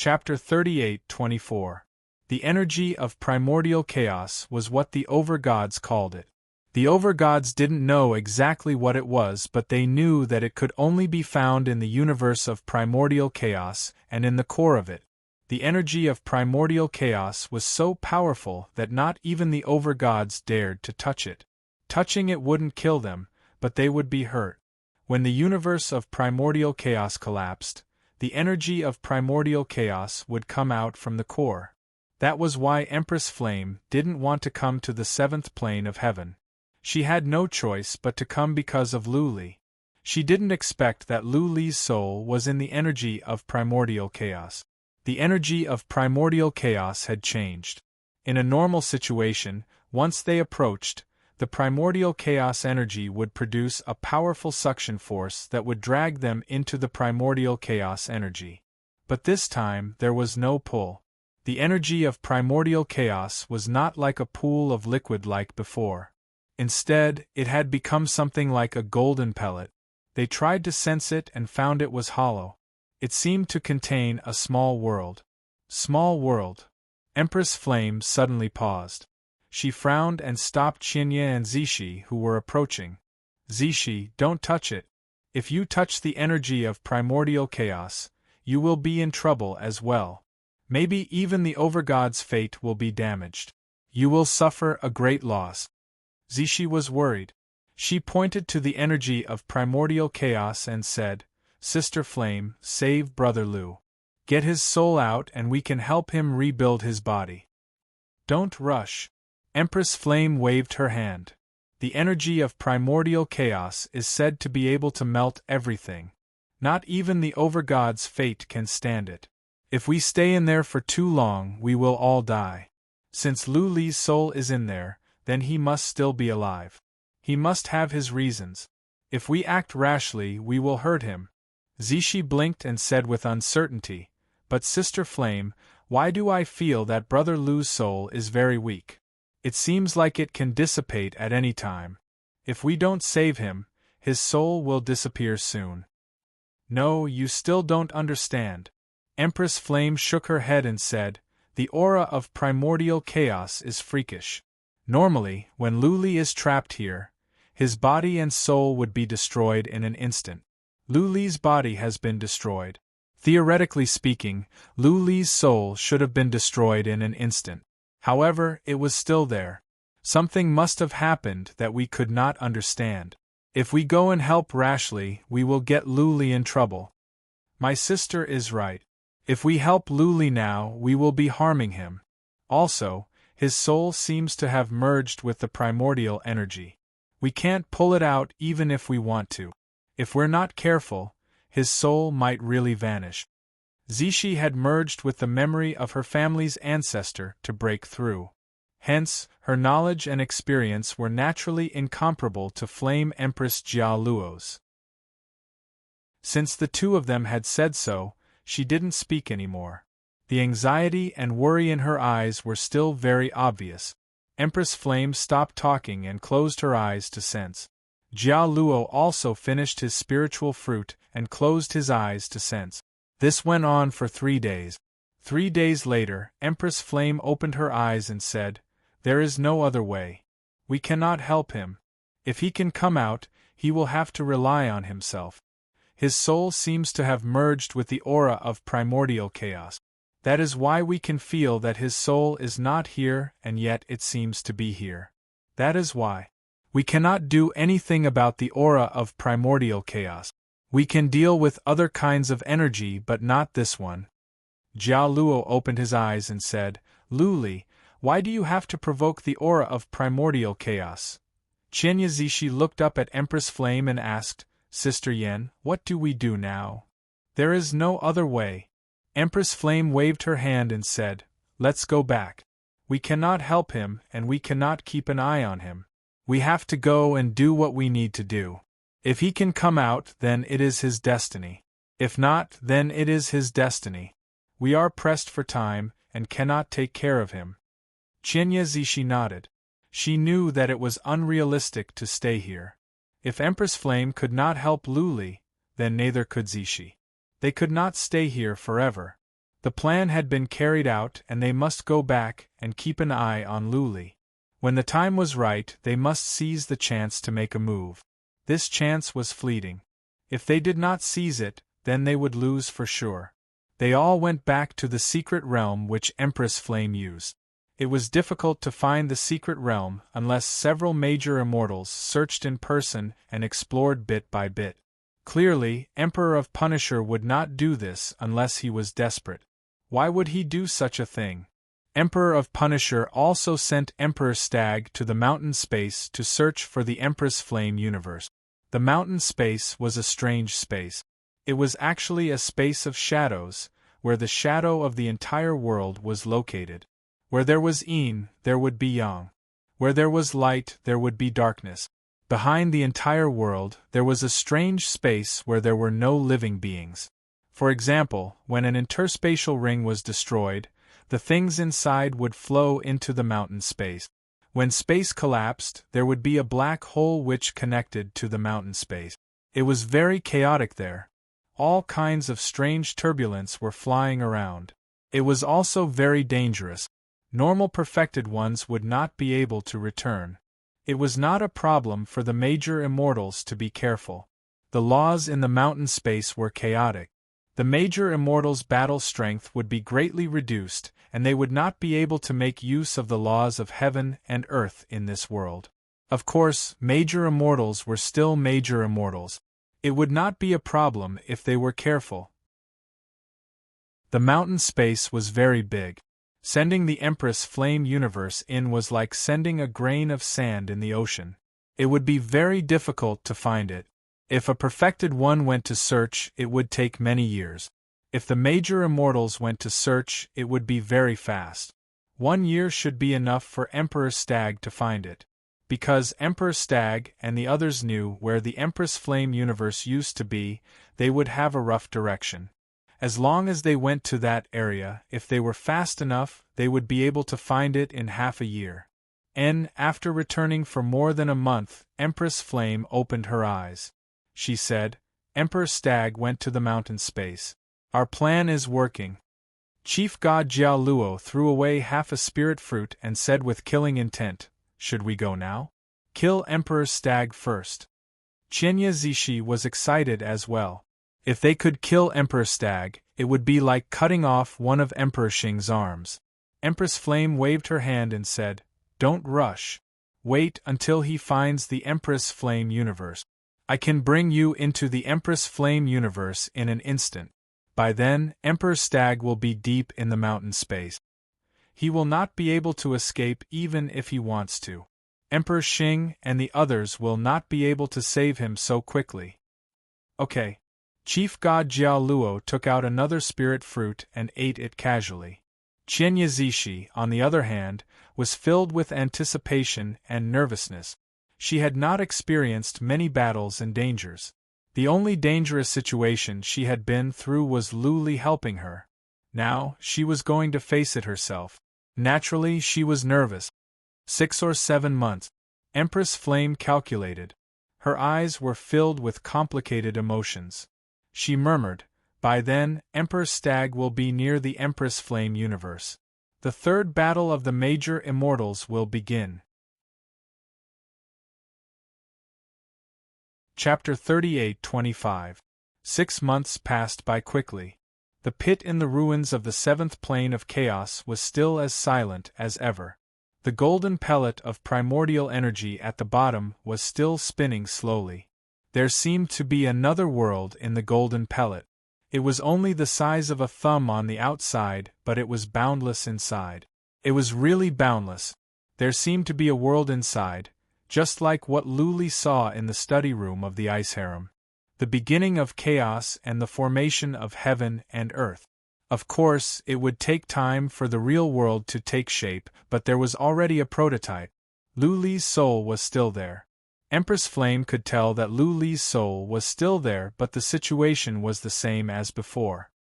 Chapter 38:24. The energy of primordial chaos was what the overgods called it. The overgods didn't know exactly what it was, but they knew that it could only be found in the universe of primordial chaos and in the core of it. The energy of primordial chaos was so powerful that not even the overgods dared to touch it. Touching it wouldn't kill them, but they would be hurt. When the universe of primordial chaos collapsed, the energy of primordial chaos would come out from the core. That was why Empress Flame didn't want to come to the seventh plane of heaven. She had no choice but to come because of Lu Li. She didn't expect that Lu Li's soul was in the energy of primordial chaos. The energy of primordial chaos had changed. In a normal situation, once they approached, the primordial chaos energy would produce a powerful suction force that would drag them into the primordial chaos energy. But this time there was no pull. The energy of primordial chaos was not like a pool of liquid like before. Instead, it had become something like a golden pellet. They tried to sense it and found it was hollow. It seemed to contain a small world. Small world. Empress Flame suddenly paused. She frowned and stopped Qianye and Zishi, who were approaching. Zishi, don't touch it. If you touch the energy of primordial chaos, you will be in trouble as well. Maybe even the overgod's fate will be damaged. You will suffer a great loss. Zishi was worried. She pointed to the energy of primordial chaos and said, Sister Flame, save Brother Lu. Get his soul out and we can help him rebuild his body. Don't rush. Empress Flame waved her hand. The energy of primordial chaos is said to be able to melt everything. Not even the overgod's fate can stand it. If we stay in there for too long, we will all die. Since Lu Li's soul is in there, then he must still be alive. He must have his reasons. If we act rashly, we will hurt him. Zishi blinked and said with uncertainty, But Sister Flame, why do I feel that Brother Lu's soul is very weak? It seems like it can dissipate at any time. If we don't save him, his soul will disappear soon. No, you still don't understand. Empress Flame shook her head and said, The aura of primordial chaos is freakish. Normally, when Lu Li is trapped here, his body and soul would be destroyed in an instant. Lu Li's body has been destroyed. Theoretically speaking, Lu Li's soul should have been destroyed in an instant. However, it was still there. Something must have happened that we could not understand. If we go and help rashly, we will get Lu Li in trouble. My sister is right. If we help Lu Li now, we will be harming him. Also, his soul seems to have merged with the primordial energy. We can't pull it out even if we want to. If we're not careful, his soul might really vanish. Zishi had merged with the memory of her family's ancestor to break through. Hence, her knowledge and experience were naturally incomparable to Flame Empress Jia Luo's. Since the two of them had said so, she didn't speak anymore. The anxiety and worry in her eyes were still very obvious. Empress Flame stopped talking and closed her eyes to sense. Jia Luo also finished his spiritual fruit and closed his eyes to sense. This went on for 3 days. 3 days later, Empress Flame opened her eyes and said, There is no other way. We cannot help him. If he can come out, he will have to rely on himself. His soul seems to have merged with the aura of primordial chaos. That is why we can feel that his soul is not here and yet it seems to be here. That is why. We cannot do anything about the aura of primordial chaos. We can deal with other kinds of energy but not this one. Jia Luo opened his eyes and said, Lu Li, why do you have to provoke the aura of primordial chaos? Qianye Zishi looked up at Empress Flame and asked, Sister Yen, what do we do now? There is no other way. Empress Flame waved her hand and said, Let's go back. We cannot help him and we cannot keep an eye on him. We have to go and do what we need to do. If he can come out, then it is his destiny. If not, then it is his destiny. We are pressed for time, and cannot take care of him. Qianye Zishi nodded. She knew that it was unrealistic to stay here. If Empress Flame could not help Lu Li, then neither could Zishi. They could not stay here forever. The plan had been carried out and they must go back and keep an eye on Luli. When the time was right, they must seize the chance to make a move. This chance was fleeting. If they did not seize it, then they would lose for sure. They all went back to the secret realm which Empress Flame used. It was difficult to find the secret realm unless several major immortals searched in person and explored bit by bit. Clearly, Emperor of Punisher would not do this unless he was desperate. Why would he do such a thing? Emperor of Punisher also sent Emperor Stag to the mountain space to search for the Empress Flame universe. The mountain space was a strange space. It was actually a space of shadows, where the shadow of the entire world was located. Where there was yin, there would be yang. Where there was light, there would be darkness. Behind the entire world, there was a strange space where there were no living beings. For example, when an interspatial ring was destroyed, the things inside would flow into the mountain space. When space collapsed, there would be a black hole which connected to the mountain space. It was very chaotic there. All kinds of strange turbulence were flying around. It was also very dangerous. Normal perfected ones would not be able to return. It was not a problem for the major immortals to be careful. The laws in the mountain space were chaotic. The major immortals' battle strength would be greatly reduced, and they would not be able to make use of the laws of heaven and earth in this world. Of course, major immortals were still major immortals. It would not be a problem if they were careful. The mountain space was very big. Sending the Empress Flame universe in was like sending a grain of sand in the ocean. It would be very difficult to find it. If a perfected one went to search, it would take many years. If the major immortals went to search, it would be very fast. 1 year should be enough for Emperor Stag to find it. Because Emperor Stag and the others knew where the Empress Flame universe used to be, they would have a rough direction. As long as they went to that area, if they were fast enough, they would be able to find it in half a year. After returning for more than a month, Empress Flame opened her eyes. She said, Emperor Stag went to the mountain space. Our plan is working. Chief God Jiao Luo threw away half a spirit fruit and said with killing intent, should we go now? Kill Emperor Stag first. Qianya Zishi was excited as well. If they could kill Emperor Stag, it would be like cutting off one of Emperor Xing's arms. Empress Flame waved her hand and said, don't rush. Wait until he finds the Empress Flame universe. I can bring you into the Empress Flame universe in an instant. By then, Emperor Stag will be deep in the mountain space. He will not be able to escape even if he wants to. Emperor Xing and the others will not be able to save him so quickly. Okay. Chief God Jiao Luo took out another spirit fruit and ate it casually. Qianya Zishi, on the other hand, was filled with anticipation and nervousness. She had not experienced many battles and dangers. The only dangerous situation she had been through was Luli helping her. Now, she was going to face it herself. Naturally, she was nervous. 6 or 7 months. Empress Flame calculated. Her eyes were filled with complicated emotions. She murmured, by then, Emperor Stag will be near the Empress Flame universe. The third battle of the major immortals will begin. Chapter 38-25. 6 months passed by quickly. The pit in the ruins of the seventh plane of chaos was still as silent as ever. The golden pellet of primordial energy at the bottom was still spinning slowly. There seemed to be another world in the golden pellet. It was only the size of a thumb on the outside, but it was boundless inside. It was really boundless. There seemed to be a world inside, just like what Luli saw in the study room of the ice harem. The beginning of chaos and the formation of heaven and earth. Of course, it would take time for the real world to take shape, but there was already a prototype. Luli's soul was still there. Empress Flame could tell that Luli's soul was still there, but the situation was the same as before.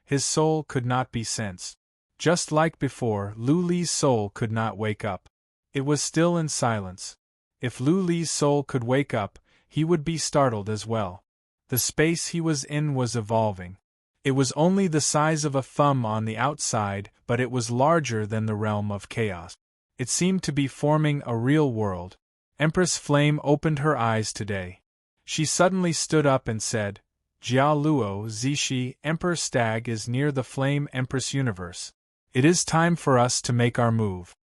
His soul could not be sensed. Just like before, Luli's soul could not wake up. It was still in silence. If Luli's soul could wake up, he would be startled as well. The space he was in was evolving. It was only the size of a thumb on the outside, but it was larger than the realm of chaos. It seemed to be forming a real world. Empress Flame opened her eyes today. She suddenly stood up and said, Jia Luo Zishi, Emperor Stag is near the Flame Empress universe. It is time for us to make our move.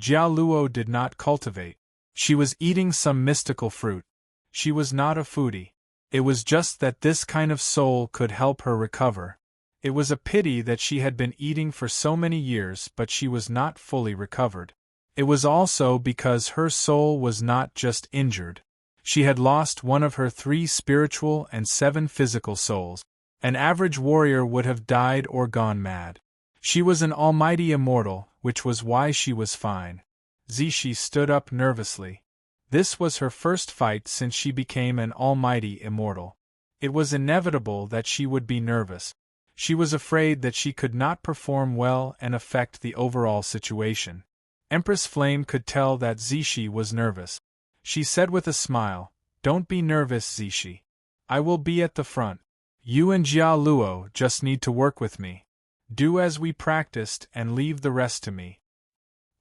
Jia Luo did not cultivate. She was eating some mystical fruit. She was not a foodie. It was just that this kind of soul could help her recover. It was a pity that she had been eating for so many years, but she was not fully recovered. It was also because her soul was not just injured. She had lost one of her 3 spiritual and 7 physical souls. An average warrior would have died or gone mad. She was an almighty immortal, which was why she was fine. Zishi stood up nervously. This was her first fight since she became an almighty immortal. It was inevitable that she would be nervous. She was afraid that she could not perform well and affect the overall situation. Empress Flame could tell that Zishi was nervous. She said with a smile, Don't be nervous, Zishi. I will be at the front. You and Jia Luo just need to work with me. Do as we practiced and leave the rest to me.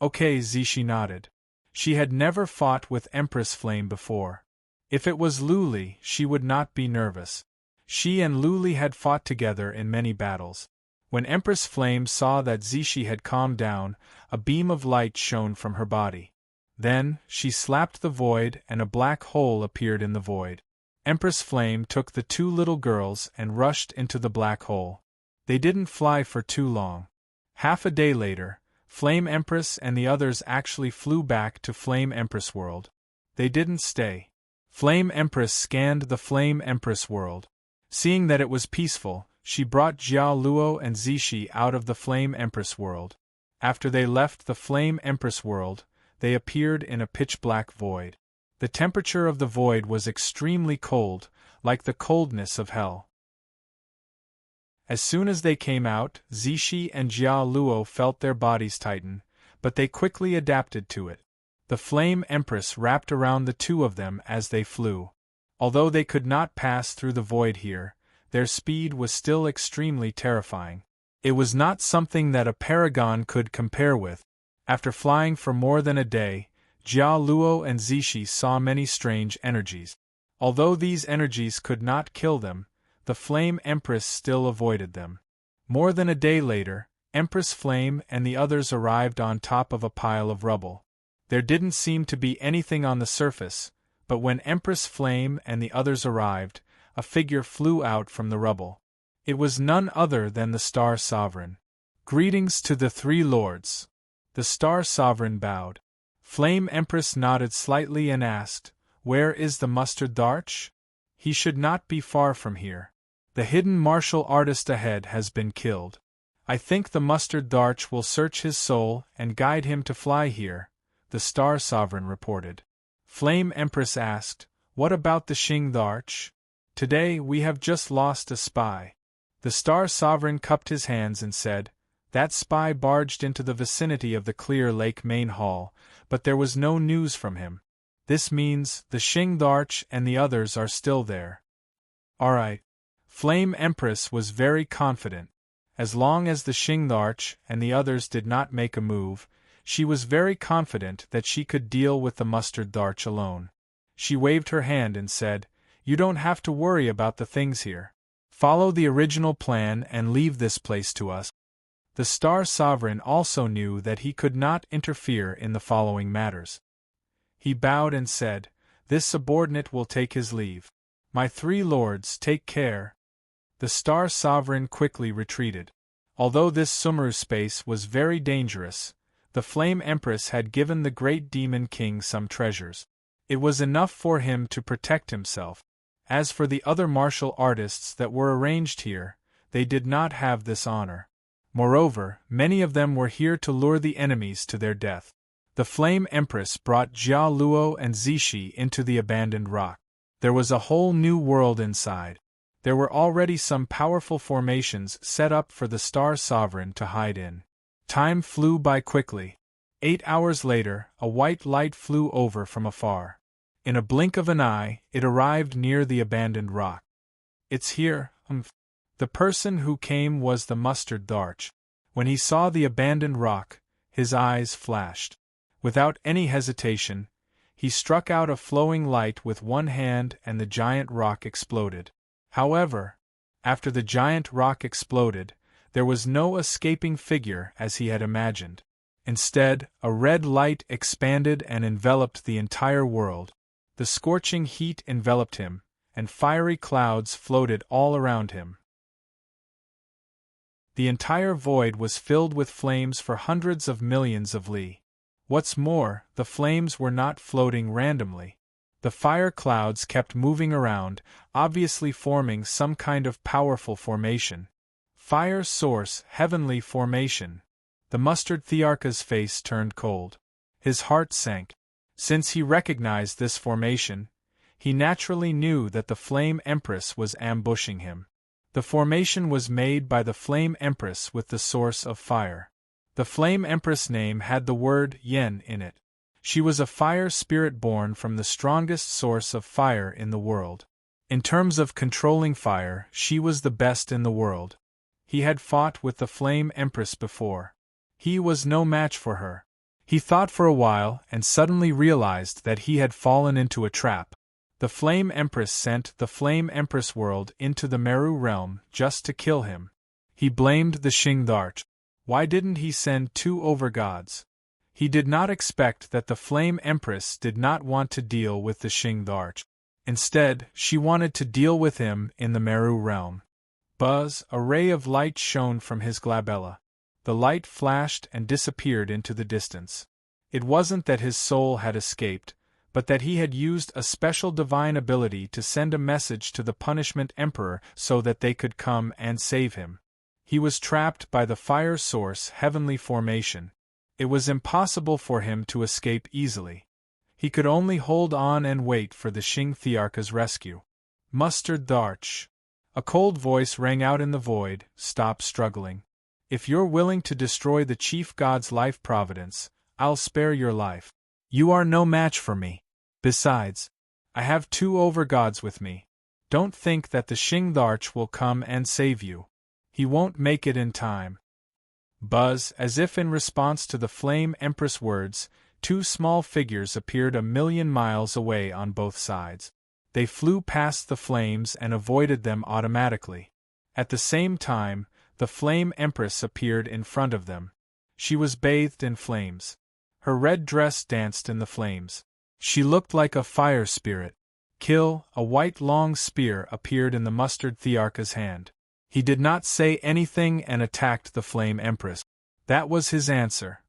Okay, Zishi nodded. She had never fought with Empress Flame before. If it was Luli, she would not be nervous. She and Luli had fought together in many battles. When Empress Flame saw that Zishi had calmed down, a beam of light shone from her body. Then, she slapped the void and a black hole appeared in the void. Empress Flame took the 2 little girls and rushed into the black hole. They didn't fly for too long. Half a day later, Flame Empress and the others actually flew back to Flame Empress World. They didn't stay. Flame Empress scanned the Flame Empress World. Seeing that it was peaceful, she brought Jia Luo and Zishi out of the Flame Empress World. After they left the Flame Empress World, they appeared in a pitch-black void. The temperature of the void was extremely cold, like the coldness of hell. As soon as they came out, Zishi and Jia Luo felt their bodies tighten, but they quickly adapted to it. The Flame Empress wrapped around the 2 of them as they flew. Although they could not pass through the void here, their speed was still extremely terrifying. It was not something that a paragon could compare with. After flying for more than a day, Jia Luo and Zishi saw many strange energies. Although these energies could not kill them, the Flame Empress still avoided them. More than a day later, Empress Flame and the others arrived on top of a pile of rubble. There didn't seem to be anything on the surface, but when Empress Flame and the others arrived, a figure flew out from the rubble. It was none other than the Star Sovereign. Greetings to the 3 lords. The Star Sovereign bowed. Flame Empress nodded slightly and asked, Where is the Mustard Dharch? He should not be far from here. The hidden martial artist ahead has been killed. I think the Mustard Dharch will search his soul and guide him to fly here, the Star Sovereign reported. Flame Empress asked, What about the Xing Dharch? Today we have just lost a spy. The Star Sovereign cupped his hands and said, That spy barged into the vicinity of the Clear Lake main hall, but there was no news from him. This means the Xing Dharch and the others are still there. Alright. Flame Empress was very confident. As long as the Xing Dharch and the others did not make a move, she was very confident that she could deal with the Mustard Dharch alone. She waved her hand and said, You don't have to worry about the things here. Follow the original plan and leave this place to us. The Star Sovereign also knew that he could not interfere in the following matters. He bowed and said, This subordinate will take his leave. My 3 lords, take care. The Star Sovereign quickly retreated. Although this Sumeru space was very dangerous, the Flame Empress had given the Great Demon King some treasures. It was enough for him to protect himself. As for the other martial artists that were arranged here, they did not have this honor. Moreover, many of them were here to lure the enemies to their death. The Flame Empress brought Jia Luo and Zishi into the abandoned rock. There was a whole new world inside. There were already some powerful formations set up for the Star Sovereign to hide in. Time flew by quickly. 8 hours later, a white light flew over from afar. In a blink of an eye, it arrived near the abandoned rock. It's here, The person who came was the mustard Tharch. When he saw the abandoned rock, his eyes flashed. Without any hesitation, he struck out a flowing light with one hand and the giant rock exploded. However, after the giant rock exploded, there was no escaping figure as he had imagined. Instead, a red light expanded and enveloped the entire world. The scorching heat enveloped him, and fiery clouds floated all around him. The entire void was filled with flames for hundreds of millions of li. What's more, the flames were not floating randomly. The fire clouds kept moving around, obviously forming some kind of powerful formation. Fire source, heavenly formation. The mustard Thearcha's face turned cold. His heart sank. Since he recognized this formation, he naturally knew that the Flame Empress was ambushing him. The formation was made by the Flame Empress with the source of fire. The Flame Empress name had the word Yen in it. She was a fire spirit born from the strongest source of fire in the world. In terms of controlling fire, she was the best in the world. He had fought with the Flame Empress before. He was no match for her. He thought for a while and suddenly realized that he had fallen into a trap. The Flame Empress sent the Flame Empress world into the Meru realm just to kill him. He blamed the Xing Tharch. Why didn't he send 2 overgods? He did not expect that the Flame Empress did not want to deal with the Xing Tharch. Instead, she wanted to deal with him in the Meru realm. Buzz, a ray of light shone from his glabella. The light flashed and disappeared into the distance. It wasn't that his soul had escaped, but that he had used a special divine ability to send a message to the Punishment Emperor so that they could come and save him. He was trapped by the fire source heavenly formation. It was impossible for him to escape easily. He could only hold on and wait for the Xing Thearcha's rescue. Mustard Tharch. A cold voice rang out in the void, "Stop struggling. If you're willing to destroy the chief god's life providence, I'll spare your life. You are no match for me. Besides, I have 2 overgods with me. Don't think that the Xing Tharch will come and save you. He won't make it in time." Buzz, as if in response to the Flame Empress words, 2 small figures appeared 1,000,000 miles away on both sides. They flew past the flames and avoided them automatically. At the same time, the Flame Empress appeared in front of them. She was bathed in flames. Her red dress danced in the flames. She looked like a fire spirit. Kill, a white long spear appeared in the mustard Thearcha's hand. He did not say anything and attacked the Flame Empress. That was his answer.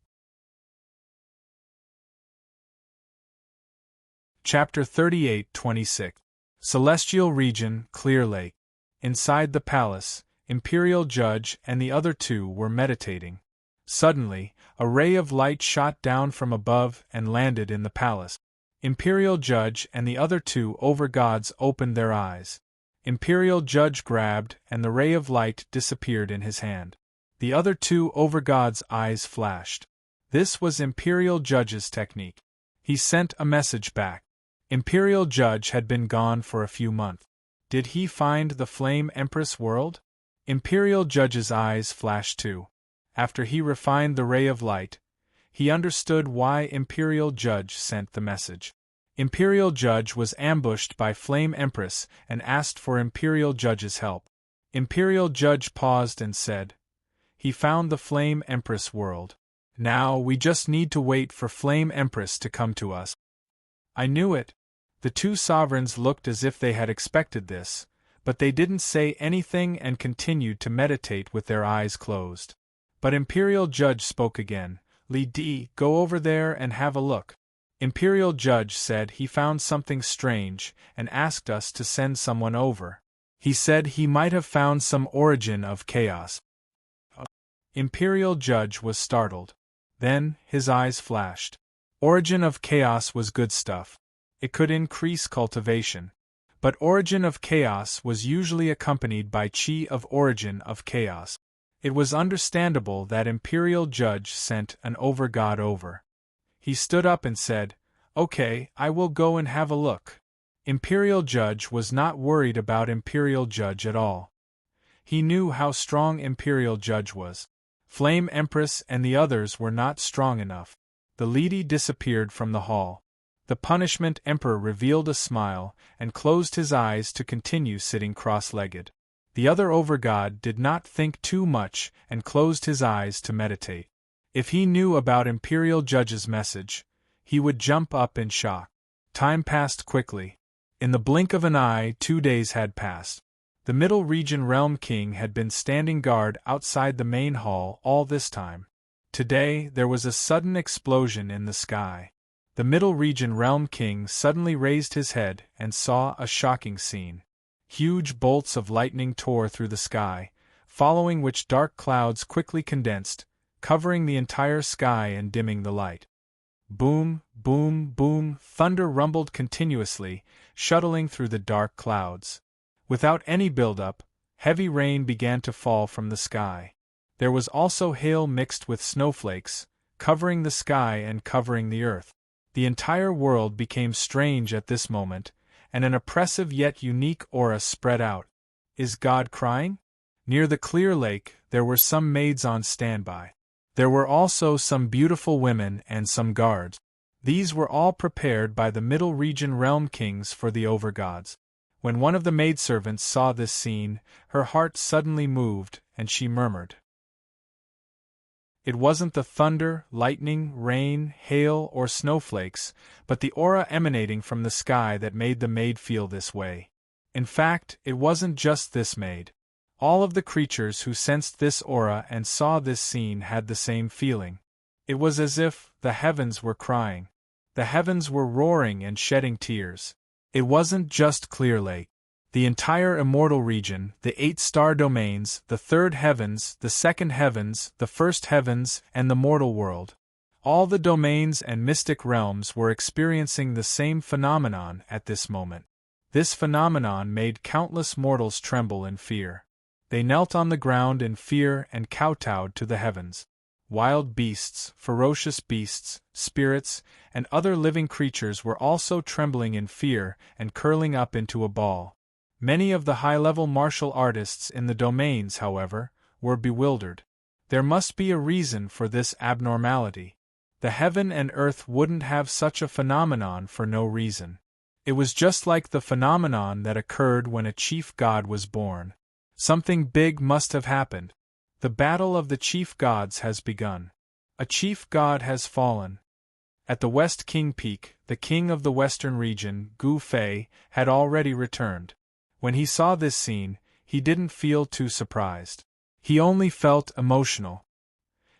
Chapter 38-26. Celestial Region, Clear Lake. Inside the palace, Imperial Judge and the other 2 were meditating. Suddenly, a ray of light shot down from above and landed in the palace. Imperial Judge and the other 2 overgods opened their eyes. Imperial Judge grabbed, and the ray of light disappeared in his hand. The other 2 overgods' eyes flashed. This was Imperial Judge's technique. He sent a message back. Imperial Judge had been gone for a few months. Did he find the Flame Empress world? Imperial Judge's eyes flashed too. After he refined the ray of light, he understood why Imperial Judge sent the message. Imperial Judge was ambushed by Flame Empress and asked for Imperial Judge's help. Imperial Judge paused and said, "He found the Flame Empress world. Now we just need to wait for Flame Empress to come to us." I knew it. The 2 sovereigns looked as if they had expected this, but they didn't say anything and continued to meditate with their eyes closed. But Imperial Judge spoke again. "Li Di, go over there and have a look." Imperial Judge said he found something strange and asked us to send someone over. He said he might have found some origin of chaos. Imperial Judge was startled. Then, his eyes flashed. Origin of chaos was good stuff. It could increase cultivation. But origin of chaos was usually accompanied by chi of origin of chaos. It was understandable that Imperial Judge sent an overgod over. He stood up and said, "Okay, I will go and have a look." Imperial Judge was not worried about Imperial Judge at all. He knew how strong Imperial Judge was. Flame Empress and the others were not strong enough. The Lady disappeared from the hall. The Punishment Emperor revealed a smile and closed his eyes to continue sitting cross-legged. The other overgod did not think too much and closed his eyes to meditate. If he knew about Imperial Judge's message, he would jump up in shock. Time passed quickly. In the blink of an eye, 2 days had passed. The Middle Region Realm King had been standing guard outside the main hall all this time. Today, there was a sudden explosion in the sky. The Middle Region Realm King suddenly raised his head and saw a shocking scene. Huge bolts of lightning tore through the sky, following which dark clouds quickly condensed, covering the entire sky and dimming the light. Boom, boom, boom, thunder rumbled continuously, shuttling through the dark clouds. Without any build-up, heavy rain began to fall from the sky. There was also hail mixed with snowflakes, covering the sky and covering the earth. The entire world became strange at this moment, and an oppressive yet unique aura spread out. Is God crying? Near the clear lake, there were some maids on standby. There were also some beautiful women and some guards. These were all prepared by the Middle Region Realm Kings for the overgods. When one of the maidservants saw this scene, her heart suddenly moved, and she murmured. It wasn't the thunder, lightning, rain, hail, or snowflakes, but the aura emanating from the sky that made the maid feel this way. In fact, it wasn't just this maid. All of the creatures who sensed this aura and saw this scene had the same feeling. It was as if the heavens were crying. The heavens were roaring and shedding tears. It wasn't just Clear Lake. The entire immortal region, the 8 star domains, the third heavens, the second heavens, the first heavens, and the mortal world. All the domains and mystic realms were experiencing the same phenomenon at this moment. This phenomenon made countless mortals tremble in fear. They knelt on the ground in fear and kowtowed to the heavens. Wild beasts, ferocious beasts, spirits, and other living creatures were also trembling in fear and curling up into a ball. Many of the high-level martial artists in the domains, however, were bewildered. There must be a reason for this abnormality. The heaven and earth wouldn't have such a phenomenon for no reason. It was just like the phenomenon that occurred when a chief god was born. Something big must have happened. The battle of the chief gods has begun. A chief god has fallen. At the West King Peak, the king of the western region, Gu Fei, had already returned. When he saw this scene, he didn't feel too surprised. He only felt emotional.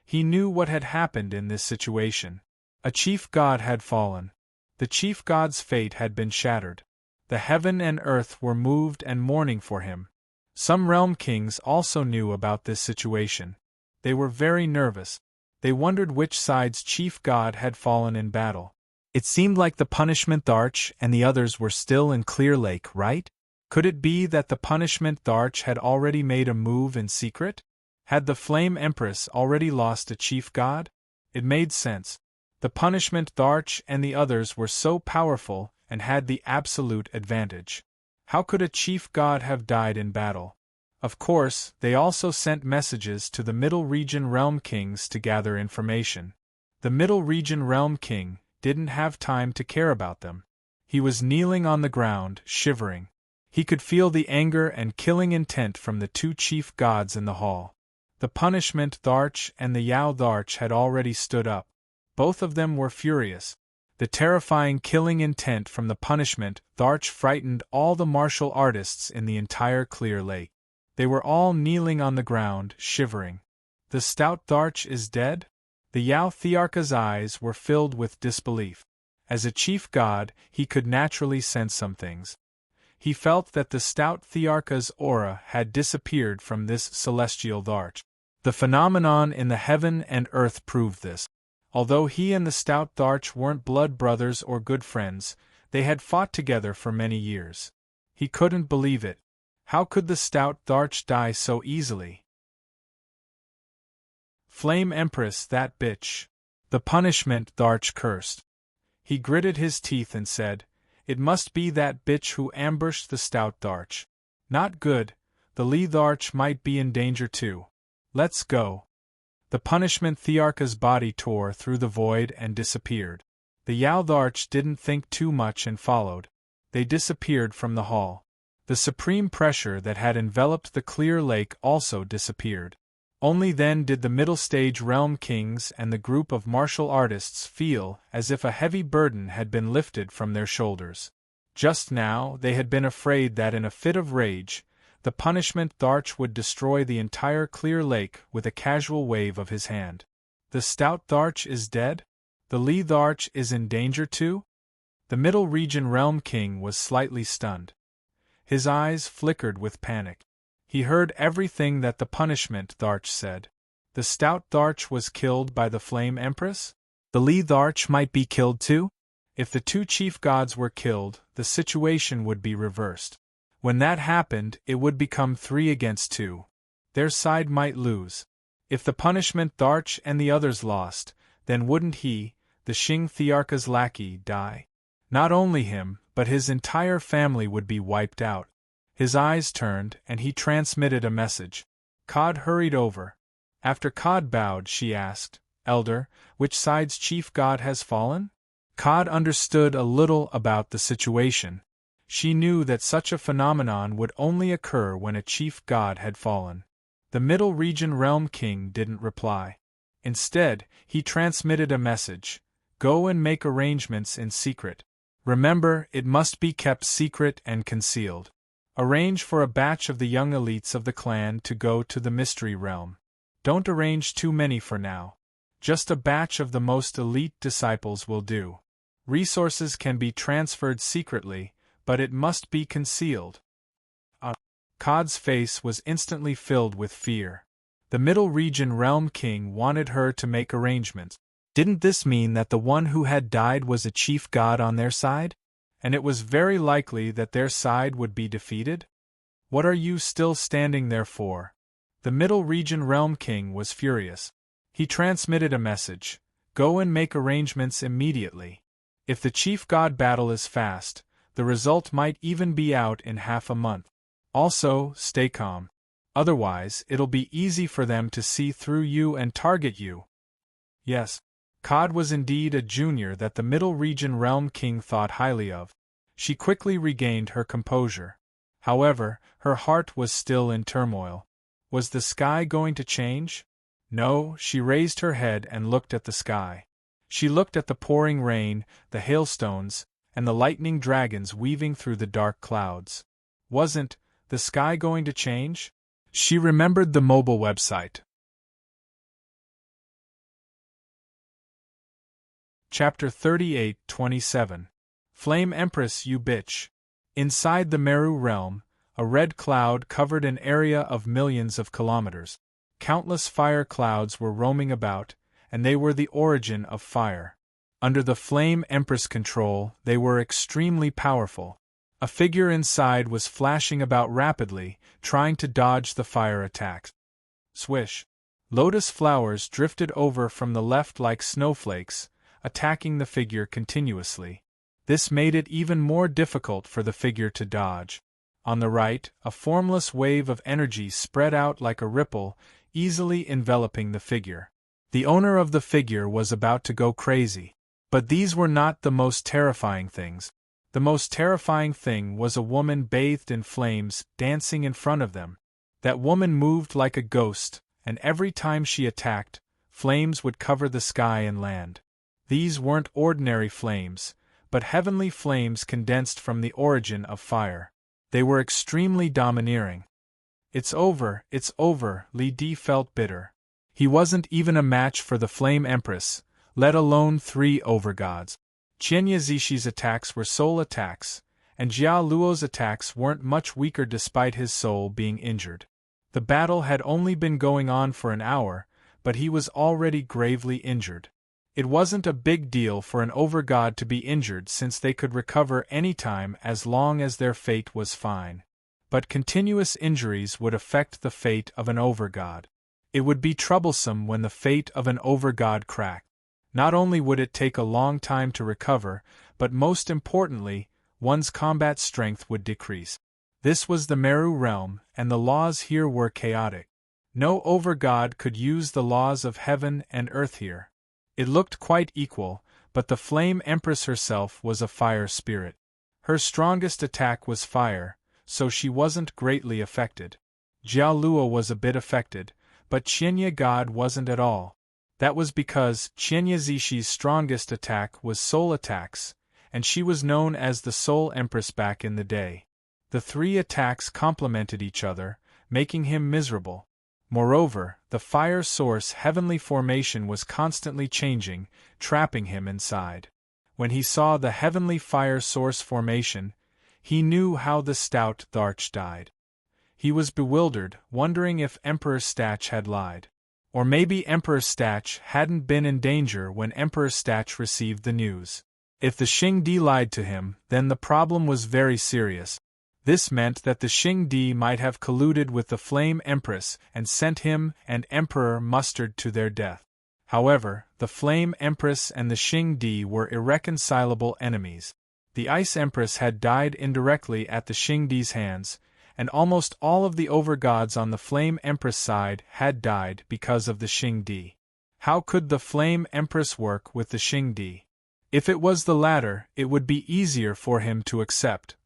He knew what had happened in this situation. A chief god had fallen. The chief god's fate had been shattered. The heaven and earth were moved and mourning for him. Some realm kings also knew about this situation. They were very nervous. They wondered which side's chief god had fallen in battle. It seemed like the Punishment Arch and the others were still in Clear Lake, right? Could it be that the Punishment Arch had already made a move in secret? Had the Flame Empress already lost a chief god? It made sense. The Punishment Arch and the others were so powerful and had the absolute advantage. How could a chief god have died in battle? Of course, they also sent messages to the Middle Region Realm Kings to gather information. The Middle Region Realm King didn't have time to care about them. He was kneeling on the ground, shivering. He could feel the anger and killing intent from the 2 chief gods in the hall. The Punishment Arch and the Yao Arch had already stood up. Both of them were furious. The terrifying killing intent from the Punishment Arch frightened all the martial artists in the entire Clear Lake. They were all kneeling on the ground, shivering. The Stout Arch is dead? The Yao Thearcha's eyes were filled with disbelief. As a chief god, he could naturally sense some things. He felt that the Stout Thearcha's aura had disappeared from this celestial arch. The phenomenon in the heaven and earth proved this. Although he and the Stout Arch weren't blood brothers or good friends, they had fought together for many years. He couldn't believe it. How could the Stout Arch die so easily? Flame Empress, that bitch. The Punishment Arch cursed. He gritted his teeth and said, "It must be that bitch who ambushed the Stout Arch. Not good." the Letharch might be in danger too. Let's go. The punishment Thearcha's body tore through the void and disappeared. The Yaltharch didn't think too much and followed. They disappeared from the hall. The supreme pressure that had enveloped the clear lake also disappeared. Only then did the middle stage realm kings and the group of martial artists feel as if a heavy burden had been lifted from their shoulders. Just now they had been afraid that in a fit of rage, the punishment Tharch would destroy the entire clear lake with a casual wave of his hand. The stout Tharch is dead? The Letharch is in danger too? The middle region realm king was slightly stunned. His eyes flickered with panic. He heard everything that the punishment Tharch said. The stout Tharch was killed by the Flame Empress? The Letharch might be killed too? If the two chief gods were killed, the situation would be reversed. When that happened, it would become 3 against 2. Their side might lose. If the punishment Tharch and the others lost, then wouldn't he, the Shing Thearcha's lackey, die? Not only him, but his entire family would be wiped out. His eyes turned, and he transmitted a message. Cod hurried over. After Cod bowed, she asked, "Elder, which side's chief god has fallen?" Cod understood a little about the situation. She knew that such a phenomenon would only occur when a chief god had fallen. The Middle Region Realm King didn't reply. Instead, he transmitted a message. Go and make arrangements in secret. Remember, it must be kept secret and concealed. Arrange for a batch of the young elites of the clan to go to the Mystery Realm. Don't arrange too many for now. Just a batch of the most elite disciples will do. Resources can be transferred secretly, but it must be concealed. Cod's face was instantly filled with fear. The Middle Region Realm King wanted her to make arrangements. Didn't this mean that the one who had died was a chief god on their side? And it was very likely that their side would be defeated? What are you still standing there for? The Middle Region Realm King was furious. He transmitted a message. Go and make arrangements immediately. If the chief god battle is fast, the result might even be out in half a month. Also, stay calm. Otherwise, it'll be easy for them to see through you and target you. Yes. Cod was indeed a junior that the Middle Region Realm King thought highly of. She quickly regained her composure. However, her heart was still in turmoil. Was the sky going to change? No, she raised her head and looked at the sky. She looked at the pouring rain, the hailstones, and the lightning dragons weaving through the dark clouds. Wasn't the sky going to change? She remembered the mobile website. Chapter 38-27. Flame Empress, you bitch. Inside the Meru realm, a red cloud covered an area of millions of kilometers. Countless fire clouds were roaming about, and they were the origin of fire. Under the Flame Empress control, they were extremely powerful. A figure inside was flashing about rapidly, trying to dodge the fire attacks. Swish! Lotus flowers drifted over from the left like snowflakes, attacking the figure continuously. This made it even more difficult for the figure to dodge. On the right, a formless wave of energy spread out like a ripple, easily enveloping the figure. The owner of the figure was about to go crazy. But these were not the most terrifying things. The most terrifying thing was a woman bathed in flames dancing in front of them. That woman moved like a ghost, and every time she attacked, flames would cover the sky and land. These weren't ordinary flames, but heavenly flames condensed from the origin of fire. They were extremely domineering. It's over, Li Di felt bitter. He wasn't even a match for the Flame Empress, let alone 3 overgods. Qianya Zishi's attacks were soul attacks, and Jia Luo's attacks weren't much weaker despite his soul being injured. The battle had only been going on for an hour, but he was already gravely injured. It wasn't a big deal for an overgod to be injured since they could recover any time as long as their fate was fine. But continuous injuries would affect the fate of an overgod. It would be troublesome when the fate of an overgod cracked. Not only would it take a long time to recover, but most importantly, one's combat strength would decrease. This was the Meru realm, and the laws here were chaotic. No over-god could use the laws of heaven and earth here. It looked quite equal, but the Flame Empress herself was a fire spirit. Her strongest attack was fire, so she wasn't greatly affected. Jialuo was a bit affected, but Qianya God wasn't at all. That was because Qianya Zishi's strongest attack was soul attacks, and she was known as the Soul Empress back in the day. The three attacks complemented each other, making him miserable. Moreover, the fire source heavenly formation was constantly changing, trapping him inside. When he saw the heavenly fire source formation, he knew how the stout Tharch died. He was bewildered, wondering if Emperor Stach had lied. Or maybe Emperor Stach hadn't been in danger when Emperor Stach received the news. If the Xingdi lied to him, then the problem was very serious. This meant that the Xingdi might have colluded with the Flame Empress and sent him and Emperor Mustard to their death. However, the Flame Empress and the Xingdi were irreconcilable enemies. The Ice Empress had died indirectly at the Xingdi's hands, and almost all of the overgods on the Flame Empress side had died because of the Xingdi. How could the Flame Empress work with the Xingdi? If it was the latter, it would be easier for him to accept.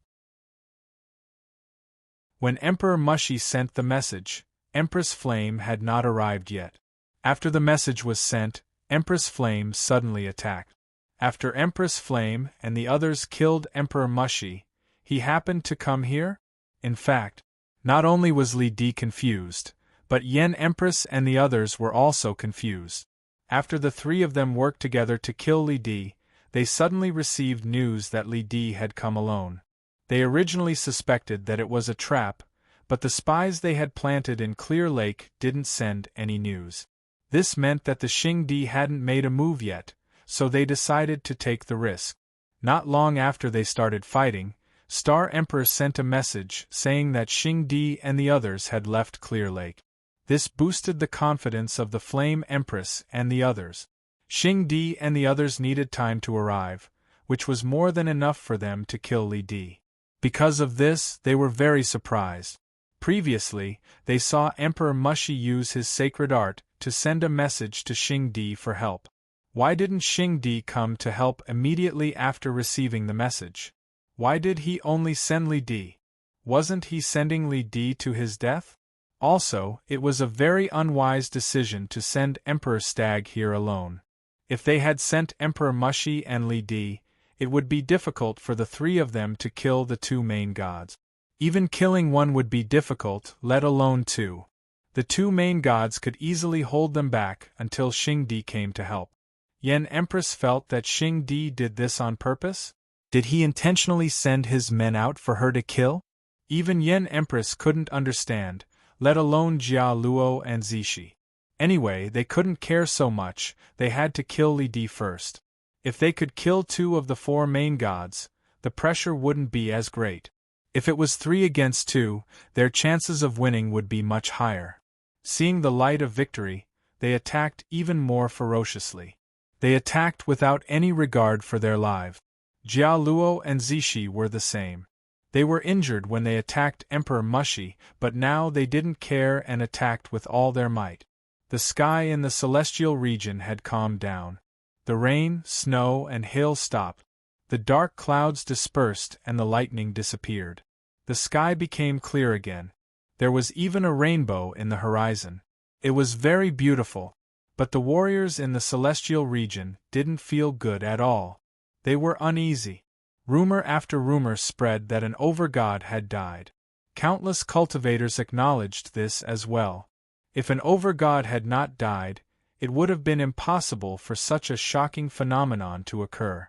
When Emperor Mushi sent the message, Empress Flame had not arrived yet. After the message was sent, Empress Flame suddenly attacked. After Empress Flame and the others killed Emperor Mushi, he happened to come here? In fact, not only was Li Di confused, but Yen Empress and the others were also confused. After the three of them worked together to kill Li Di, they suddenly received news that Li Di had come alone. They originally suspected that it was a trap, but the spies they had planted in Clear Lake didn't send any news. This meant that the Xingdi hadn't made a move yet, so they decided to take the risk. Not long after they started fighting, Star Emperor sent a message saying that Xingdi and the others had left Clear Lake. This boosted the confidence of the Flame Empress and the others. Xingdi and the others needed time to arrive, which was more than enough for them to kill Li Di. Because of this, they were very surprised. Previously, they saw Emperor Mushi use his sacred art to send a message to Xingdi for help. Why didn't Xingdi come to help immediately after receiving the message? Why did he only send Li Di? Wasn't he sending Li Di to his death? Also, it was a very unwise decision to send Emperor Stag here alone. If they had sent Emperor Mushi and Li Di, it would be difficult for the three of them to kill the two main gods. Even killing one would be difficult, let alone two. The two main gods could easily hold them back until Xingdi came to help. Yen Empress felt that Xingdi did this on purpose? Did he intentionally send his men out for her to kill? Even Yen Empress couldn't understand, let alone Jia Luo and Zishi. Anyway, they couldn't care so much, they had to kill Li Di first. If they could kill two of the four main gods, the pressure wouldn't be as great. If it was 3 against 2, their chances of winning would be much higher. Seeing the light of victory, they attacked even more ferociously. They attacked without any regard for their lives. Jia Luo and Zishi were the same. They were injured when they attacked Emperor Mushi, but now they didn't care and attacked with all their might. The sky in the celestial region had calmed down. The rain, snow, and hail stopped. The dark clouds dispersed and the lightning disappeared. The sky became clear again. There was even a rainbow in the horizon. It was very beautiful. But the warriors in the celestial region didn't feel good at all. They were uneasy. Rumor after rumor spread that an overgod had died. Countless cultivators acknowledged this as well. If an overgod had not died, it would have been impossible for such a shocking phenomenon to occur.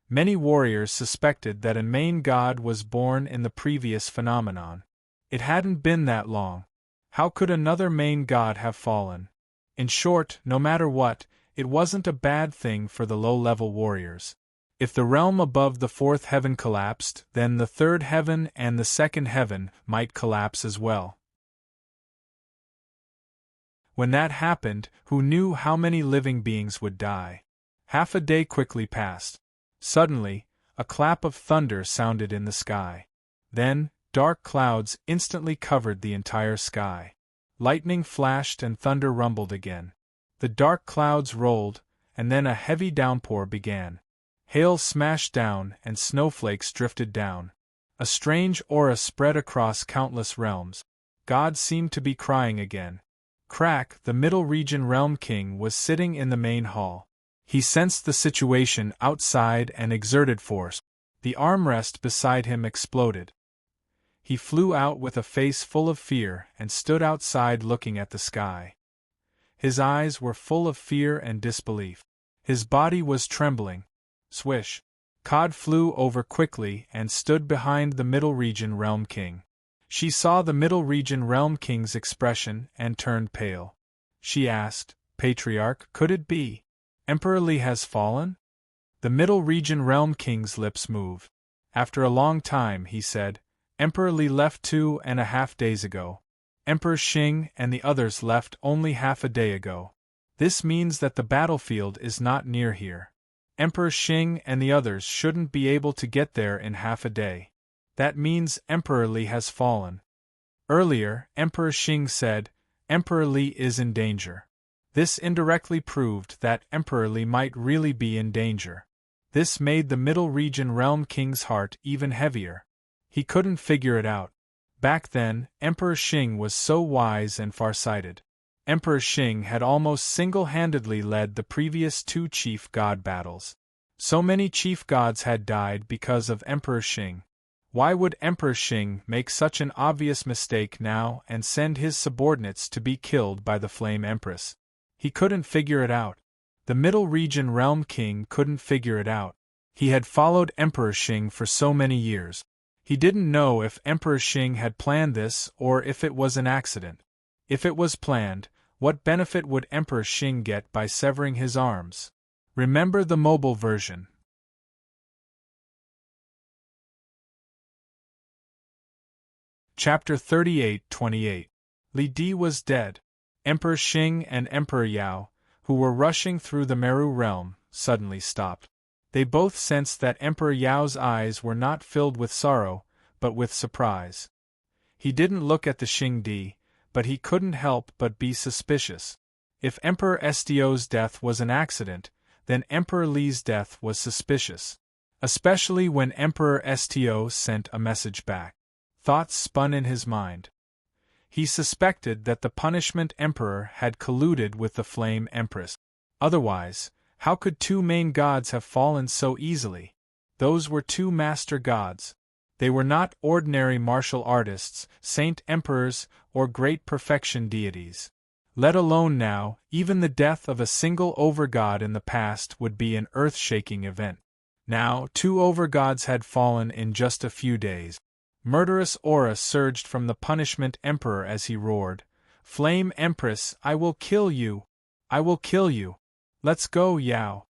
Many warriors suspected that a main god was born in the previous phenomenon. It hadn't been that long. How could another main god have fallen? In short, no matter what, it wasn't a bad thing for the low-level warriors. If the realm above the 4th heaven collapsed, then the 3rd heaven and the 2nd heaven might collapse as well. When that happened, who knew how many living beings would die? Half a day quickly passed. Suddenly, a clap of thunder sounded in the sky. Then, dark clouds instantly covered the entire sky. Lightning flashed and thunder rumbled again. The dark clouds rolled, and then a heavy downpour began. Hail smashed down and snowflakes drifted down. A strange aura spread across countless realms. God seemed to be crying again. Crack, the Middle Region Realm King, was sitting in the main hall. He sensed the situation outside and exerted force. The armrest beside him exploded. He flew out with a face full of fear and stood outside looking at the sky. His eyes were full of fear and disbelief. His body was trembling. Swish! Cod flew over quickly and stood behind the Middle Region Realm King. She saw the Middle Region Realm King's expression and turned pale. She asked, "Patriarch, could it be? Emperor Li has fallen?" The Middle Region Realm King's lips moved. After a long time he said, "Emperor Li left 2.5 days ago. Emperor Xing and the others left only half a day ago. This means that the battlefield is not near here. Emperor Xing and the others shouldn't be able to get there in half a day. That means Emperor Li has fallen." Earlier, Emperor Xing said, "Emperor Li is in danger." This indirectly proved that Emperor Li might really be in danger. This made the Middle Region Realm King's heart even heavier. He couldn't figure it out. Back then, Emperor Xing was so wise and farsighted. Emperor Xing had almost single-handedly led the previous 2 chief god battles. So many chief gods had died because of Emperor Xing. Why would Emperor Xing make such an obvious mistake now and send his subordinates to be killed by the Flame Empress? He couldn't figure it out. The Middle Region Realm King couldn't figure it out. He had followed Emperor Xing for so many years. He didn't know if Emperor Xing had planned this or if it was an accident. If it was planned, what benefit would Emperor Xing get by severing his arms? Remember the mobile version. Chapter 38:28. Li Di was dead. Emperor Xing and Emperor Yao, who were rushing through the Meru realm, suddenly stopped. They both sensed that Emperor Yao's eyes were not filled with sorrow, but with surprise. He didn't look at the Xing Di, but he couldn't help but be suspicious. If Emperor Stio's death was an accident, then Emperor Li's death was suspicious. Especially when Emperor Stio sent a message back. Thoughts spun in his mind. He suspected that the Punishment Emperor had colluded with the Flame Empress. Otherwise, how could 2 main gods have fallen so easily? Those were 2 master gods. They were not ordinary martial artists, saint emperors, or great perfection deities. Let alone now, even the death of a single overgod in the past would be an earth-shaking event. Now, 2 overgods had fallen in just a few days. Murderous aura surged from the Punishment Emperor as he roared, "Flame Empress, I will kill you! I will kill you! Let's go, Yao!"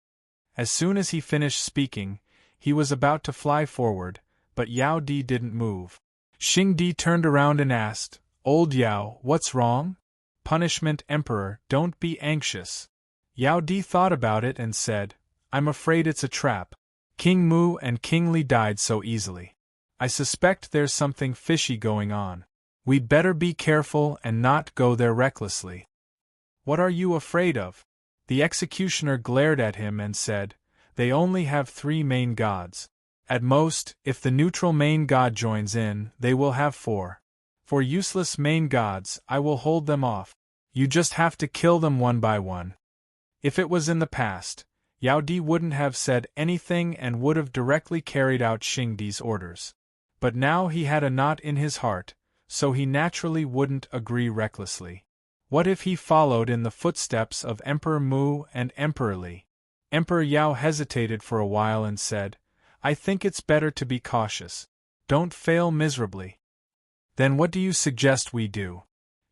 As soon as he finished speaking, he was about to fly forward, but Yao Di didn't move. Xing Di turned around and asked, "Old Yao, what's wrong?" "Punishment Emperor, don't be anxious." Yao Di thought about it and said, "I'm afraid it's a trap. King Mu and King Li died so easily. I suspect there's something fishy going on. We'd better be careful and not go there recklessly." "What are you afraid of?" The executioner glared at him and said, "They only have 3 main gods. At most, if the neutral main god joins in, they will have 4. For useless main gods, I will hold them off. You just have to kill them one by one." If it was in the past, Yao Di wouldn't have said anything and would have directly carried out Xing Di's orders. But now he had a knot in his heart, so he naturally wouldn't agree recklessly. What if he followed in the footsteps of Emperor Mu and Emperor Li? Emperor Yao hesitated for a while and said, "I think it's better to be cautious. Don't fail miserably." "Then what do you suggest we do?"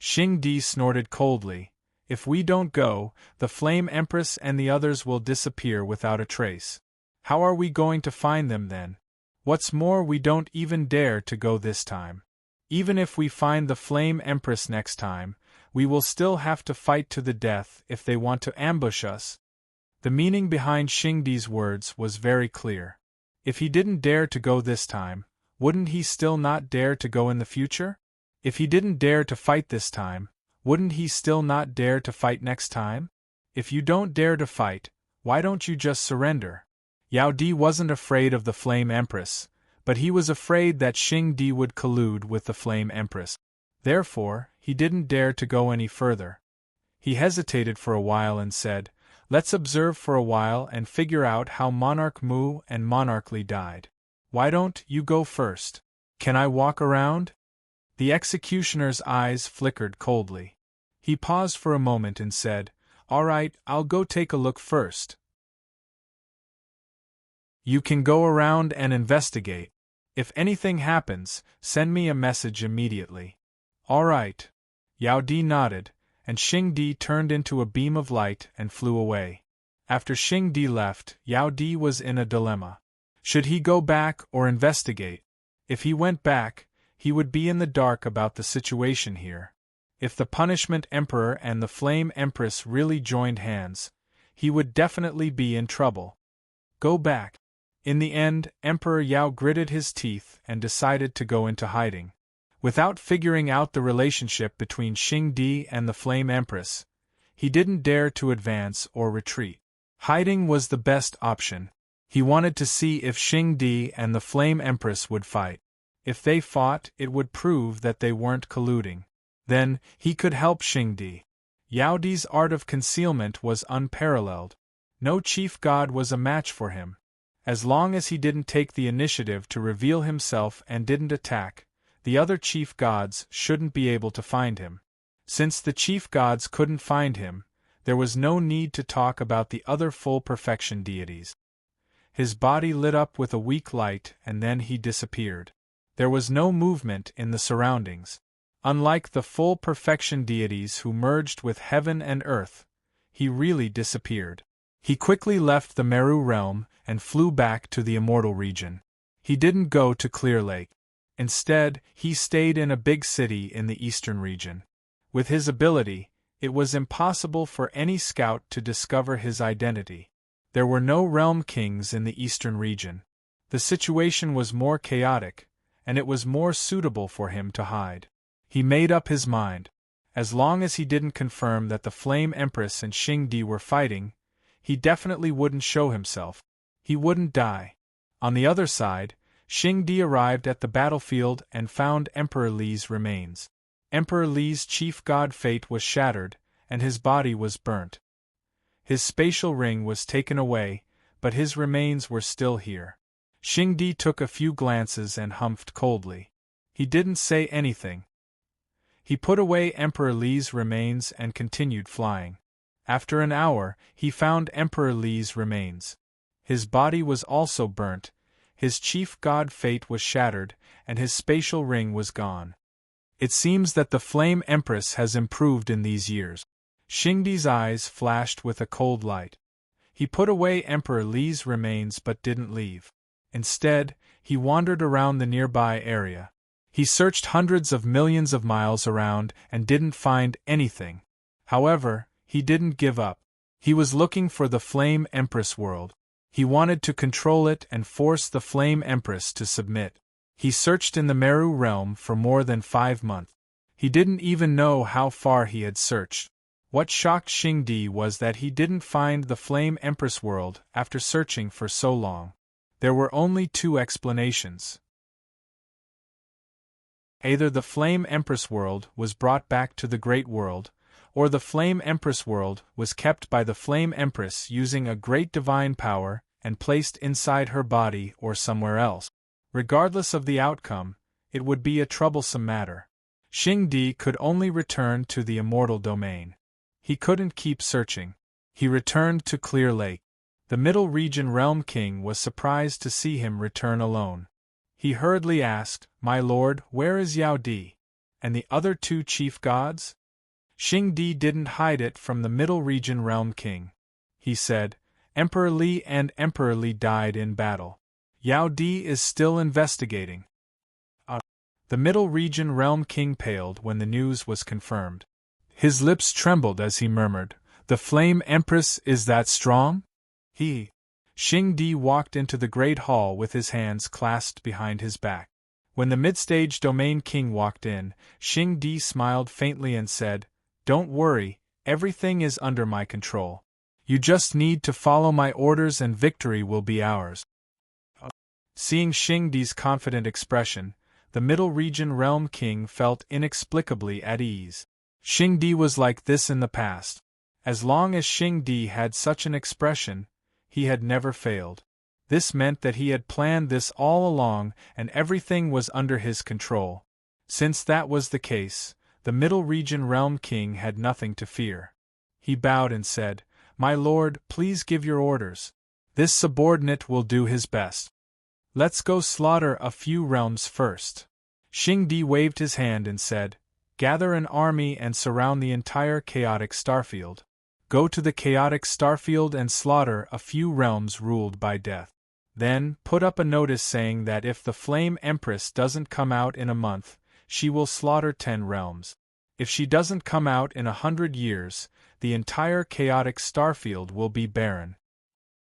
Xing Di snorted coldly. "If we don't go, the Flame Empress and the others will disappear without a trace. How are we going to find them then? What's more, we don't even dare to go this time. Even if we find the Flame Empress next time, we will still have to fight to the death if they want to ambush us." The meaning behind Xing Di's words was very clear. If he didn't dare to go this time, wouldn't he still not dare to go in the future? If he didn't dare to fight this time, wouldn't he still not dare to fight next time? If you don't dare to fight, why don't you just surrender? Yao Di wasn't afraid of the Flame Empress, but he was afraid that Xing Di would collude with the Flame Empress. Therefore, he didn't dare to go any further. He hesitated for a while and said, "Let's observe for a while and figure out how Monarch Mu and Monarch Li died. Why don't you go first? Can I walk around?" The executioner's eyes flickered coldly. He paused for a moment and said, "All right, I'll go take a look first. You can go around and investigate. If anything happens, send me a message immediately." "All right." Yao Di nodded, and Xing Di turned into a beam of light and flew away. After Xing Di left, Yao Di was in a dilemma. Should he go back or investigate? If he went back, he would be in the dark about the situation here. If the Punishment Emperor and the Flame Empress really joined hands, he would definitely be in trouble. Go back. In the end, Emperor Yao gritted his teeth and decided to go into hiding. Without figuring out the relationship between Xing Di and the Flame Empress, he didn't dare to advance or retreat. Hiding was the best option. He wanted to see if Xing Di and the Flame Empress would fight. If they fought, it would prove that they weren't colluding. Then, he could help Xing Di. Yao Di's art of concealment was unparalleled. No chief god was a match for him. As long as he didn't take the initiative to reveal himself and didn't attack, the other chief gods shouldn't be able to find him. Since the chief gods couldn't find him, there was no need to talk about the other full perfection deities. His body lit up with a weak light and then he disappeared. There was no movement in the surroundings. Unlike the full perfection deities who merged with heaven and earth, he really disappeared. He quickly left the Meru realm and flew back to the immortal region. He didn't go to Clear Lake. Instead, he stayed in a big city in the eastern region. With his ability, it was impossible for any scout to discover his identity. There were no realm kings in the eastern region. The situation was more chaotic, and it was more suitable for him to hide. He made up his mind. As long as he didn't confirm that the Flame Empress and Xing Di were fighting, he definitely wouldn't show himself. He wouldn't die. On the other side, Xing Di arrived at the battlefield and found Emperor Li's remains. Emperor Li's chief god fate was shattered, and his body was burnt. His spatial ring was taken away, but his remains were still here. Xing Di took a few glances and humphed coldly. He didn't say anything. He put away Emperor Li's remains and continued flying. After an hour, he found Emperor Li's remains. His body was also burnt, his chief god fate was shattered, and his spatial ring was gone. It seems that the Flame Empress has improved in these years. Xing Di's eyes flashed with a cold light. He put away Emperor Li's remains but didn't leave. Instead, he wandered around the nearby area. He searched hundreds of millions of miles around and didn't find anything. However, he didn't give up. He was looking for the Flame Empress world. He wanted to control it and force the Flame Empress to submit. He searched in the Meru realm for more than 5 months. He didn't even know how far he had searched. What shocked Xing Di was that he didn't find the Flame Empress world after searching for so long. There were only 2 explanations. Either the Flame Empress world was brought back to the Great World, or the Flame Empress world was kept by the Flame Empress using a great divine power and placed inside her body or somewhere else. Regardless of the outcome, it would be a troublesome matter. Xing Di could only return to the immortal domain. He couldn't keep searching. He returned to Clear Lake. The Middle Region Realm King was surprised to see him return alone. He hurriedly asked, "My lord, where is Yao Di? And the other 2 chief gods?" Xing Di didn't hide it from the Middle Region Realm King. He said, "Emperor Li and Emperor Li died in battle. Yao Di is still investigating." The Middle Region Realm King paled when the news was confirmed. His lips trembled as he murmured, "The Flame Empress is that strong?" Xing Di walked into the great hall with his hands clasped behind his back. When the mid-stage domain king walked in, Xing Di smiled faintly and said, "Don't worry, everything is under my control. You just need to follow my orders and victory will be ours." Seeing Xing Di's confident expression, the Middle Region Realm King felt inexplicably at ease. Xing Di was like this in the past. As long as Xing Di had such an expression, he had never failed. This meant that he had planned this all along and everything was under his control. Since that was the case, the Middle Region Realm King had nothing to fear. He bowed and said, "My lord, please give your orders. This subordinate will do his best. Let's go slaughter a few realms first." Xing Di waved his hand and said, "Gather an army and surround the entire chaotic starfield. Go to the chaotic starfield and slaughter a few realms ruled by death. Then, put up a notice saying that if the Flame Empress doesn't come out in a month, she will slaughter 10 realms. If she doesn't come out in 100 years, the entire chaotic starfield will be barren."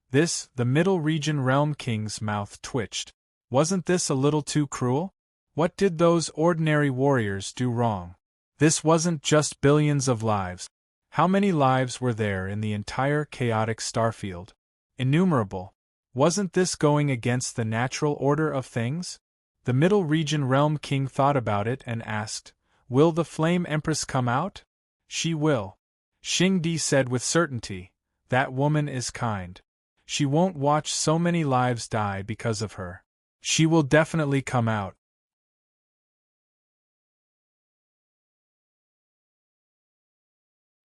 The Middle Region Realm King's mouth twitched. Wasn't this a little too cruel? What did those ordinary warriors do wrong? This wasn't just billions of lives. How many lives were there in the entire chaotic starfield? Innumerable. Wasn't this going against the natural order of things? The Middle Region Realm King thought about it and asked, "Will the Flame Empress come out?" "She will." Xing Di said with certainty, "That woman is kind. She won't watch so many lives die because of her. She will definitely come out."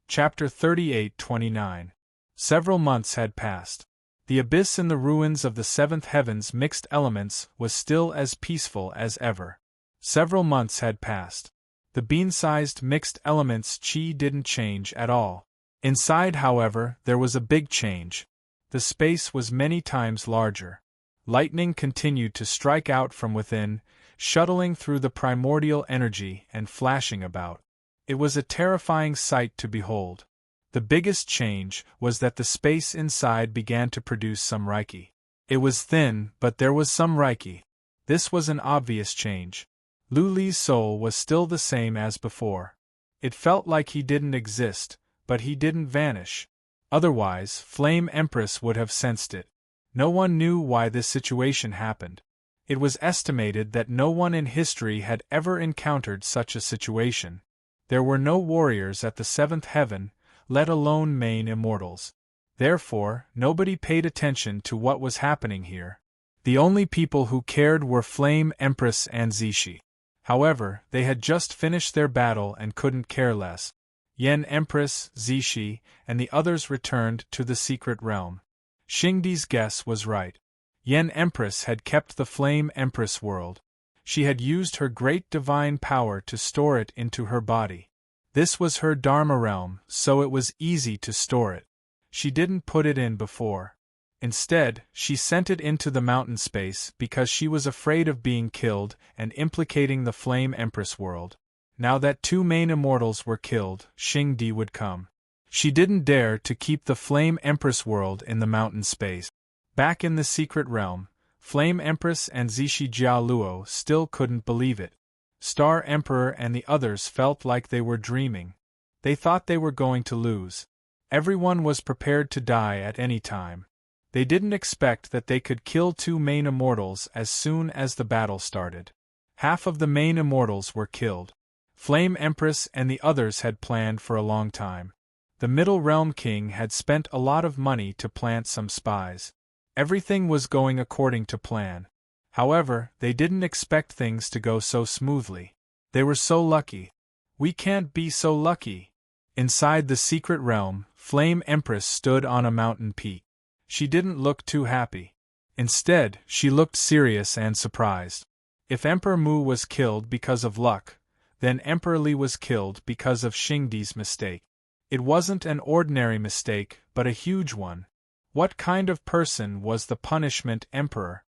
Chapter 38-29. Several months had passed. The abyss in the ruins of the seventh heaven's mixed elements was still as peaceful as ever. Several months had passed. The bean-sized mixed elements chi didn't change at all. Inside, however, there was a big change. The space was many times larger. Lightning continued to strike out from within, shuttling through the primordial energy and flashing about. It was a terrifying sight to behold. The biggest change was that the space inside began to produce some Reiki. It was thin, but there was some Reiki. This was an obvious change. Lu Li's soul was still the same as before. It felt like he didn't exist, but he didn't vanish. Otherwise, Flame Empress would have sensed it. No one knew why this situation happened. It was estimated that no one in history had ever encountered such a situation. There were no warriors at the seventh heaven, let alone main immortals. Therefore, nobody paid attention to what was happening here. The only people who cared were Flame Empress and Zishi. However, they had just finished their battle and couldn't care less. Yen Empress, Zishi, and the others returned to the secret realm. Xing Di's guess was right. Yen Empress had kept the Flame Empress world. She had used her great divine power to store it into her body. This was her Dharma realm, so it was easy to store it. She didn't put it in before. Instead, she sent it into the mountain space because she was afraid of being killed and implicating the Flame Empress world. Now that 2 main immortals were killed, Xing Di would come. She didn't dare to keep the Flame Empress world in the mountain space. Back in the secret realm, Flame Empress and Zishi Jiaoluo still couldn't believe it. Star Emperor and the others felt like they were dreaming. They thought they were going to lose. Everyone was prepared to die at any time. They didn't expect that they could kill 2 main immortals as soon as the battle started. Half of the main immortals were killed. Flame Empress and the others had planned for a long time. The Middle Realm King had spent a lot of money to plant some spies. Everything was going according to plan. However, they didn't expect things to go so smoothly. They were so lucky. We can't be so lucky. Inside the secret realm, Flame Empress stood on a mountain peak. She didn't look too happy. Instead, she looked serious and surprised. If Emperor Mu was killed because of luck, then Emperor Li was killed because of Xing Di's mistake. It wasn't an ordinary mistake, but a huge one. What kind of person was the punishment emperor?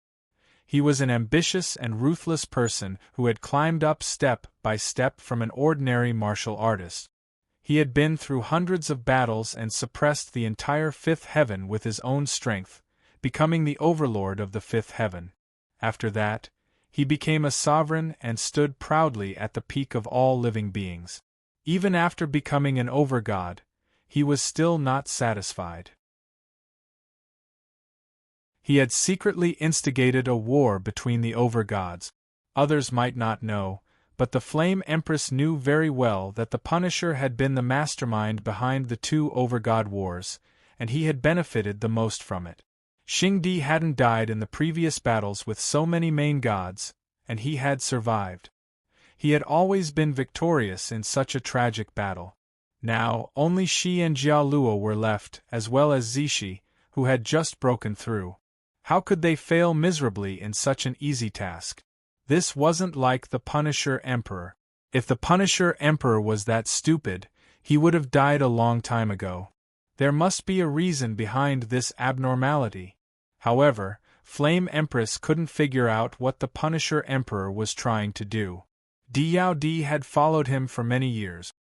He was an ambitious and ruthless person who had climbed up step by step from an ordinary martial artist. He had been through hundreds of battles and suppressed the entire fifth heaven with his own strength, becoming the overlord of the fifth heaven. After that, He became a sovereign and stood proudly at the peak of all living beings. Even after becoming an overgod, he was still not satisfied. He had secretly instigated a war between the overgods. Others might not know, but the Flame Empress knew very well that the Punisher had been the mastermind behind the two overgod wars, and he had benefited the most from it. Xingdi hadn't died in the previous battles with so many main gods, and he had survived. He had always been victorious in such a tragic battle. Now, only Shi and Jialuo were left, as well as Zishi, who had just broken through. How could they fail miserably in such an easy task? This wasn't like the Punisher Emperor. If the Punisher Emperor was that stupid, he would have died a long time ago. There must be a reason behind this abnormality. However, Flame Empress couldn't figure out what the Punisher Emperor was trying to do. Diao Di had followed him for many years.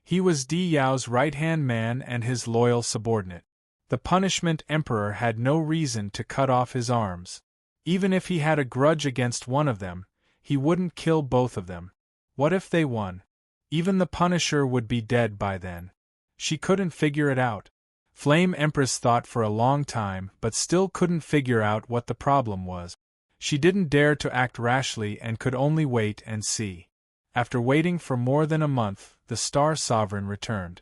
He was Diao's right-hand man and his loyal subordinate. The Punishment Emperor had no reason to cut off his arms. Even if he had a grudge against one of them, he wouldn't kill both of them. What if they won? Even the Punisher would be dead by then. She couldn't figure it out. Flame Empress thought for a long time but still couldn't figure out what the problem was. She didn't dare to act rashly and could only wait and see. After waiting for more than a month, the Star Sovereign returned.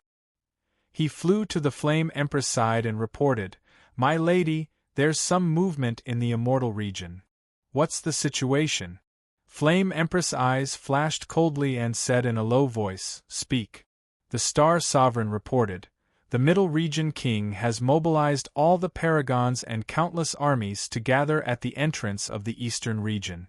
He flew to the Flame Empress side and reported, "My lady, there's some movement in the immortal region." "What's the situation?" Flame Empress' eyes flashed coldly and said in a low voice, "Speak." The Star Sovereign reported, "The Middle Region King has mobilized all the paragons and countless armies to gather at the entrance of the Eastern region.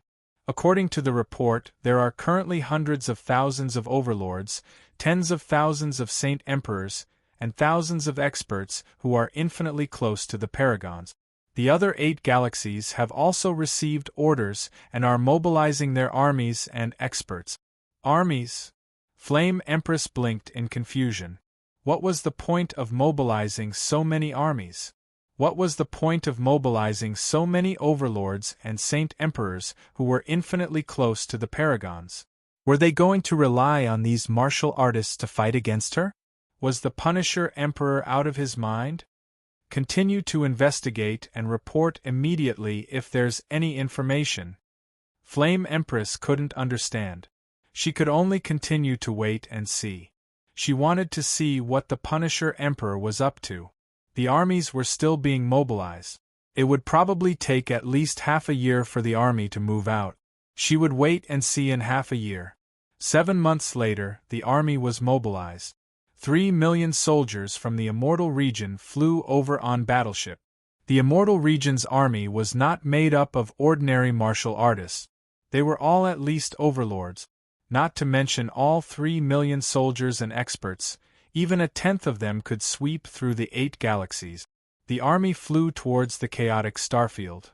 According to the report, there are currently hundreds of thousands of overlords, tens of thousands of Saint Emperors, and thousands of experts who are infinitely close to the paragons. The other 8 galaxies have also received orders and are mobilizing their armies and experts." Armies? Flame Empress blinked in confusion. What was the point of mobilizing so many armies? What was the point of mobilizing so many overlords and Saint Emperors who were infinitely close to the paragons? Were they going to rely on these martial artists to fight against her? Was the Punisher Emperor out of his mind? Continue to investigate and report immediately if there's any information. Flame Empress couldn't understand. She could only continue to wait and see. She wanted to see what the Punisher Emperor was up to. The armies were still being mobilized. It would probably take at least half a year for the army to move out. She would wait and see in half a year. 7 months later, the army was mobilized. 3 million soldiers from the Immortal Region flew over on battleship. The Immortal Region's army was not made up of ordinary martial artists. They were all at least overlords. Not to mention all 3 million soldiers and experts, even a tenth of them could sweep through the 8 galaxies. The army flew towards the chaotic starfield.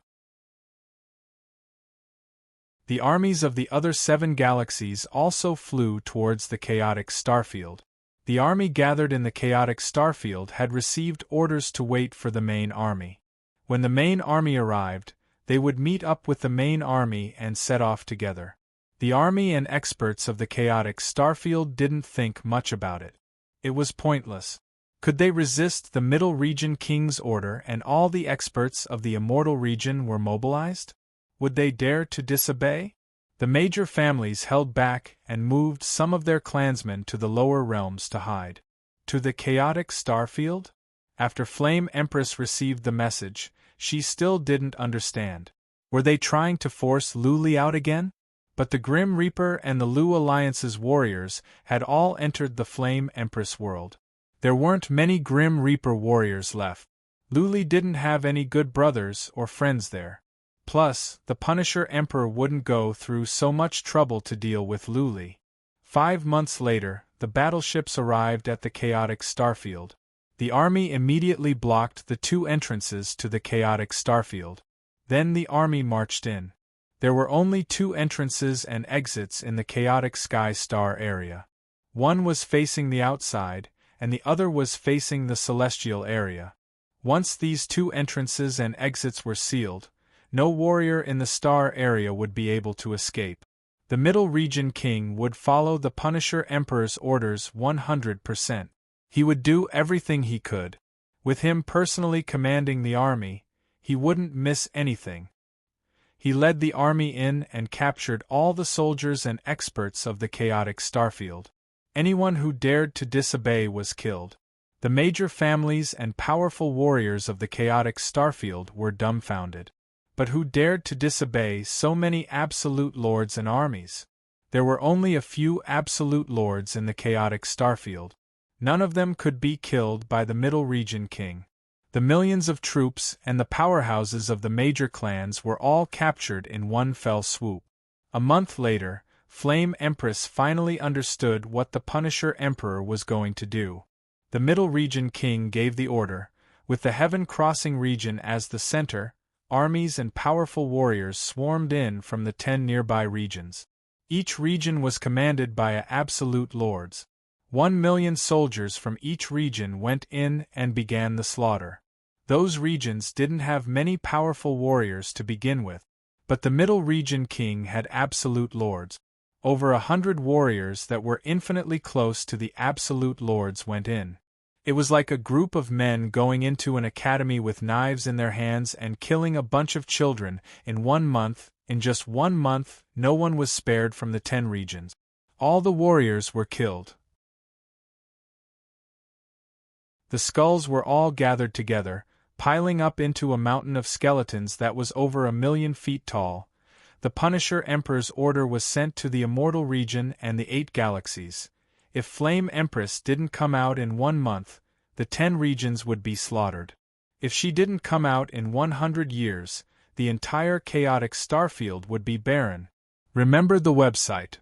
The armies of the other 7 galaxies also flew towards the chaotic starfield. The army gathered in the chaotic starfield had received orders to wait for the main army. When the main army arrived, they would meet up with the main army and set off together. The army and experts of the chaotic starfield didn't think much about it. It was pointless. Could they resist the Middle Region King's order and all the experts of the Immortal Region were mobilized? Would they dare to disobey? The major families held back and moved some of their clansmen to the lower realms to hide. To the chaotic starfield? After Flame Empress received the message, she still didn't understand. Were they trying to force Lu Li out again? But the Grim Reaper and the Lu Alliance's warriors had all entered the Flame Empress world. There weren't many Grim Reaper warriors left. Lu Li didn't have any good brothers or friends there. Plus, the Punisher Emperor wouldn't go through so much trouble to deal with Lu Li. 5 months later, the battleships arrived at the chaotic starfield. The army immediately blocked the 2 entrances to the chaotic starfield. Then the army marched in. There were only 2 entrances and exits in the chaotic sky star area. One was facing the outside, and the other was facing the celestial area. Once these 2 entrances and exits were sealed, No warrior in the star area would be able to escape. The Middle Region King would follow the Punisher Emperor's orders 100%. He would do everything he could. With him personally commanding the army, he wouldn't miss anything. He led the army in and captured all the soldiers and experts of the chaotic starfield. Anyone who dared to disobey was killed. The major families and powerful warriors of the chaotic starfield were dumbfounded. But who dared to disobey so many absolute lords and armies? There were only a few absolute lords in the chaotic starfield. None of them could be killed by the Middle Region King. The millions of troops and the powerhouses of the major clans were all captured in one fell swoop. A month later, Flame Empress finally understood what the Punisher Emperor was going to do. The Middle Region King gave the order, with the Heaven Crossing region as the center. Armies and powerful warriors swarmed in from the 10 nearby regions. Each region was commanded by absolute lords. 1,000,000 soldiers from each region went in and began the slaughter. Those regions didn't have many powerful warriors to begin with, but the Middle Region King had absolute lords. Over 100 warriors that were infinitely close to the absolute lords went in. It was like a group of men going into an academy with knives in their hands and killing a bunch of children in 1 month. In just 1 month, no one was spared from the 10 regions. All the warriors were killed. The skulls were all gathered together, piling up into a mountain of skeletons that was over 1,000,000 feet tall. The Punisher Emperor's order was sent to the Immortal Region and the 8 galaxies. If Flame Empress didn't come out in 1 month, the 10 regions would be slaughtered. If she didn't come out in 100 years, the entire chaotic starfield would be barren. Remember the website.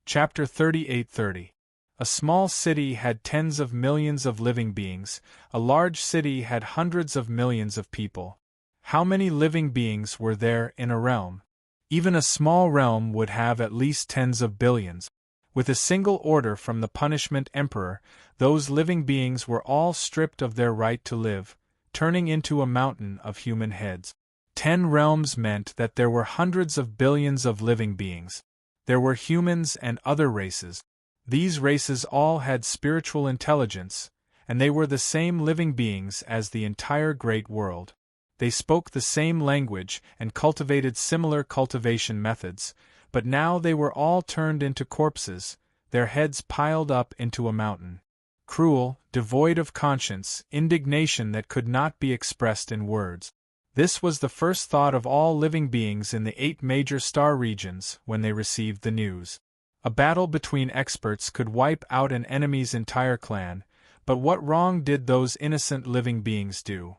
Chapter 3830. A small city had tens of millions of living beings, a large city had hundreds of millions of people. How many living beings were there in a realm? Even a small realm would have at least tens of billions. With a single order from the Punishment Emperor, those living beings were all stripped of their right to live, turning into a mountain of human heads. 10 realms meant that there were hundreds of billions of living beings. There were humans and other races. These races all had spiritual intelligence, and they were the same living beings as the entire great world. They spoke the same language and cultivated similar cultivation methods, but now they were all turned into corpses, their heads piled up into a mountain. Cruel, devoid of conscience, indignation that could not be expressed in words. This was the first thought of all living beings in the 8 major star regions when they received the news. A battle between experts could wipe out an enemy's entire clan, but what wrong did those innocent living beings do?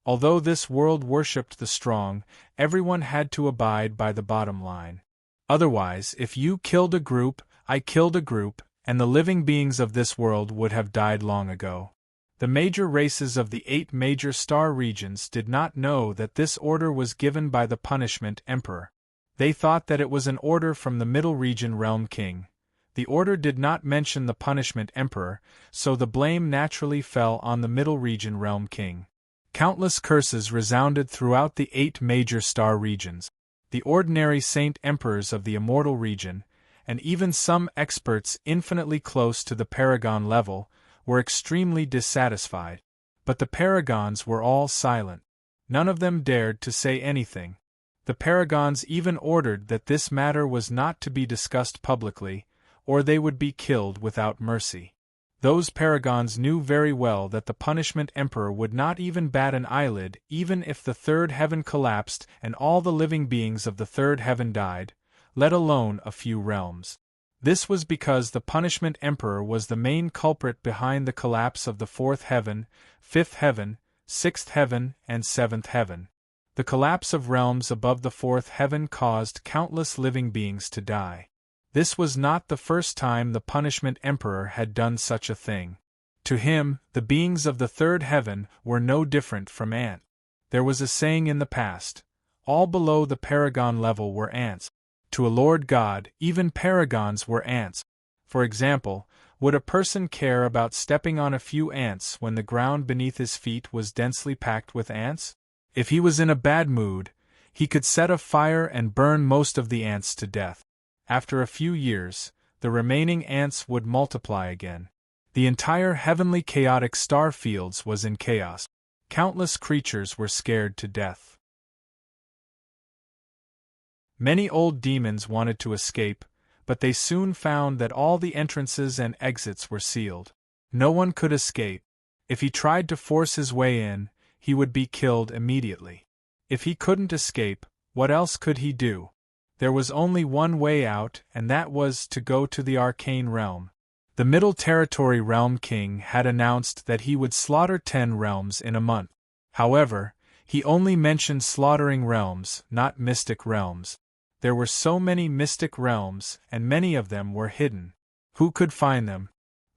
Although this world worshipped the strong, everyone had to abide by the bottom line. Otherwise, if you killed a group, I killed a group, and the living beings of this world would have died long ago. The major races of the 8 major star regions did not know that this order was given by the Punishment Emperor. They thought that it was an order from the Middle Region Realm King. The order did not mention the Punishment Emperor, so the blame naturally fell on the Middle Region Realm King. Countless curses resounded throughout the 8 major star regions. The ordinary Saint Emperors of the Immortal Region, and even some experts infinitely close to the Paragon level, were extremely dissatisfied. But the Paragons were all silent. None of them dared to say anything. The Paragons even ordered that this matter was not to be discussed publicly, or they would be killed without mercy. Those Paragons knew very well that the Punishment Emperor would not even bat an eyelid even if the 3rd heaven collapsed and all the living beings of the 3rd heaven died, let alone a few realms. This was because the Punishment Emperor was the main culprit behind the collapse of the 4th heaven, 5th heaven, 6th heaven, and 7th heaven. The collapse of realms above the 4th heaven caused countless living beings to die. This was not the first time the Punishment Emperor had done such a thing. To him, the beings of the 3rd heaven were no different from ants. There was a saying in the past, all below the Paragon level were ants. To a Lord God, even Paragons were ants. For example, Would a person care about stepping on a few ants when the ground beneath his feet was densely packed with ants? If he was in a bad mood, he could set a fire and burn most of the ants to death. After a few years, the remaining ants would multiply again. The entire heavenly chaotic star fields was in chaos. Countless creatures were scared to death. Many old demons wanted to escape, but they soon found that all the entrances and exits were sealed. No one could escape. If he tried to force his way in, he would be killed immediately. If he couldn't escape, what else could he do? There was only one way out, and that was to go to the arcane realm. The Middle Territory Realm King had announced that he would slaughter 10 realms in a month. However, he only mentioned slaughtering realms, not mystic realms. There were so many mystic realms, and many of them were hidden. Who could find them?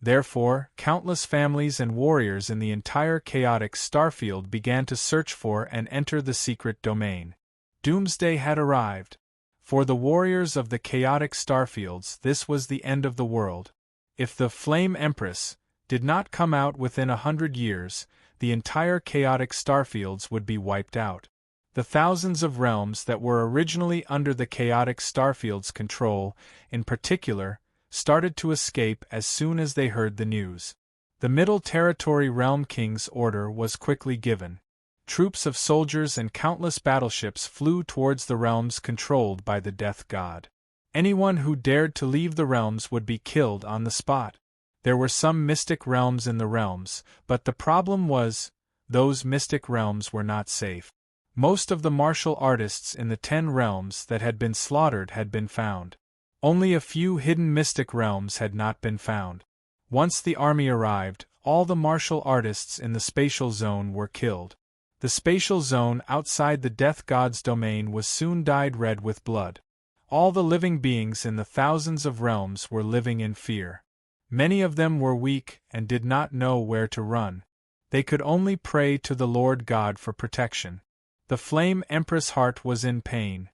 Therefore, countless families and warriors in the entire chaotic starfield began to search for and enter the secret domain. Doomsday had arrived. For the warriors of the chaotic starfields, this was the end of the world. If the Flame Empress did not come out within 100 years, the entire chaotic starfields would be wiped out. The thousands of realms that were originally under the chaotic starfield's control, in particular, started to escape as soon as they heard the news. The Middle Territory Realm King's order was quickly given. Troops of soldiers and countless battleships flew towards the realms controlled by the Death God. Anyone who dared to leave the realms would be killed on the spot. There were some mystic realms in the realms, but the problem was, those mystic realms were not safe. Most of the martial artists in the 10 realms that had been slaughtered had been found. Only a few hidden mystic realms had not been found. Once the army arrived, all the martial artists in the spatial zone were killed. The spatial zone outside the Death God's domain was soon dyed red with blood. All the living beings in the thousands of realms were living in fear. Many of them were weak and did not know where to run. They could only pray to the Lord God for protection. The Flame Empress' heart was in pain.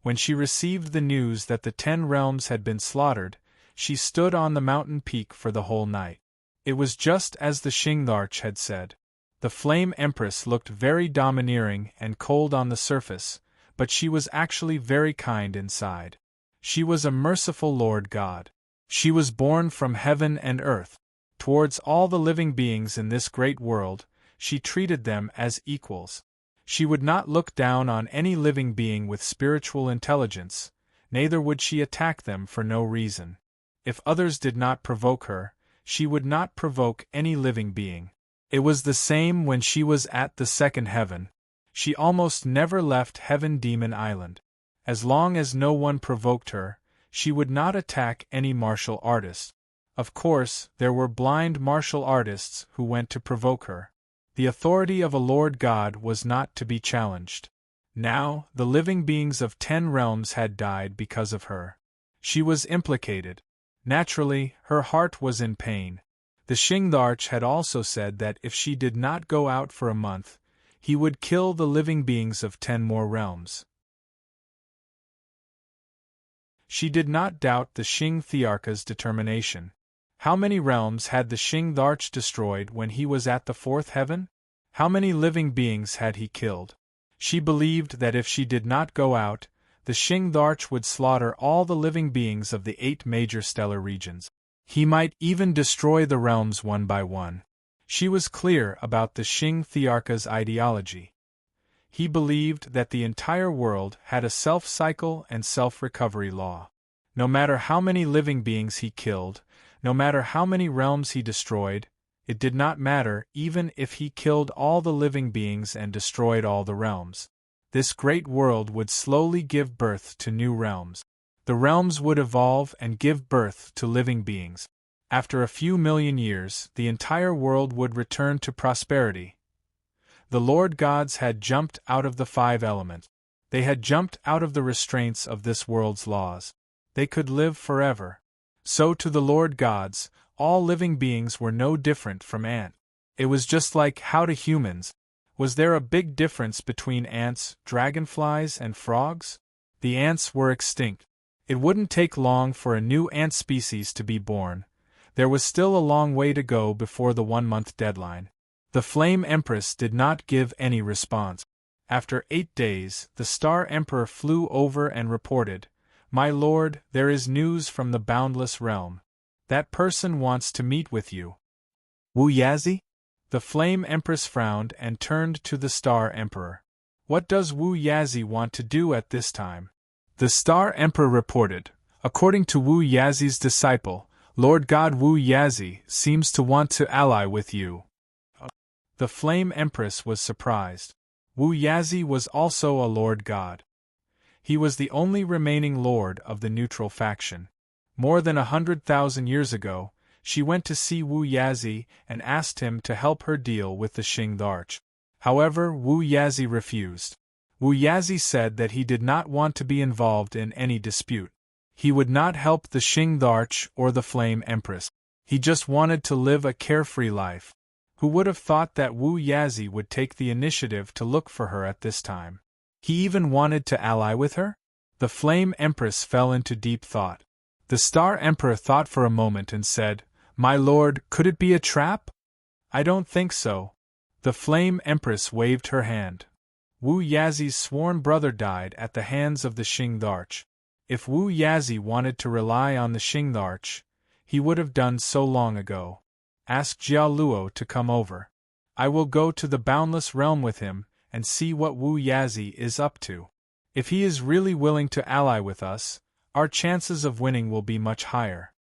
When she received the news that the 10 realms had been slaughtered, she stood on the mountain peak for the whole night. It was just as the Shingtharch had said. The Flame Empress looked very domineering and cold on the surface, but she was actually very kind inside. She was a merciful Lord God. She was born from heaven and earth. Towards all the living beings in this great world, she treated them as equals. She would not look down on any living being with spiritual intelligence, neither would she attack them for no reason. If others did not provoke her, she would not provoke any living being. It was the same when she was at the second heaven. She almost never left Heaven Demon Island. As long as no one provoked her, she would not attack any martial artist. Of course, there were blind martial artists who went to provoke her. The authority of a Lord God was not to be challenged. Now, the living beings of 10 realms had died because of her. She was implicated. Naturally, her heart was in pain. The Shingtharch had also said that if she did not go out for a month, he would kill the living beings of 10 more realms. She did not doubt the Shingtharch's determination. How many realms had the Shingtharch destroyed when he was at the 4th heaven? How many living beings had he killed? She believed that if she did not go out, the Shingtharch would slaughter all the living beings of the 8 major stellar regions. He might even destroy the realms one by one. She was clear about the Shingtharch's ideology. He believed that the entire world had a self-cycle and self-recovery law. No matter how many living beings he killed, no matter how many realms he destroyed, it did not matter even if he killed all the living beings and destroyed all the realms. This great world would slowly give birth to new realms. The realms would evolve and give birth to living beings. After a few million years, the entire world would return to prosperity. The Lord Gods had jumped out of the 5 elements. They had jumped out of the restraints of this world's laws. They could live forever. So to the Lord Gods, all living beings were no different from ants. It was just like how to humans. Was there a big difference between ants, dragonflies, and frogs? The ants were extinct. It wouldn't take long for a new ant species to be born. There was still a long way to go before the 1-month deadline. The Flame Empress did not give any response. After 8 days, the Star Emperor flew over and reported, "My lord, there is news from the boundless realm. That person wants to meet with you." Wu Yazi? The Flame Empress frowned and turned to the Star Emperor. "What does Wu Yazi want to do at this time?" The Star Emperor reported, "According to Wu Yazi's disciple, Lord God Wu Yazi seems to want to ally with you." The Flame Empress was surprised. Wu Yazi was also a Lord God. He was the only remaining lord of the neutral faction. More than 100,000 years ago, she went to see Wu Yazi and asked him to help her deal with the Xingdarch. However, Wu Yazi refused. Wu Yazi said that he did not want to be involved in any dispute. He would not help the Xingdarch or the Flame Empress. He just wanted to live a carefree life. Who would have thought that Wu Yazi would take the initiative to look for her at this time? He even wanted to ally with her? The Flame Empress fell into deep thought. The Star Emperor thought for a moment and said, "My lord, could it be a trap?" "I don't think so." The Flame Empress waved her hand. Wu Yazi's sworn brother died at the hands of the Xingdarch. If Wu Yazi wanted to rely on the Xingdarch, he would have done so long ago. Ask Jia Luo to come over. I will go to the boundless realm with him and see what Wu Yazi is up to. If he is really willing to ally with us, our chances of winning will be much higher.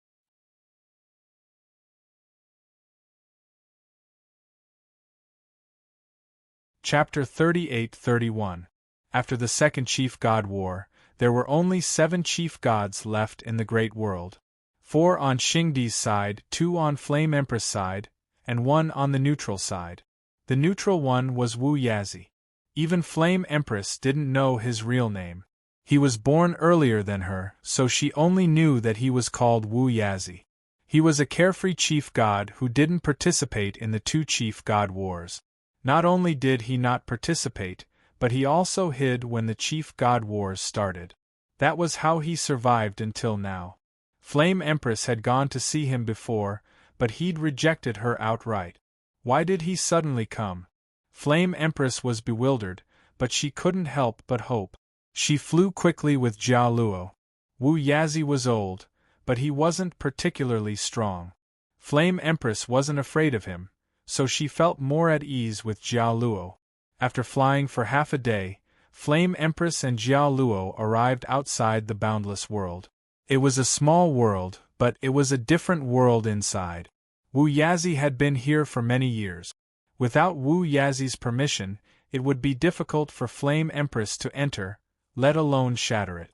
Chapter 38-31. After the Second Chief God War, there were only 7 chief gods left in the Great World. 4 on Xingdi's side, 2 on Flame Empress' side, and 1 on the neutral side. The neutral one was Wu Yazi. Even Flame Empress didn't know his real name. He was born earlier than her, so she only knew that he was called Wu Yazi. He was a carefree chief god who didn't participate in the 2 chief god wars. Not only did he not participate, but he also hid when the chief god wars started. That was how he survived until now. Flame Empress had gone to see him before, but he'd rejected her outright. Why did he suddenly come? Flame Empress was bewildered, but she couldn't help but hope. She flew quickly with Jia Luo. Wu Yazi was old, but he wasn't particularly strong. Flame Empress wasn't afraid of him, so she felt more at ease with Jia Luo. After flying for half a day, Flame Empress and Jia Luo arrived outside the boundless world. It was a small world, but it was a different world inside. Wu Yazi had been here for many years. Without Wu Yazi's permission, it would be difficult for Flame Empress to enter, let alone shatter it.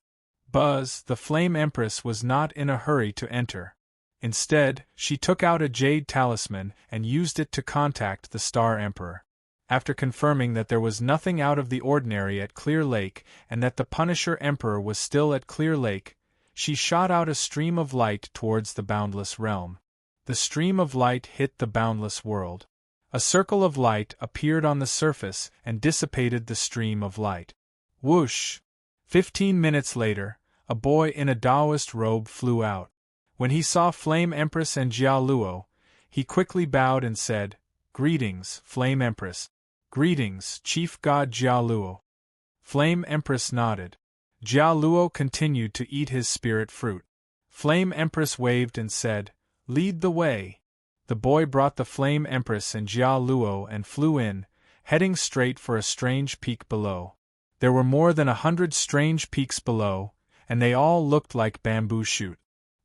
Buzz, the Flame Empress, was not in a hurry to enter. Instead, she took out a jade talisman and used it to contact the Star Emperor. After confirming that there was nothing out of the ordinary at Clear Lake and that the Punisher Emperor was still at Clear Lake, she shot out a stream of light towards the boundless realm. The stream of light hit the boundless world. A circle of light appeared on the surface and dissipated the stream of light. Whoosh! 15 minutes later, a boy in a Taoist robe flew out. When he saw Flame Empress and Jia Luo, he quickly bowed and said, "Greetings, Flame Empress." "Greetings, Chief God Jia Luo." Flame Empress nodded. Jia Luo continued to eat his spirit fruit. Flame Empress waved and said, "Lead the way." The boy brought the Flame Empress and Jia Luo and flew in, heading straight for a strange peak below. There were more than 100 strange peaks below, and they all looked like bamboo shoot.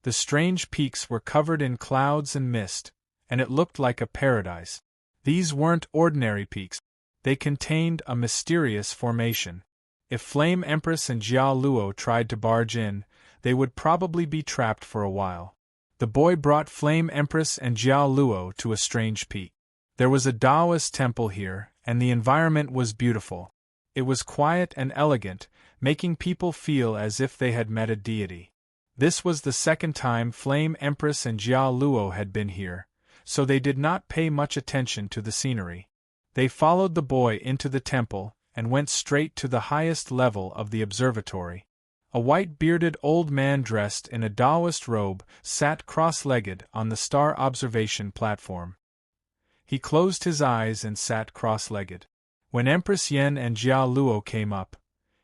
The strange peaks were covered in clouds and mist, and it looked like a paradise. These weren't ordinary peaks. They contained a mysterious formation. If Flame Empress and Jia Luo tried to barge in, they would probably be trapped for a while. The boy brought Flame Empress and Jia Luo to a strange peak. There was a Taoist temple here, and the environment was beautiful. It was quiet and elegant, making people feel as if they had met a deity. This was the second time Flame Empress and Jia Luo had been here, so they did not pay much attention to the scenery. They followed the boy into the temple and went straight to the highest level of the observatory. A white-bearded old man dressed in a Taoist robe sat cross-legged on the star observation platform. He closed his eyes and sat cross-legged. When Empress Yen and Jia Luo came up,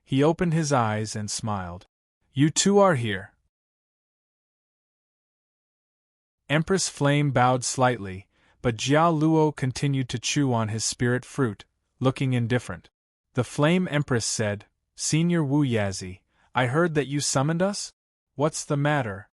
he opened his eyes and smiled. "You two are here." Empress Flame bowed slightly, but Jia Luo continued to chew on his spirit fruit, looking indifferent. The Flame Empress said, "Senior Wu Yazi, I heard that you summoned us? What's the matter?"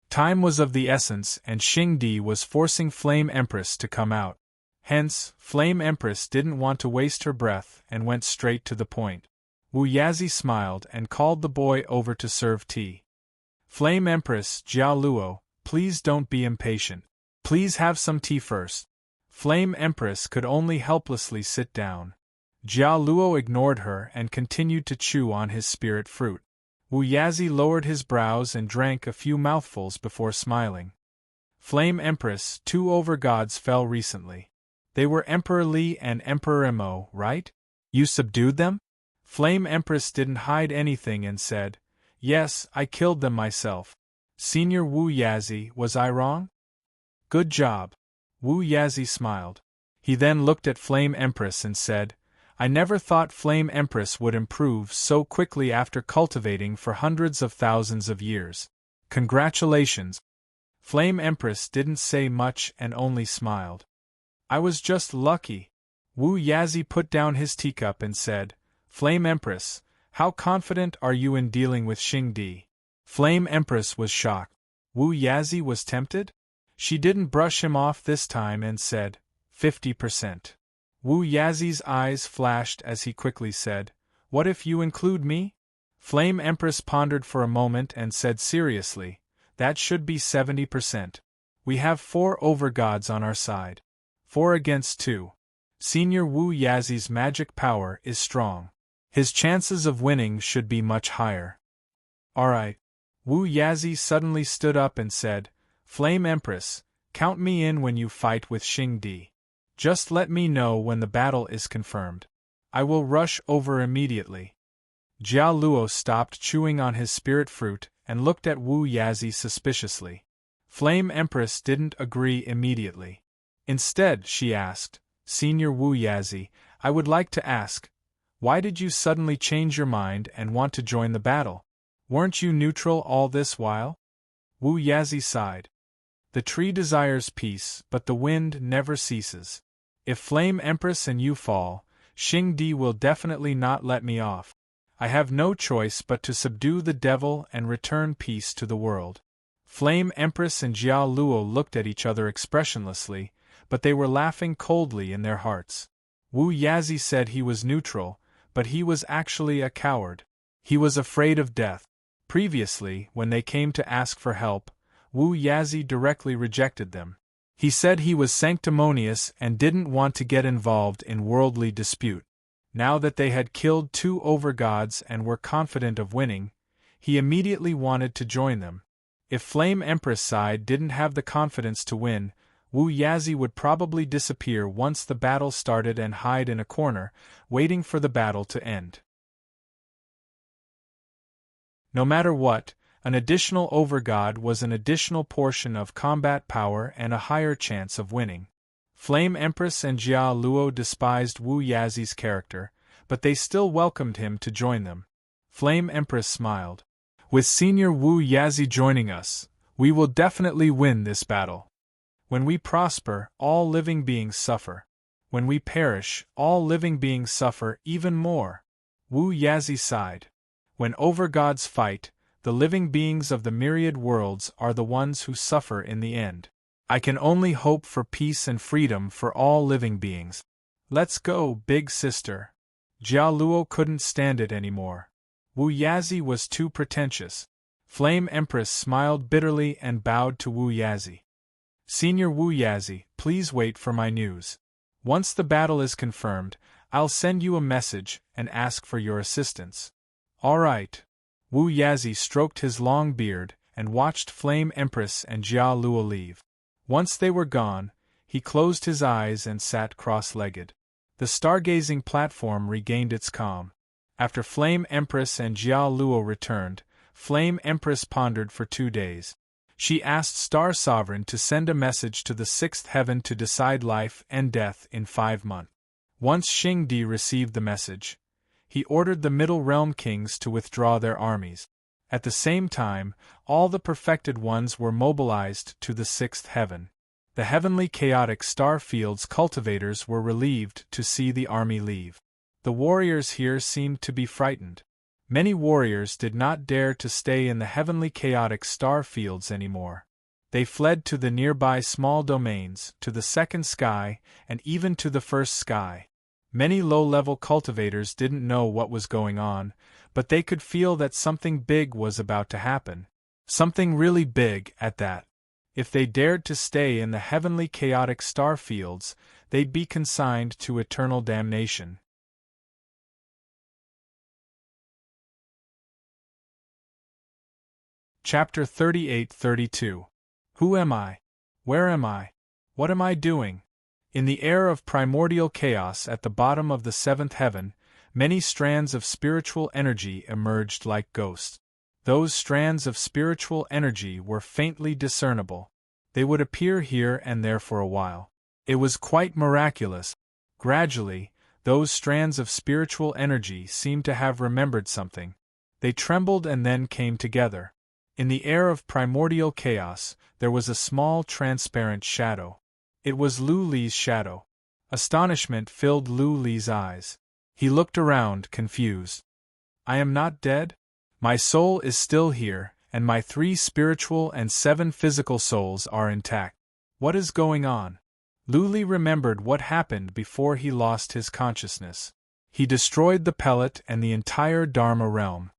Time was of the essence and Xing Di was forcing Flame Empress to come out. Hence, Flame Empress didn't want to waste her breath and went straight to the point. Wu Yazi smiled and called the boy over to serve tea. "Flame Empress Jia Luo, please don't be impatient. Please have some tea first." Flame Empress could only helplessly sit down. Jia Luo ignored her and continued to chew on his spirit fruit. Wu Yazi lowered his brows and drank a few mouthfuls before smiling. "Flame Empress, 2 overgods fell recently. They were Emperor Li and Emperor Mo, right? You subdued them?" Flame Empress didn't hide anything and said, "Yes, I killed them myself." "Senior Wu Yazi, was I wrong?" "Good job." Wu Yazi smiled. He then looked at Flame Empress and said, "I never thought Flame Empress would improve so quickly after cultivating for hundreds of thousands of years. Congratulations." Flame Empress didn't say much and only smiled. "I was just lucky." Wu Yazi put down his teacup and said, "Flame Empress, how confident are you in dealing with Xing Di?" Flame Empress was shocked. Wu Yazi was tempted? She didn't brush him off this time and said, 50%. Wu Yazi's eyes flashed as he quickly said, "What if you include me?" Flame Empress pondered for a moment and said seriously, "That should be 70%. We have 4 overgods on our side. 4 against 2. Senior Wu Yazi's magic power is strong. His chances of winning should be much higher." "Alright." Wu Yazi suddenly stood up and said, "Flame Empress, count me in when you fight with Xing Di. Just let me know when the battle is confirmed. I will rush over immediately." Jia Luo stopped chewing on his spirit fruit and looked at Wu Yazi suspiciously. Flame Empress didn't agree immediately. Instead, she asked, "Senior Wu Yazi, I would like to ask, why did you suddenly change your mind and want to join the battle? Weren't you neutral all this while?" Wu Yazi sighed. "The tree desires peace, but the wind never ceases. If Flame Empress and you fall, Xing Di will definitely not let me off. I have no choice but to subdue the devil and return peace to the world." Flame Empress and Jia Luo looked at each other expressionlessly, but they were laughing coldly in their hearts. Wu Yazi said he was neutral, but he was actually a coward. He was afraid of death. Previously, when they came to ask for help, Wu Yazi directly rejected them. He said he was sanctimonious and didn't want to get involved in worldly dispute. Now that they had killed 2 overgods and were confident of winning, he immediately wanted to join them. If Flame Empress side didn't have the confidence to win, Wu Yazi would probably disappear once the battle started and hide in a corner, waiting for the battle to end. No matter what, an additional overgod was an additional portion of combat power and a higher chance of winning. Flame Empress and Jia Luo despised Wu Yazi's character, but they still welcomed him to join them. Flame Empress smiled. "With Senior Wu Yazi joining us, we will definitely win this battle. When we prosper, all living beings suffer. When we perish, all living beings suffer even more." Wu Yazi sighed. "When overgods fight, the living beings of the myriad worlds are the ones who suffer in the end. I can only hope for peace and freedom for all living beings. Let's go, big sister." Jia Luo couldn't stand it anymore. Wu Yazi was too pretentious. Flame Empress smiled bitterly and bowed to Wu Yazi. "Senior Wu Yazi, please wait for my news. Once the battle is confirmed, I'll send you a message and ask for your assistance." "All right." Wu Yazi stroked his long beard and watched Flame Empress and Jia Luo leave. Once they were gone, he closed his eyes and sat cross-legged. The stargazing platform regained its calm. After Flame Empress and Jia Luo returned, Flame Empress pondered for 2 days. She asked Star Sovereign to send a message to the 6th heaven to decide life and death in 5 months. Once Xing Di received the message, he ordered the Middle Realm kings to withdraw their armies. At the same time, all the perfected ones were mobilized to the 6th heaven. The heavenly chaotic star fields cultivators were relieved to see the army leave. The warriors here seemed to be frightened. Many warriors did not dare to stay in the heavenly chaotic star fields anymore. They fled to the nearby small domains, to the second sky, and even to the first sky. Many low-level cultivators didn't know what was going on, but they could feel that something big was about to happen. Something really big, at that. If they dared to stay in the heavenly chaotic star fields, they'd be consigned to eternal damnation. Chapter 38-32. Who am I? Where am I? What am I doing? In the air of primordial chaos at the bottom of the 7th heaven, many strands of spiritual energy emerged like ghosts. Those strands of spiritual energy were faintly discernible. They would appear here and there for a while. It was quite miraculous. Gradually, those strands of spiritual energy seemed to have remembered something. They trembled and then came together. In the air of primordial chaos, there was a small transparent shadow. It was Lu Li's shadow. Astonishment filled Lu Li's eyes. He looked around, confused. I am not dead? My soul is still here, and my 3 spiritual and 7 physical souls are intact. What is going on? Lu Li remembered what happened before he lost his consciousness. He destroyed the pellet and the entire Dharma realm.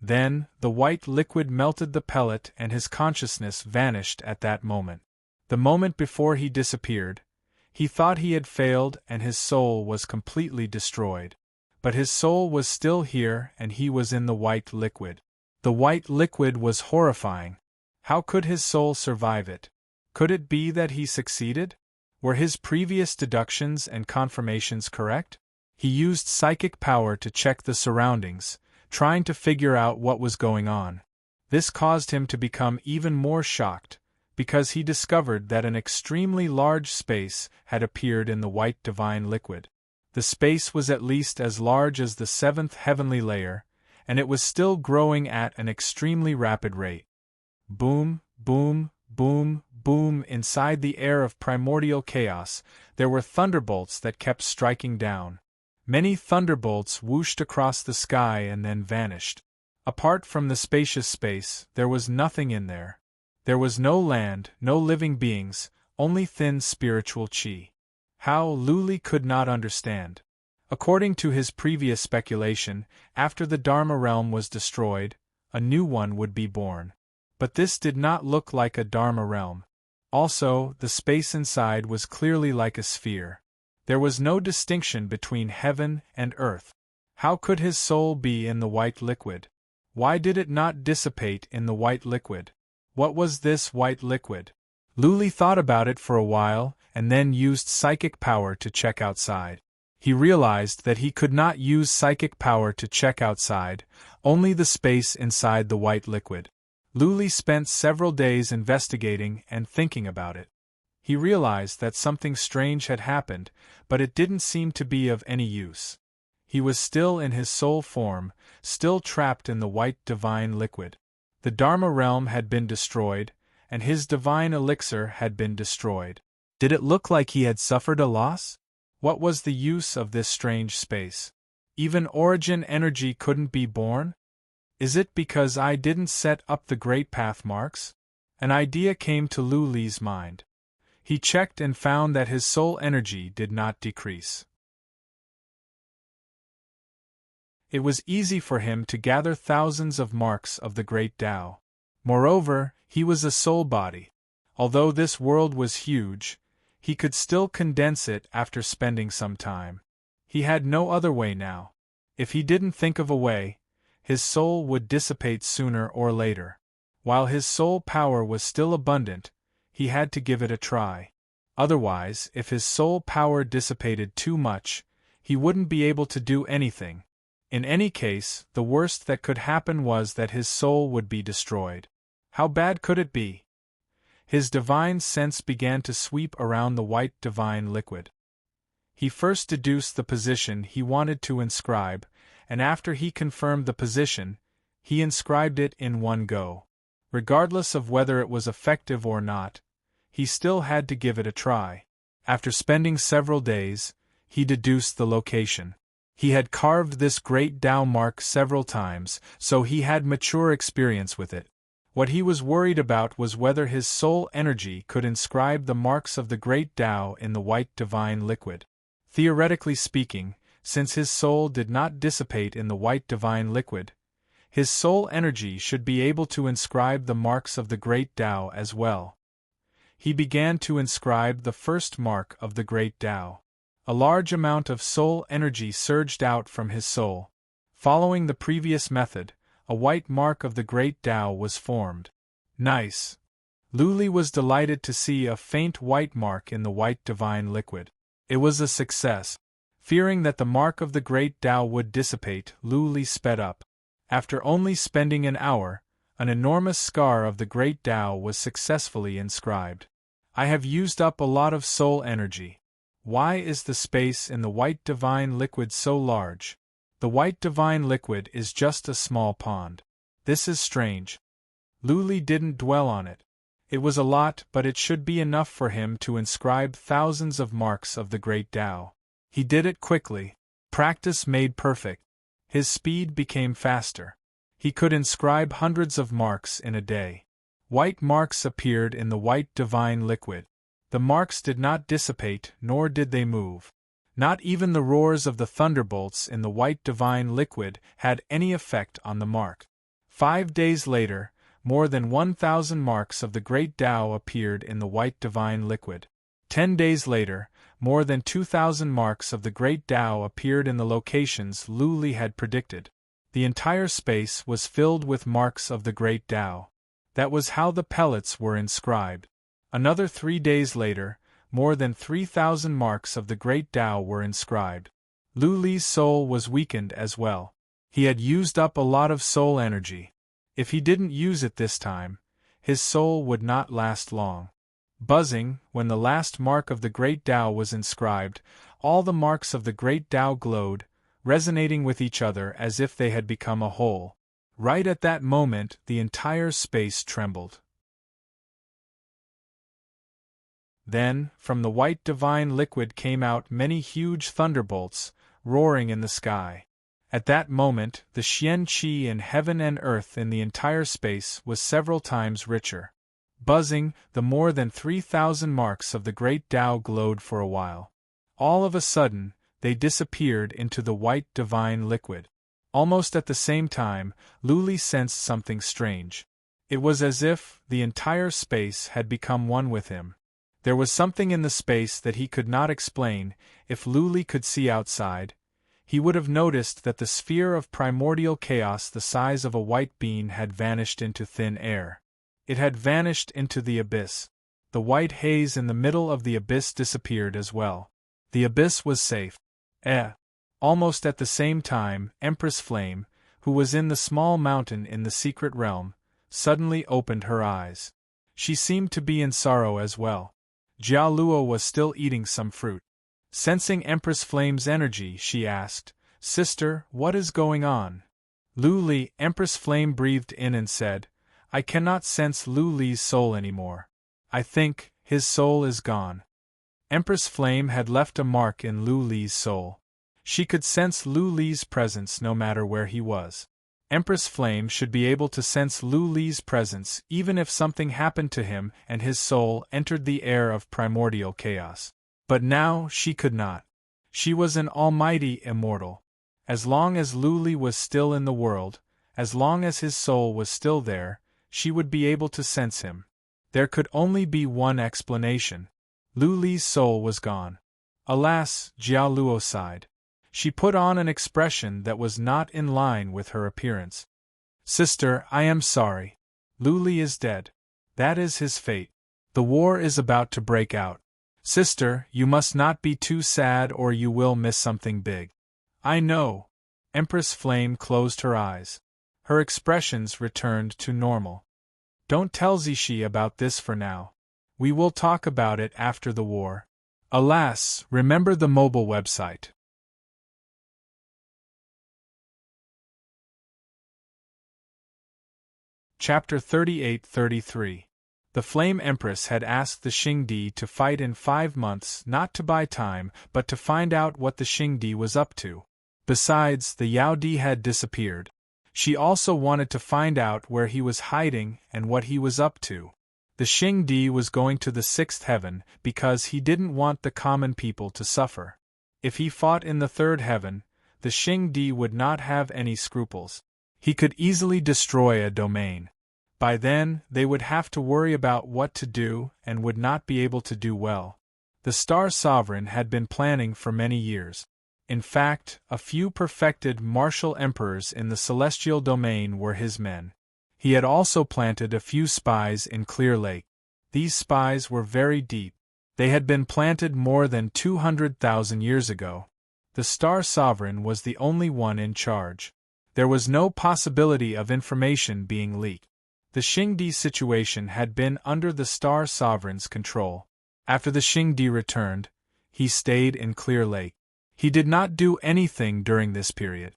Then, the white liquid melted the pellet and his consciousness vanished at that moment. The moment before he disappeared, he thought he had failed and his soul was completely destroyed. But his soul was still here and he was in the white liquid. The white liquid was horrifying. How could his soul survive it? Could it be that he succeeded? Were his previous deductions and confirmations correct? He used psychic power to check the surroundings, trying to figure out what was going on. This caused him to become even more shocked, because he discovered that an extremely large space had appeared in the white divine liquid. The space was at least as large as the 7th heavenly layer, and it was still growing at an extremely rapid rate. Boom, boom, boom, boom. Inside the air of primordial chaos, there were thunderbolts that kept striking down. Many thunderbolts whooshed across the sky and then vanished. Apart from the spacious space, there was nothing in there. There was no land, no living beings, only thin spiritual chi. How, Lu Li could not understand. According to his previous speculation, after the Dharma realm was destroyed, a new one would be born. But this did not look like a Dharma realm. Also, the space inside was clearly like a sphere. There was no distinction between heaven and earth. How could his soul be in the white liquid? Why did it not dissipate in the white liquid? What was this white liquid? Lu Li thought about it for a while, and then used psychic power to check outside. He realized that he could not use psychic power to check outside, only the space inside the white liquid. Lu Li spent several days investigating and thinking about it. He realized that something strange had happened, but it didn't seem to be of any use. He was still in his soul form, still trapped in the white divine liquid. The Dharma realm had been destroyed, and his divine elixir had been destroyed. Did it look like he had suffered a loss? What was the use of this strange space? Even origin energy couldn't be born? Is it because I didn't set up the great path marks? An idea came to Lu Li's mind. He checked and found that his soul energy did not decrease. It was easy for him to gather thousands of marks of the great Tao. Moreover, he was a soul body. Although this world was huge, he could still condense it after spending some time. He had no other way now. If he didn't think of a way, his soul would dissipate sooner or later. While his soul power was still abundant, he had to give it a try. Otherwise, if his soul power dissipated too much, he wouldn't be able to do anything. In any case, the worst that could happen was that his soul would be destroyed. How bad could it be? His divine sense began to sweep around the white divine liquid. He first deduced the position he wanted to inscribe, and after he confirmed the position, he inscribed it in one go. Regardless of whether it was effective or not, he still had to give it a try. After spending several days, he deduced the location. He had carved this great Tao mark several times, so he had mature experience with it. What he was worried about was whether his soul energy could inscribe the marks of the great Tao in the white divine liquid. Theoretically speaking, since his soul did not dissipate in the white divine liquid, his soul energy should be able to inscribe the marks of the great Tao as well. He began to inscribe the first mark of the great Tao. A large amount of soul energy surged out from his soul. Following the previous method, a white mark of the great Tao was formed. Nice! Luli was delighted to see a faint white mark in the white divine liquid. It was a success. Fearing that the mark of the great Tao would dissipate, Luli sped up. After only spending an hour, an enormous scar of the great Tao was successfully inscribed. I have used up a lot of soul energy. Why is the space in the white divine liquid so large? The white divine liquid is just a small pond. This is strange. Luli didn't dwell on it. It was a lot, but it should be enough for him to inscribe thousands of marks of the great Tao. He did it quickly. Practice made perfect. His speed became faster. He could inscribe hundreds of marks in a day. White marks appeared in the white divine liquid. The marks did not dissipate, nor did they move. Not even the roars of the thunderbolts in the white divine liquid had any effect on the mark. 5 days later, more than 1,000 marks of the great Tao appeared in the white divine liquid. 10 days later, more than 2,000 marks of the great Tao appeared in the locations Luli had predicted. The entire space was filled with marks of the great Tao. That was how the pellets were inscribed. Another 3 days later, more than 3,000 marks of the great Tao were inscribed. Luli's soul was weakened as well. He had used up a lot of soul energy. If he didn't use it this time, his soul would not last long. Buzzing, when the last mark of the great Tao was inscribed, all the marks of the great Tao glowed, resonating with each other as if they had become a whole. Right at that moment, the entire space trembled. Then, from the white divine liquid came out many huge thunderbolts, roaring in the sky. At that moment, the Xian Qi in heaven and earth in the entire space was several times richer. Buzzing, the more than 3,000 marks of the great Tao glowed for a while. All of a sudden, they disappeared into the white divine liquid. Almost at the same time, Luli sensed something strange. It was as if the entire space had become one with him. There was something in the space that he could not explain. If Luli could see outside, he would have noticed that the sphere of primordial chaos the size of a white bean had vanished into thin air. It had vanished into the abyss. The white haze in the middle of the abyss disappeared as well. The abyss was safe. Almost at the same time, Empress Flame, who was in the small mountain in the secret realm, suddenly opened her eyes. She seemed to be in sorrow as well. Jia Luo was still eating some fruit. Sensing Empress Flame's energy, she asked, "Sister, what is going on?" Luli, Empress Flame breathed in and said, "I cannot sense Luli's soul anymore. I think his soul is gone." Empress Flame had left a mark in Luli's soul. She could sense Luli's presence no matter where he was. Empress Flame should be able to sense Luli's presence even if something happened to him and his soul entered the air of primordial chaos. But now she could not. She was an almighty immortal. As long as Luli was still in the world, as long as his soul was still there, she would be able to sense him. There could only be one explanation. Luli's soul was gone. Alas, Jia Luo sighed. She put on an expression that was not in line with her appearance. "Sister, I am sorry. Luli is dead. That is his fate. The war is about to break out. Sister, you must not be too sad or you will miss something big." "I know." Empress Flame closed her eyes. Her expressions returned to normal. Don't tell Zishi about this for now. We will talk about it after the war. Alas, remember the mobile website. Chapter 38-33. The Flame Empress had asked the Xingdi to fight in 5 months, not to buy time, but to find out what the Xingdi was up to. Besides, the Yaodi had disappeared. She also wanted to find out where he was hiding and what he was up to. The Xingdi was going to the 6th heaven because he didn't want the common people to suffer. If he fought in the 3rd heaven, the Xingdi would not have any scruples. He could easily destroy a domain. By then, they would have to worry about what to do and would not be able to do well. The Star Sovereign had been planning for many years. In fact, a few perfected martial emperors in the celestial domain were his men. He had also planted a few spies in Clear Lake. These spies were very deep. They had been planted more than 200,000 years ago. The Star Sovereign was the only one in charge. There was no possibility of information being leaked. The Xingdi situation had been under the Star Sovereign's control. After the Xingdi returned, he stayed in Clear Lake. He did not do anything during this period.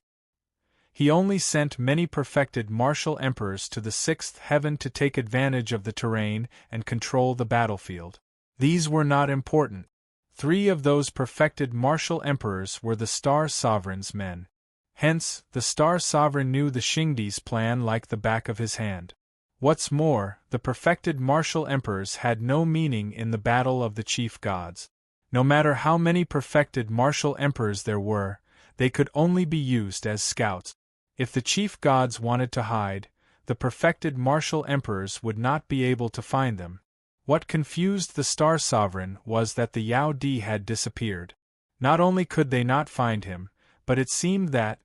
He only sent many perfected martial emperors to the 6th heaven to take advantage of the terrain and control the battlefield. These were not important. 3 of those perfected martial emperors were the Star Sovereign's men. Hence, the Star Sovereign knew the Xingdi's plan like the back of his hand. What's more, the perfected martial emperors had no meaning in the battle of the chief gods. No matter how many perfected martial emperors there were, they could only be used as scouts. If the chief gods wanted to hide, the perfected martial emperors would not be able to find them. What confused the Star Sovereign was that the Yaodi had disappeared. Not only could they not find him, but it seemed that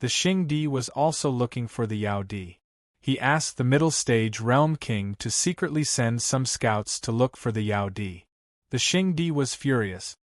the Xingdi was also looking for the Yaodi. He asked the Middle Stage Realm King to secretly send some scouts to look for the Yaodi. The Xingdi was furious.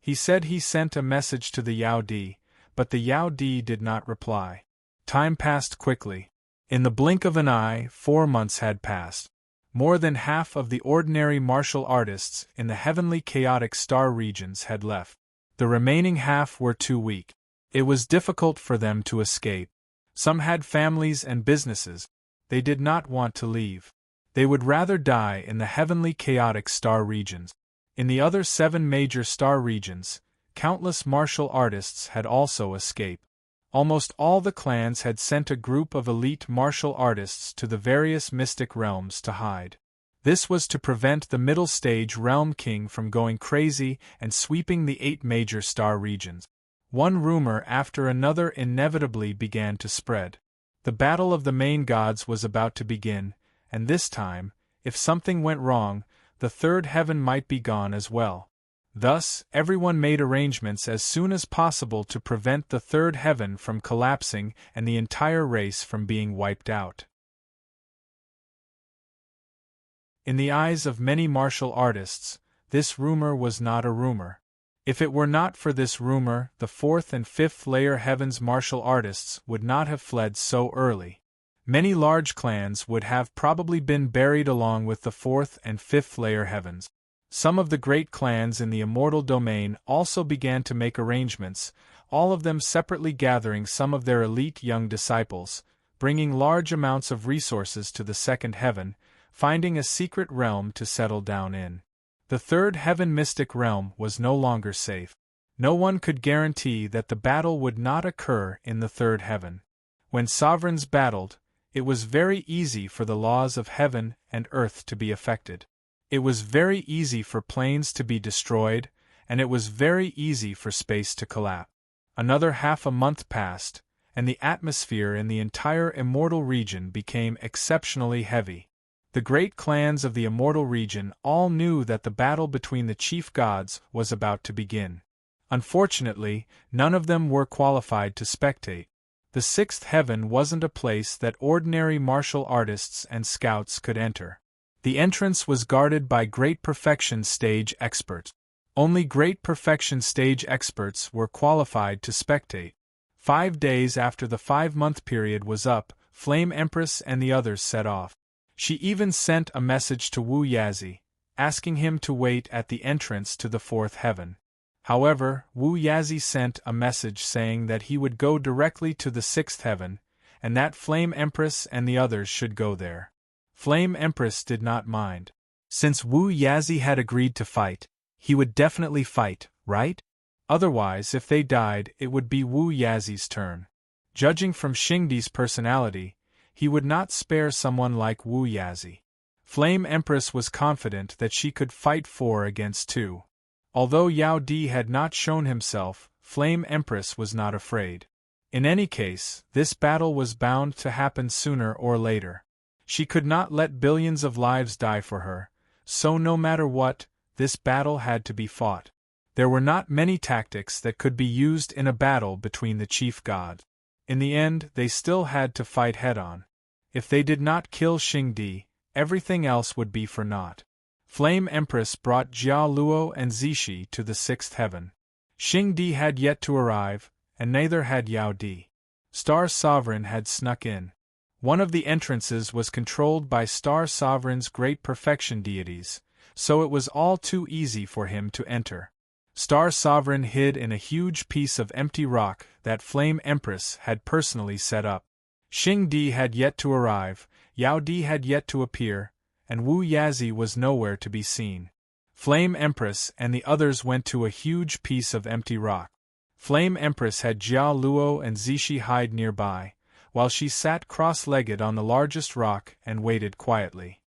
He said he sent a message to the Yaodi, but the Yaodi did not reply. Time passed quickly. In the blink of an eye, 4 months had passed. More than half of the ordinary martial artists in the heavenly chaotic star regions had left. The remaining half were too weak. It was difficult for them to escape. Some had families and businesses. They did not want to leave. They would rather die in the heavenly chaotic star regions. In the other 7 major star regions, countless martial artists had also escaped. Almost all the clans had sent a group of elite martial artists to the various mystic realms to hide. This was to prevent the middle stage Realm King from going crazy and sweeping the 8 major star regions. One rumor after another inevitably began to spread. The battle of the main gods was about to begin, and this time, if something went wrong, the 3rd heaven might be gone as well. Thus, everyone made arrangements as soon as possible to prevent the 3rd heaven from collapsing and the entire race from being wiped out. In the eyes of many martial artists, this rumor was not a rumor. If it were not for this rumor, the 4th and 5th layer heavens martial artists would not have fled so early. Many large clans would have probably been buried along with the 4th and 5th layer heavens. Some of the great clans in the immortal domain also began to make arrangements, all of them separately gathering some of their elite young disciples, bringing large amounts of resources to the 2nd heaven, finding a secret realm to settle down in. The 3rd heaven mystic realm was no longer safe. No one could guarantee that the battle would not occur in the 3rd heaven. When sovereigns battled, it was very easy for the laws of heaven and earth to be affected. It was very easy for planes to be destroyed, and it was very easy for space to collapse. Another half a month passed, and the atmosphere in the entire immortal region became exceptionally heavy. The great clans of the immortal region all knew that the battle between the chief gods was about to begin. Unfortunately, none of them were qualified to spectate. The 6th heaven wasn't a place that ordinary martial artists and scouts could enter. The entrance was guarded by great perfection stage experts. Only great perfection stage experts were qualified to spectate. 5 days after the 5-month period was up, Flame Empress and the others set off. She even sent a message to Wu Yazi, asking him to wait at the entrance to the 4th heaven. However, Wu Yazi sent a message saying that he would go directly to the 6th heaven, and that Flame Empress and the others should go there. Flame Empress did not mind. Since Wu Yazi had agreed to fight, he would definitely fight, right? Otherwise, if they died, it would be Wu Yazi's turn. Judging from Xingdi's personality, he would not spare someone like Wu Yazi. Flame Empress was confident that she could fight 4 against 2. Although Yao Di had not shown himself, Flame Empress was not afraid. In any case, this battle was bound to happen sooner or later. She could not let billions of lives die for her, so no matter what, this battle had to be fought. There were not many tactics that could be used in a battle between the chief gods. In the end, they still had to fight head-on. If they did not kill Xingdi, everything else would be for naught. Flame Empress brought Jia Luo and Zishi to the 6th heaven. Xingdi had yet to arrive, and neither had Yao Di. Star Sovereign had snuck in. One of the entrances was controlled by Star Sovereign's great perfection deities, so it was all too easy for him to enter. Star Sovereign hid in a huge piece of empty rock that Flame Empress had personally set up. Xingdi had yet to arrive, Yao Di had yet to appear, and Wu Yazi was nowhere to be seen. Flame Empress and the others went to a huge piece of empty rock. Flame Empress had Jia Luo and Zishi hide nearby, while she sat cross-legged on the largest rock and waited quietly.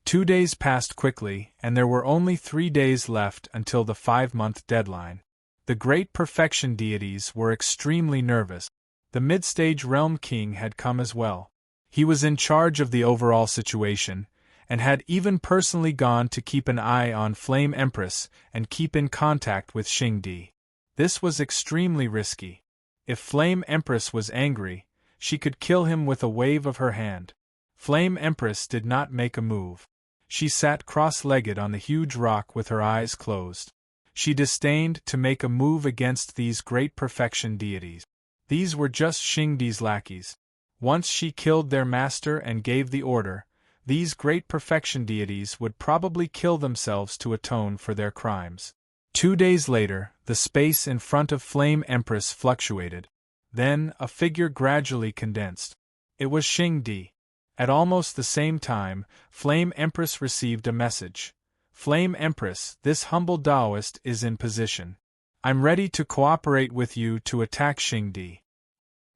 2 days passed quickly, and there were only 3 days left until the 5-month deadline. The great perfection deities were extremely nervous. The mid-stage realm king had come as well. He was in charge of the overall situation, and had even personally gone to keep an eye on Flame Empress and keep in contact with Xingdi. This was extremely risky. If Flame Empress was angry, she could kill him with a wave of her hand. Flame Empress did not make a move. She sat cross-legged on the huge rock with her eyes closed. She disdained to make a move against these great perfection deities. These were just Xingdi's lackeys. Once she killed their master and gave the order, these great perfection deities would probably kill themselves to atone for their crimes. 2 days later, the space in front of Flame Empress fluctuated. Then, a figure gradually condensed. It was Xingdi. At almost the same time, Flame Empress received a message. Flame Empress, this humble Taoist is in position. I'm ready to cooperate with you to attack Xingdi.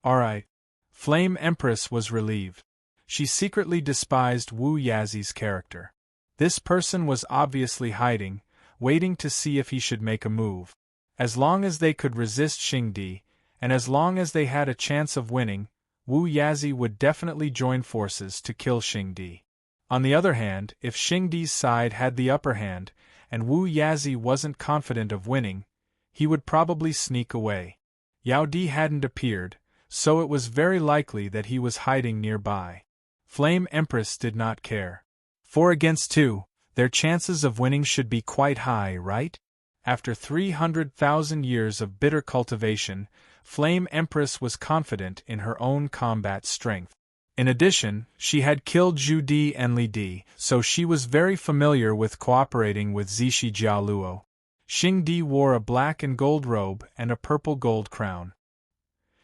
Alright. Flame Empress was relieved. She secretly despised Wu Yazi's character. This person was obviously hiding, waiting to see if he should make a move. As long as they could resist Xingdi, and as long as they had a chance of winning, Wu Yazi would definitely join forces to kill Xingdi. On the other hand, if Xingdi's side had the upper hand, and Wu Yazi wasn't confident of winning, he would probably sneak away. Yao Di hadn't appeared, so it was very likely that he was hiding nearby. Flame Empress did not care. 4 against 2, their chances of winning should be quite high, right? After 300,000 years of bitter cultivation, Flame Empress was confident in her own combat strength. In addition, she had killed Zhu Di and Li Di, so she was very familiar with cooperating with Zishi Jialuo. Xingdi wore a black and gold robe and a purple gold crown.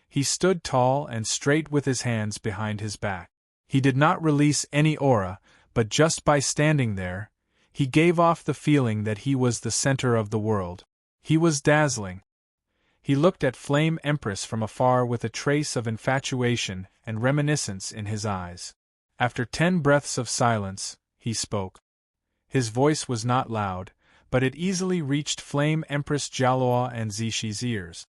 He stood tall and straight with his hands behind his back. He did not release any aura, but just by standing there, he gave off the feeling that he was the center of the world. He was dazzling. He looked at Flame Empress from afar with a trace of infatuation and reminiscence in his eyes. After 10 breaths of silence, he spoke. His voice was not loud, but it easily reached Flame Empress Jialuo and Zishi's ears.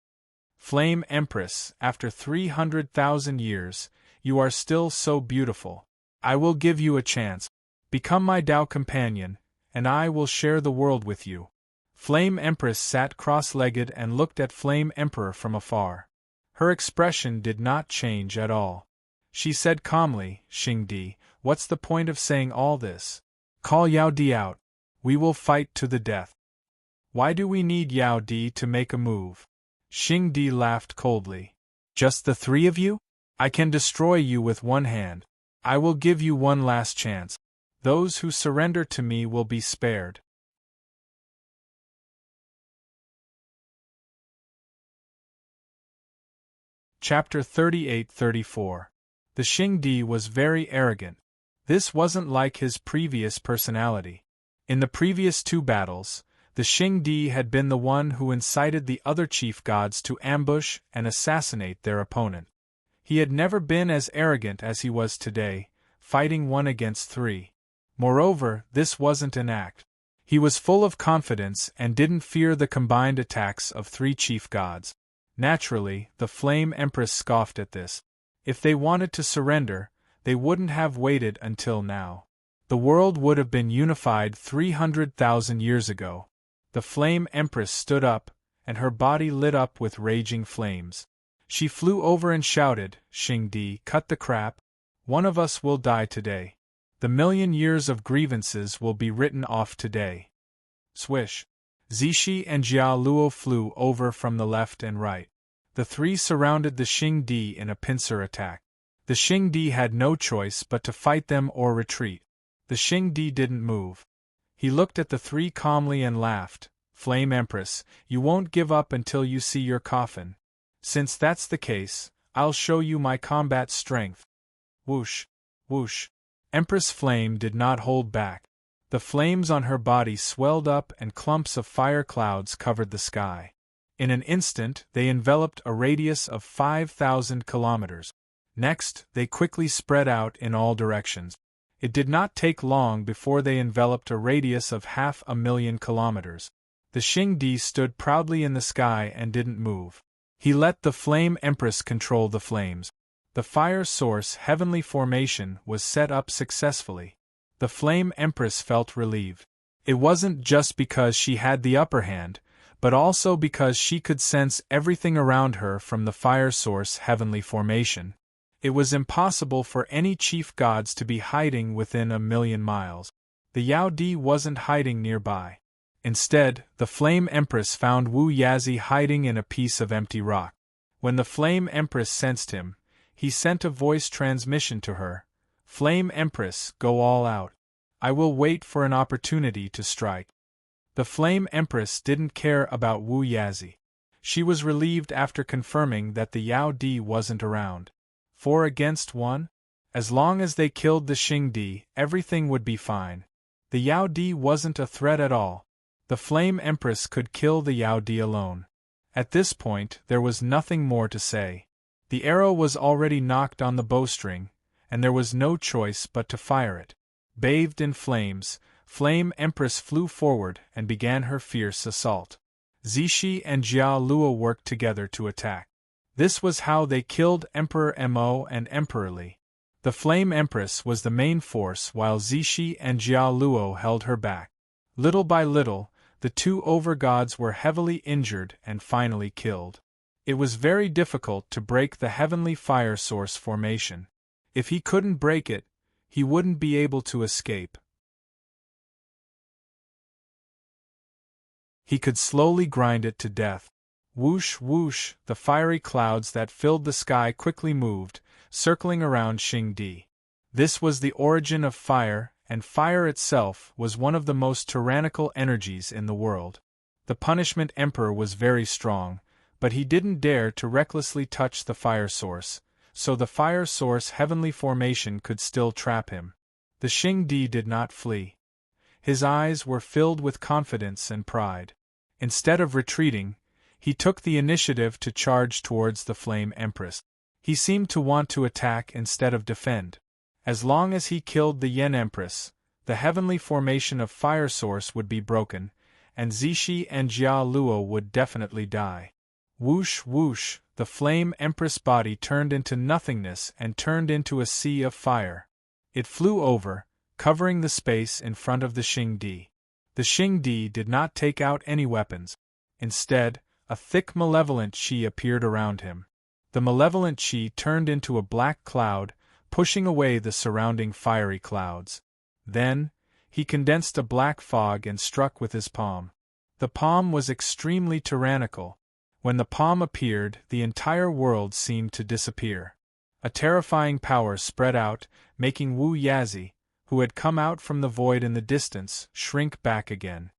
Flame Empress, after 300,000 years, you are still so beautiful. I will give you a chance. Become my Dao companion, and I will share the world with you. Flame Empress sat cross-legged and looked at Flame Emperor from afar. Her expression did not change at all. She said calmly, Xingdi, what's the point of saying all this? Call Yao Di out. We will fight to the death. Why do we need Yao Di to make a move? Xing Di laughed coldly. Just the three of you? I can destroy you with one hand. I will give you one last chance. Those who surrender to me will be spared. Chapter 38-34. The Xing Di was very arrogant. This wasn't like his previous personality. In the previous two battles, the Xing Di had been the one who incited the other chief gods to ambush and assassinate their opponent. He had never been as arrogant as he was today, fighting 1 against 3. Moreover, this wasn't an act. He was full of confidence and didn't fear the combined attacks of 3 chief gods. Naturally, the Flame Empress scoffed at this. If they wanted to surrender, they wouldn't have waited until now. The world would have been unified 300,000 years ago. The Flame Empress stood up, and her body lit up with raging flames. She flew over and shouted, "Xing Di, cut the crap. One of us will die today. The 1,000,000 years of grievances will be written off today." Swish! Zishi and Jia Luo flew over from the left and right. The 3 surrounded the Xing Di in a pincer attack. The Xing Di had no choice but to fight them or retreat. The Xing Di didn't move. He looked at the 3 calmly and laughed. "Flame Empress, you won't give up until you see your coffin. Since that's the case, I'll show you my combat strength." Whoosh! Whoosh! Empress Flame did not hold back. The flames on her body swelled up and clumps of fire clouds covered the sky. In an instant, they enveloped a radius of 5,000 kilometers. Next, they quickly spread out in all directions. It did not take long before they enveloped a radius of 500,000 kilometers. The Xing Di stood proudly in the sky and didn't move. He let the Flame Empress control the flames. The fire source heavenly formation was set up successfully. The Flame Empress felt relieved. It wasn't just because she had the upper hand, but also because she could sense everything around her from the fire source heavenly formation. It was impossible for any chief gods to be hiding within 1,000,000 miles. The Yao Di wasn't hiding nearby. Instead, the Flame Empress found Wu Yazi hiding in a piece of empty rock. When the Flame Empress sensed him, he sent a voice transmission to her. "Flame Empress, go all out. I will wait for an opportunity to strike." The Flame Empress didn't care about Wu Yazi. She was relieved after confirming that the Yao Di wasn't around. 4 against 1? As long as they killed the Xing Di, everything would be fine. The Yao Di wasn't a threat at all. The Flame Empress could kill the Yao Di alone. At this point, there was nothing more to say. The arrow was already knocked on the bowstring, and there was no choice but to fire it. Bathed in flames, Flame Empress flew forward and began her fierce assault. Zishi and Jia Luo worked together to attack. This was how they killed Emperor Mo and Emperor Li. The Flame Empress was the main force while Zishi and Jia Luo held her back. Little by little, the 2 overgods were heavily injured and finally killed. It was very difficult to break the heavenly fire source formation. If he couldn't break it, he wouldn't be able to escape. He could slowly grind it to death. Whoosh whoosh, the fiery clouds that filled the sky quickly moved, circling around Xing Di. This was the origin of fire, and fire itself was one of the most tyrannical energies in the world. The Punishment Emperor was very strong, but he didn't dare to recklessly touch the fire source, so the fire source heavenly formation could still trap him. The Xing Di did not flee. His eyes were filled with confidence and pride. Instead of retreating, he took the initiative to charge towards the Flame Empress. He seemed to want to attack instead of defend. As long as he killed the Yen Empress, the heavenly formation of fire source would be broken, and Zishi and Jia Luo would definitely die. Whoosh whoosh, the Flame Empress body turned into nothingness and turned into a sea of fire. It flew over, covering the space in front of the Xing Di. The Xing Di did not take out any weapons. Instead, a thick malevolent qi appeared around him. The malevolent qi turned into a black cloud, pushing away the surrounding fiery clouds. Then, he condensed a black fog and struck with his palm. The palm was extremely tyrannical. When the palm appeared, the entire world seemed to disappear. A terrifying power spread out, making Wu Yazi, who had come out from the void in the distance, shrink back again.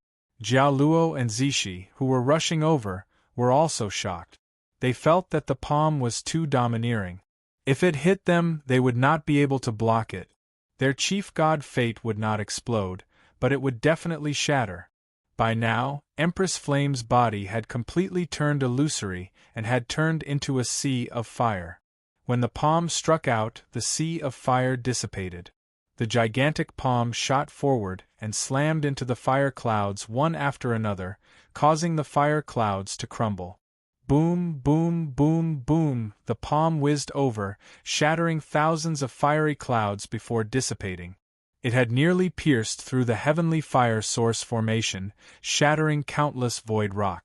Jia Luo and Zishi, who were rushing over, were also shocked. They felt that the palm was too domineering. If it hit them, they would not be able to block it. Their chief god Fate would not explode, but it would definitely shatter. By now, Empress Flame's body had completely turned illusory and had turned into a sea of fire. When the palm struck out, the sea of fire dissipated. The gigantic palm shot forward and slammed into the fire clouds one after another, causing the fire clouds to crumble. Boom, boom, boom, boom, the palm whizzed over, shattering thousands of fiery clouds before dissipating. It had nearly pierced through the heavenly fire source formation, shattering countless void rock.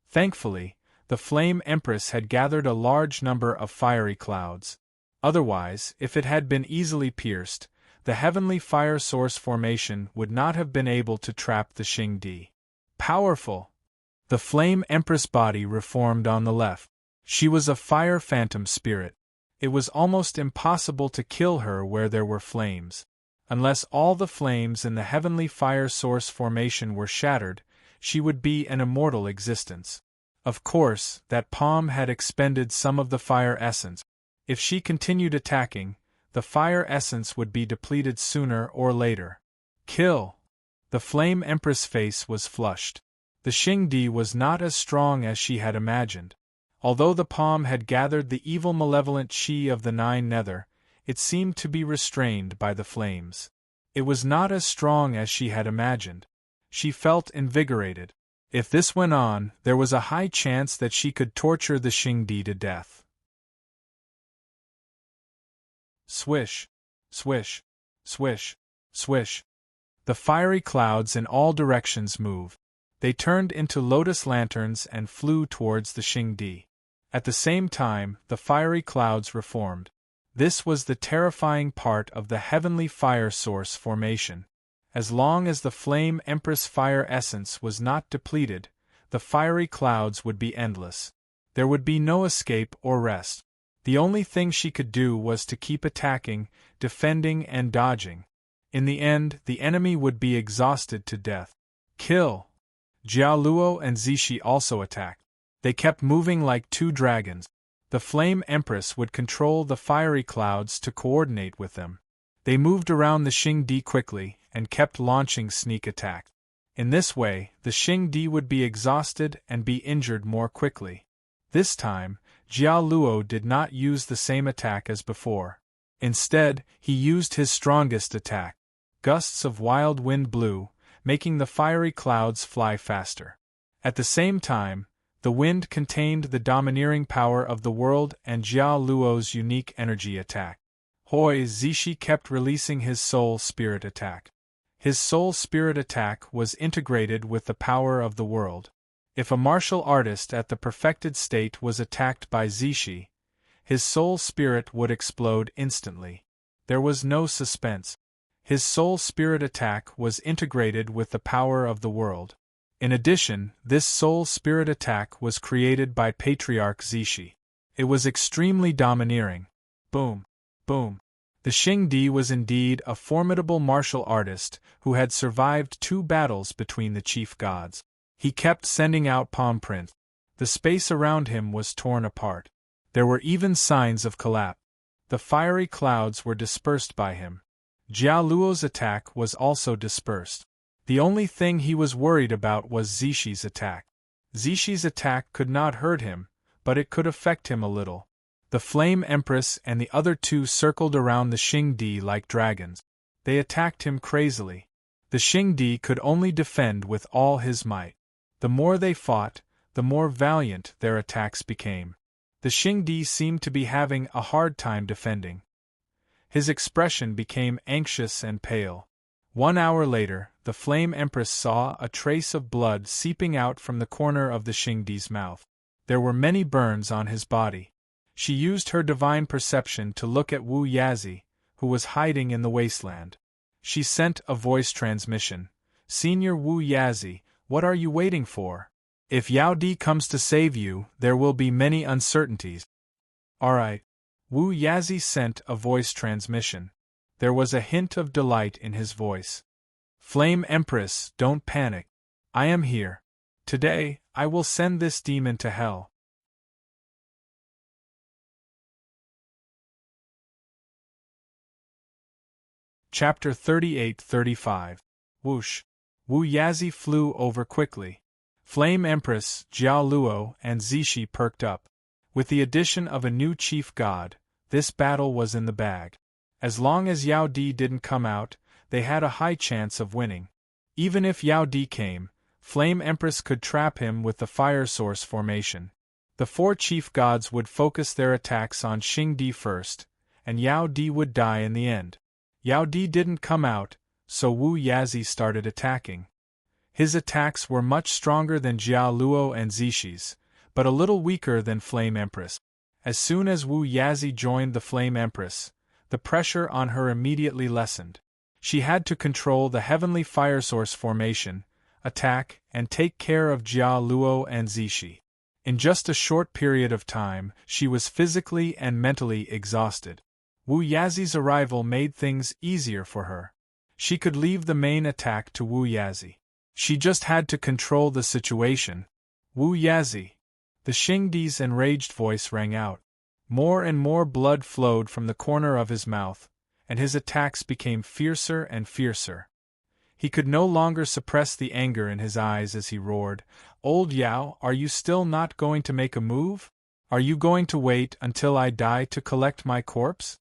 Thankfully, the Flame Empress had gathered a large number of fiery clouds. Otherwise, if it had been easily pierced, the heavenly fire source formation would not have been able to trap the Xingdi. Powerful! The Flame Empress body reformed on the left. She was a fire phantom spirit. It was almost impossible to kill her where there were flames. Unless all the flames in the heavenly fire source formation were shattered, she would be an immortal existence. Of course, that palm had expended some of the fire essence. If she continued attacking, the fire essence would be depleted sooner or later. Kill! The Flame Empress' face was flushed. The Xingdi was not as strong as she had imagined. Although the palm had gathered the evil malevolent chi of the Nine Nether, it seemed to be restrained by the flames. It was not as strong as she had imagined. She felt invigorated. If this went on, there was a high chance that she could torture the Xingdi to death. Swish, swish, swish, swish. The fiery clouds in all directions moved. They turned into lotus lanterns and flew towards the Xingdi. At the same time, the fiery clouds reformed. This was the terrifying part of the heavenly fire source formation. As long as the Flame Empress fire essence was not depleted, the fiery clouds would be endless. There would be no escape or rest. The only thing she could do was to keep attacking, defending and dodging. In the end, the enemy would be exhausted to death. Kill! Jia Luo and Zishi also attacked. They kept moving like two dragons. The Flame Empress would control the fiery clouds to coordinate with them. They moved around the Xingdi quickly and kept launching sneak attacks. In this way, the Xingdi would be exhausted and be injured more quickly. This time, Jia Luo did not use the same attack as before. Instead, he used his strongest attack. Gusts of wild wind blew, making the fiery clouds fly faster. At the same time, the wind contained the domineering power of the world and Jia Luo's unique energy attack. Hoi Zishi kept releasing his soul spirit attack. His soul spirit attack was integrated with the power of the world. If a martial artist at the perfected state was attacked by Zishi, his soul spirit would explode instantly. There was no suspense. His soul spirit attack was integrated with the power of the world. In addition, this soul spirit attack was created by Patriarch Zishi. It was extremely domineering. Boom! Boom! The Xingdi was indeed a formidable martial artist who had survived 2 battles between the chief gods. He kept sending out palm prints. The space around him was torn apart. There were even signs of collapse. The fiery clouds were dispersed by him. Jia Luo's attack was also dispersed. The only thing he was worried about was Zishi's attack. Zishi's attack could not hurt him, but it could affect him a little. The Flame Empress and the other 2 circled around the Xingdi like dragons. They attacked him crazily. The Xingdi could only defend with all his might. The more they fought, the more valiant their attacks became. The Xingdi seemed to be having a hard time defending. His expression became anxious and pale. 1 hour later, the Flame Empress saw a trace of blood seeping out from the corner of the Xingdi's mouth. There were many burns on his body. She used her divine perception to look at Wu Yazi, who was hiding in the wasteland. She sent a voice transmission. "Senior Wu Yazi, what are you waiting for? If Yao Di comes to save you, there will be many uncertainties. Alright. Wu Yazi sent a voice transmission. There was a hint of delight in his voice. Flame Empress, don't panic. I am here. Today, I will send this demon to hell. Chapter 38-35. Whoosh. Wu Yazi flew over quickly. Flame Empress, Jiao Luo, and Zishi perked up. With the addition of a new chief god, this battle was in the bag. As long as Yao Di didn't come out, they had a high chance of winning. Even if Yao Di came, Flame Empress could trap him with the fire source formation. The four chief gods would focus their attacks on Xing Di first, and Yao Di would die in the end. Yao Di didn't come out, so Wu Yazi started attacking. His attacks were much stronger than Jiao Luo and Zishi's, but a little weaker than Flame Empress. As soon as Wu Yazi joined the Flame Empress, the pressure on her immediately lessened. She had to control the heavenly fire source formation, attack, and take care of Jiao Luo and Zishi. In just a short period of time, she was physically and mentally exhausted. Wu Yazi's arrival made things easier for her. She could leave the main attack to Wu Yazi. She just had to control the situation. Wu Yazi. The Xing Di's enraged voice rang out. More and more blood flowed from the corner of his mouth, and his attacks became fiercer and fiercer. He could no longer suppress the anger in his eyes as he roared, "Old Yao, are you still not going to make a move? Are you going to wait until I die to collect my corpse?"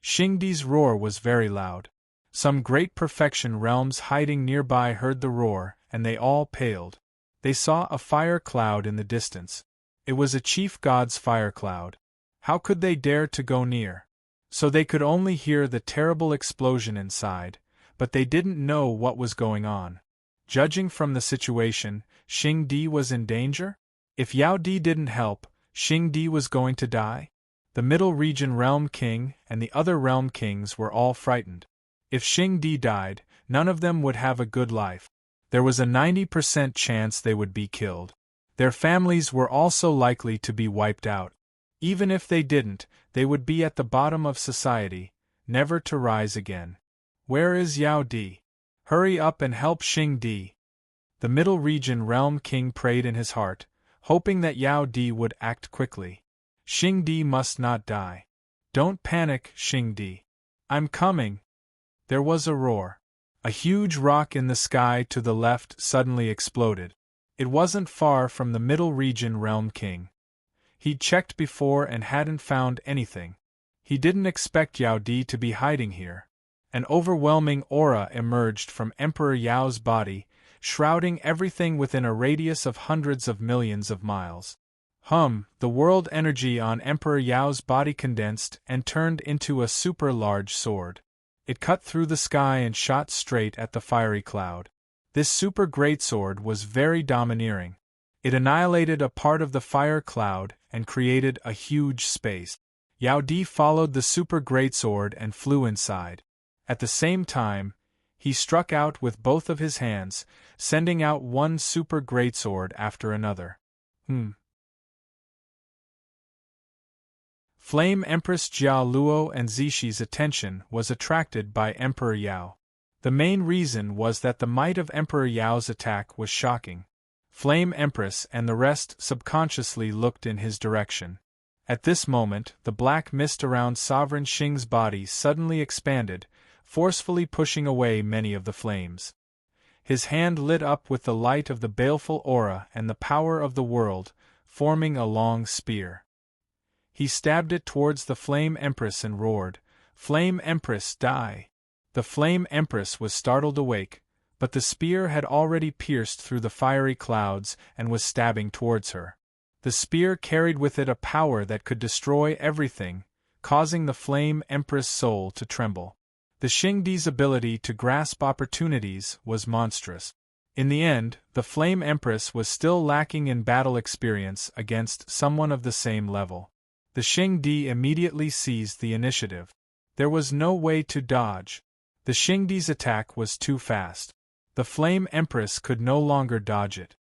Xing Di's roar was very loud. Some great perfection realms hiding nearby heard the roar, and they all paled. They saw a fire cloud in the distance. It was a chief god's fire cloud. How could they dare to go near? So they could only hear the terrible explosion inside, but they didn't know what was going on. Judging from the situation, Xing Di was in danger? If Yao Di didn't help, Xing Di was going to die? The Middle Region Realm King and the other Realm Kings were all frightened. If Xing Di died, none of them would have a good life. There was a 90% chance they would be killed. Their families were also likely to be wiped out. Even if they didn't, they would be at the bottom of society, never to rise again. Where is Yao Di? Hurry up and help Xing Di. The Middle Region Realm King prayed in his heart, hoping that Yao Di would act quickly. Xing Di must not die. Don't panic, Xing Di. I'm coming. There was a roar. A huge rock in the sky to the left suddenly exploded. It wasn't far from the Middle Region Realm King. He'd checked before and hadn't found anything. He didn't expect Yao Di to be hiding here. An overwhelming aura emerged from Emperor Yao's body, shrouding everything within a radius of hundreds of millions of miles. The world energy on Emperor Yao's body condensed and turned into a super large sword. It cut through the sky and shot straight at the fiery cloud. This super greatsword was very domineering. It annihilated a part of the fire cloud and created a huge space. Yao Di followed the super greatsword and flew inside. At the same time, he struck out with both of his hands, sending out one super greatsword after another. Flame Empress Jiao Luo and Zishi's attention was attracted by Emperor Yao. The main reason was that the might of Emperor Yao's attack was shocking. Flame Empress and the rest subconsciously looked in his direction. At this moment, the black mist around Sovereign Xing's body suddenly expanded, forcefully pushing away many of the flames. His hand lit up with the light of the baleful aura and the power of the world, forming a long spear. He stabbed it towards the Flame Empress and roared, "Flame Empress, die!" The Flame Empress was startled awake, but the spear had already pierced through the fiery clouds and was stabbing towards her. The spear carried with it a power that could destroy everything, causing the Flame Empress' soul to tremble. The Xing Di's ability to grasp opportunities was monstrous. In the end, the Flame Empress was still lacking in battle experience against someone of the same level. The Xing Di immediately seized the initiative. There was no way to dodge. The Xing Di's attack was too fast. The Flame Empress could no longer dodge it.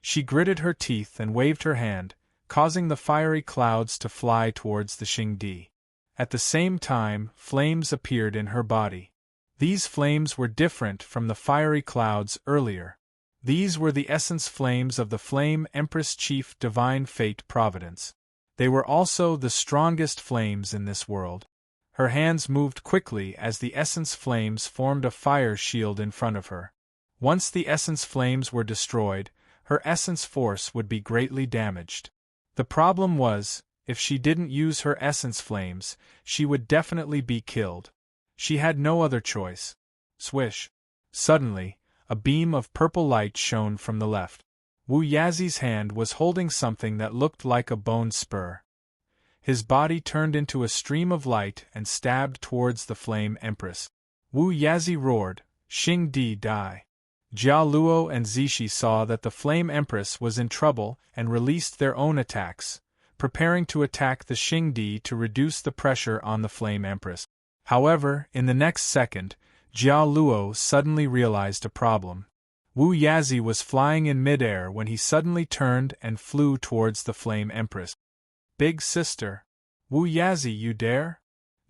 She gritted her teeth and waved her hand, causing the fiery clouds to fly towards the Xingdi. At the same time, flames appeared in her body. These flames were different from the fiery clouds earlier. These were the essence flames of the Flame Empress Chief Divine Fate Providence. They were also the strongest flames in this world. Her hands moved quickly as the essence flames formed a fire shield in front of her. Once the essence flames were destroyed, her essence force would be greatly damaged. The problem was, if she didn't use her essence flames, she would definitely be killed. She had no other choice. Swish! Suddenly, a beam of purple light shone from the left. Wu Yazi's hand was holding something that looked like a bone spur. His body turned into a stream of light and stabbed towards the Flame Empress. Wu Yazi roared, "Xing Di die!" Jia Luo and Zishi saw that the Flame Empress was in trouble and released their own attacks, preparing to attack the Xing Di to reduce the pressure on the Flame Empress. However, in the next second, Jia Luo suddenly realized a problem. Wu Yazi was flying in midair when he suddenly turned and flew towards the Flame Empress. "Big sister! Wu Yazi, you dare?"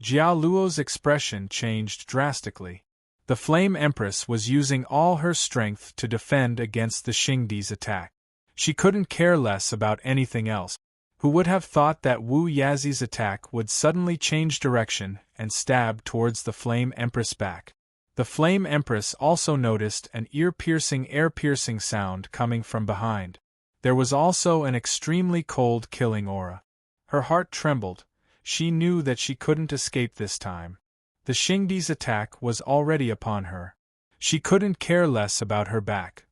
Jia Luo's expression changed drastically. The Flame Empress was using all her strength to defend against the Xingdi's attack. She couldn't care less about anything else. Who would have thought that Wu Yazi's attack would suddenly change direction and stab towards the Flame Empress back? The Flame Empress also noticed an air-piercing sound coming from behind. There was also an extremely cold killing aura. Her heart trembled. She knew that she couldn't escape this time. The Xingdi's attack was already upon her. She couldn't care less about her back.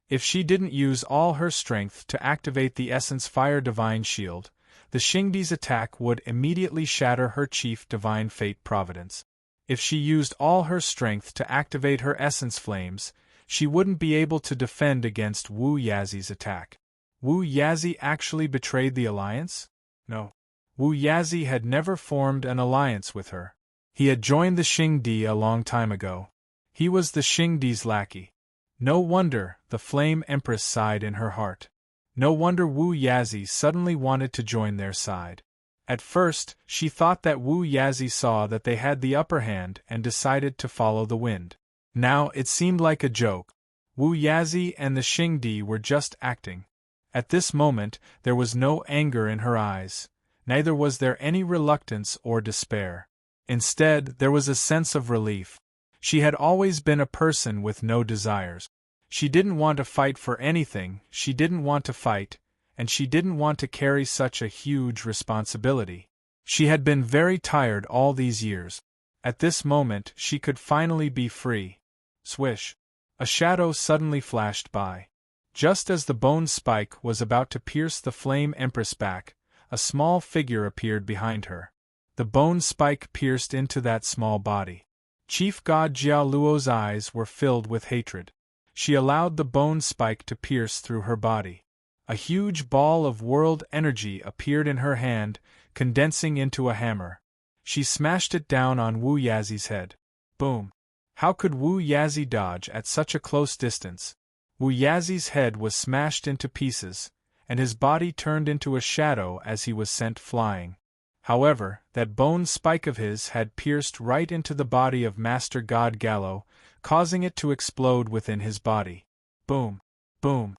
If she didn't use all her strength to activate the Essence Fire Divine Shield, the Xingdi's attack would immediately shatter her Chief Divine Fate Providence. If she used all her strength to activate her Essence Flames, she wouldn't be able to defend against Wu Yazi's attack. Wu Yazi actually betrayed the alliance? No. Wu Yazi had never formed an alliance with her. He had joined the Xingdi a long time ago. He was the Xingdi's lackey. No wonder the Flame Empress sighed in her heart. No wonder Wu Yazi suddenly wanted to join their side. At first, she thought that Wu Yazi saw that they had the upper hand and decided to follow the wind. Now it seemed like a joke. Wu Yazi and the Xingdi were just acting. At this moment, there was no anger in her eyes. Neither was there any reluctance or despair. Instead, there was a sense of relief. She had always been a person with no desires. She didn't want to fight for anything, she didn't want to fight, and she didn't want to carry such a huge responsibility. She had been very tired all these years. At this moment, she could finally be free. Swish! A shadow suddenly flashed by. Just as the bone spike was about to pierce the Flame Empress back, a small figure appeared behind her. The bone spike pierced into that small body. Chief God Jia Luo's eyes were filled with hatred. She allowed the bone spike to pierce through her body. A huge ball of world energy appeared in her hand, condensing into a hammer. She smashed it down on Wu Yazi's head. Boom! How could Wu Yazi dodge at such a close distance? Wu Yazi's head was smashed into pieces, and his body turned into a shadow as he was sent flying. However, that bone spike of his had pierced right into the body of Master God Gallo, causing it to explode within his body. Boom! Boom!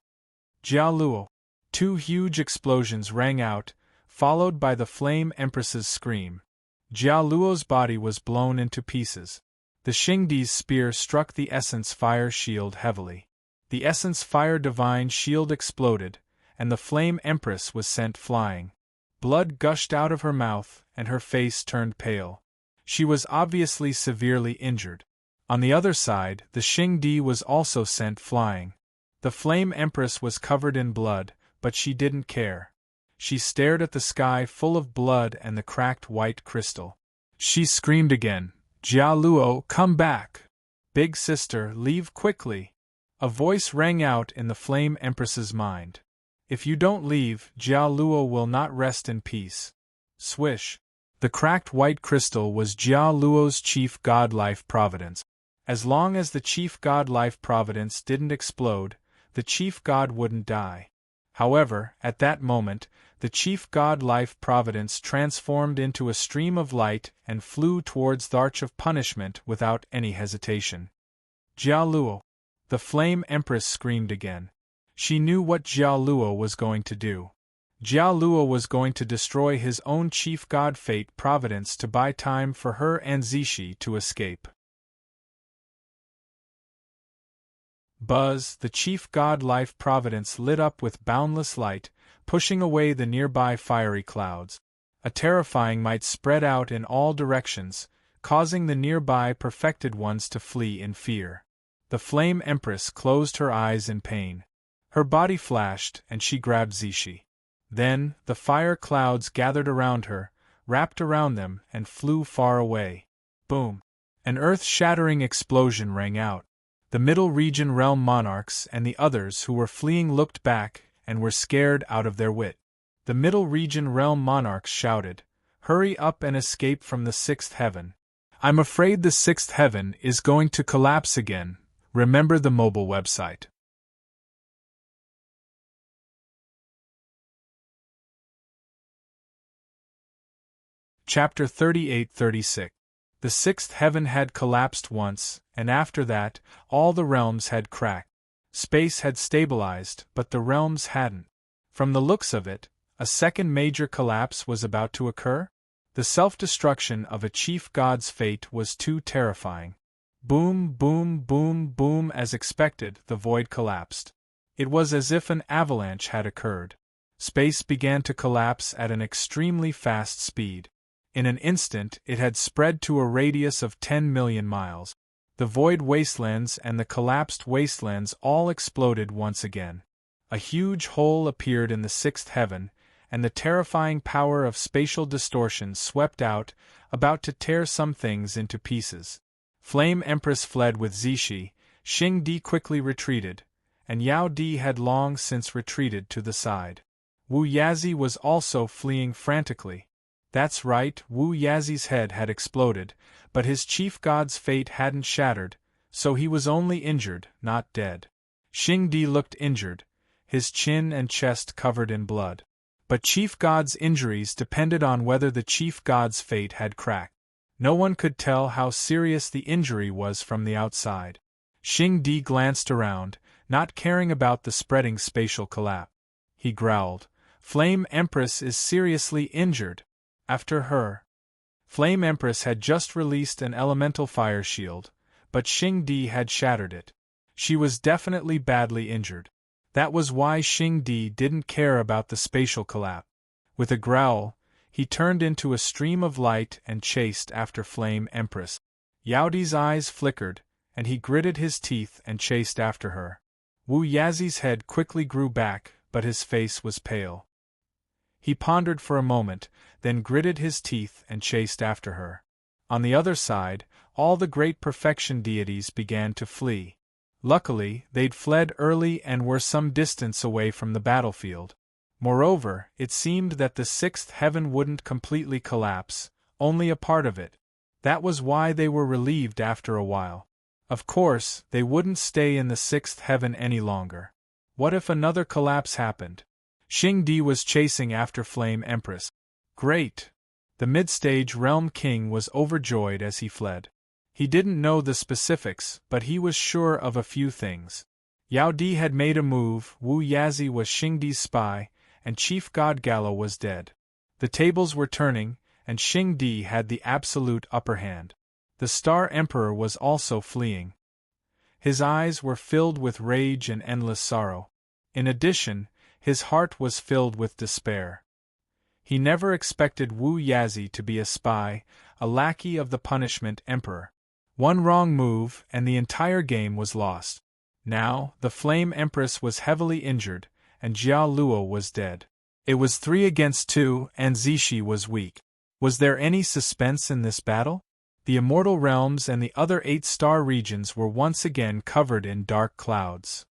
Jia Luo! Two huge explosions rang out, followed by the Flame Empress's scream. Jia Luo's body was blown into pieces. The Xingdi's spear struck the Essence Fire Shield heavily. The Essence Fire Divine Shield exploded, and the Flame Empress was sent flying. Blood gushed out of her mouth, and her face turned pale. She was obviously severely injured. On the other side, the Xingdi was also sent flying. The Flame Empress was covered in blood, but she didn't care. She stared at the sky full of blood and the cracked white crystal. She screamed again, "Jia Luo, come back! Big sister, leave quickly!" A voice rang out in the Flame Empress's mind. "If you don't leave, Jia Luo will not rest in peace." Swish! The cracked white crystal was Jia Luo's chief god life providence. As long as the chief god Life Providence didn't explode, the chief god wouldn't die. However, at that moment, the chief god Life Providence transformed into a stream of light and flew towards the Arch of Punishment without any hesitation. Jia Luo! The Flame Empress screamed again. She knew what Jia Luo was going to do. Jia Luo was going to destroy his own chief god Fate Providence to buy time for her and Zishi to escape. Buzz, the chief god Life Providence lit up with boundless light, pushing away the nearby fiery clouds. A terrifying might spread out in all directions, causing the nearby perfected ones to flee in fear. The Flame Empress closed her eyes in pain. Her body flashed, and she grabbed Zishi. Then, the fire clouds gathered around her, wrapped around them, and flew far away. Boom! An earth-shattering explosion rang out. The Middle Region Realm monarchs and the others who were fleeing looked back and were scared out of their wit. The Middle Region Realm monarchs shouted, "Hurry up and escape from the sixth heaven. I'm afraid the sixth heaven is going to collapse again." Remember the mobile website. Chapter 38-36. The sixth heaven had collapsed once, and after that, all the realms had cracked. Space had stabilized, but the realms hadn't. From the looks of it, a second major collapse was about to occur? The self-destruction of a chief god's fate was too terrifying. Boom, boom, boom, boom. As expected, the void collapsed. It was as if an avalanche had occurred. Space began to collapse at an extremely fast speed. In an instant, it had spread to a radius of 10 million miles. The void wastelands and the collapsed wastelands all exploded once again. A huge hole appeared in the sixth heaven, and the terrifying power of spatial distortion swept out, about to tear some things into pieces. Flame Empress fled with Zishi, Xing Di quickly retreated, and Yao Di had long since retreated to the side. Wu Yazi was also fleeing frantically. That's right, Wu Yazi's head had exploded, but his chief god's fate hadn't shattered, so he was only injured, not dead. Xing Di looked injured, his chin and chest covered in blood. But chief god's injuries depended on whether the chief god's fate had cracked. No one could tell how serious the injury was from the outside. Xing Di glanced around, not caring about the spreading spatial collapse. He growled, "Flame Empress is seriously injured. After her." Flame Empress had just released an elemental fire shield, but Xing Di had shattered it. She was definitely badly injured. That was why Xing Di didn't care about the spatial collapse. With a growl, he turned into a stream of light and chased after Flame Empress. Yao Di's eyes flickered, and he gritted his teeth and chased after her. Wu Yazi's head quickly grew back, but his face was pale. He pondered for a moment, then gritted his teeth and chased after her. On the other side, all the great perfection deities began to flee. Luckily, they'd fled early and were some distance away from the battlefield. Moreover, it seemed that the sixth heaven wouldn't completely collapse, only a part of it. That was why they were relieved after a while. Of course, they wouldn't stay in the sixth heaven any longer. What if another collapse happened? Xing Di was chasing after Flame Empress. Great! The mid-stage realm king was overjoyed as he fled. He didn't know the specifics, but he was sure of a few things. Yao Di had made a move, Wu Yazi was Xing Di's spy, and Chief God Gallo was dead. The tables were turning, and Xing Di had the absolute upper hand. The Star Emperor was also fleeing. His eyes were filled with rage and endless sorrow. In addition, his heart was filled with despair. He never expected Wu Yazi to be a spy, a lackey of the Punishment Emperor. One wrong move, and the entire game was lost. Now, the Flame Empress was heavily injured, and Jia Luo was dead. It was 3 against 2, and Zishi was weak. Was there any suspense in this battle? The Immortal Realms and the other 8-star regions were once again covered in dark clouds.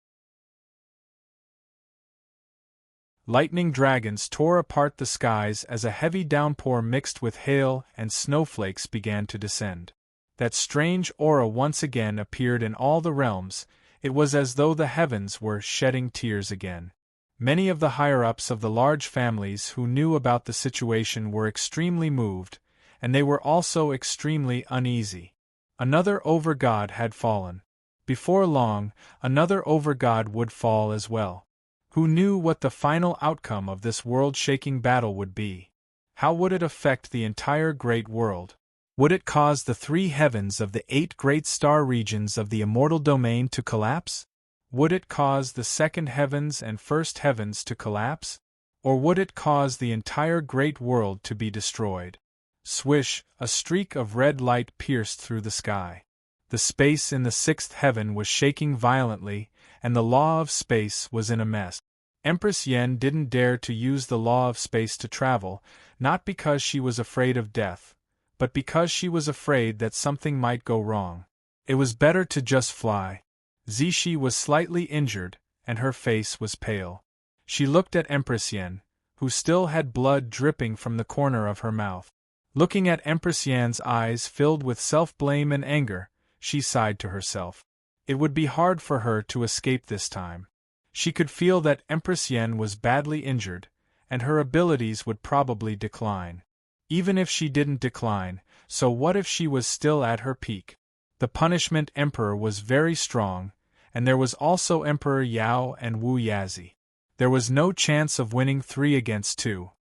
Lightning dragons tore apart the skies as a heavy downpour mixed with hail and snowflakes began to descend. That strange aura once again appeared in all the realms. It was as though the heavens were shedding tears again. Many of the higher-ups of the large families who knew about the situation were extremely moved, and they were also extremely uneasy. Another overgod had fallen. Before long, another overgod would fall as well. Who knew what the final outcome of this world-shaking battle would be? How would it affect the entire great world? Would it cause the 3 heavens of the 8 great star regions of the immortal domain to collapse? Would it cause the 2nd heavens and 1st heavens to collapse? Or would it cause the entire great world to be destroyed? Swish, a streak of red light pierced through the sky. The space in the 6th heaven was shaking violently, and the law of space was in a mess. Empress Yen didn't dare to use the law of space to travel, not because she was afraid of death, but because she was afraid that something might go wrong. It was better to just fly. Zishi was slightly injured, and her face was pale. She looked at Empress Yen, who still had blood dripping from the corner of her mouth. Looking at Empress Yan's eyes filled with self-blame and anger, she sighed to herself. It would be hard for her to escape this time. She could feel that Empress Yen was badly injured, and her abilities would probably decline. Even if she didn't decline, so what if she was still at her peak? The Punishment Emperor was very strong, and there was also Emperor Yao and Wu Yazi. There was no chance of winning 3 against 2.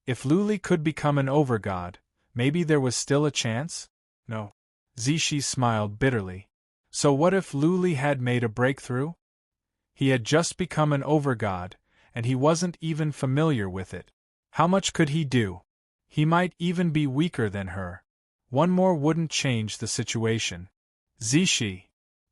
If Luli could become an overgod, maybe there was still a chance? No. Zishi smiled bitterly. So what if Luli had made a breakthrough? He had just become an overgod, and he wasn't even familiar with it. How much could he do? He might even be weaker than her. One more wouldn't change the situation. Zishi,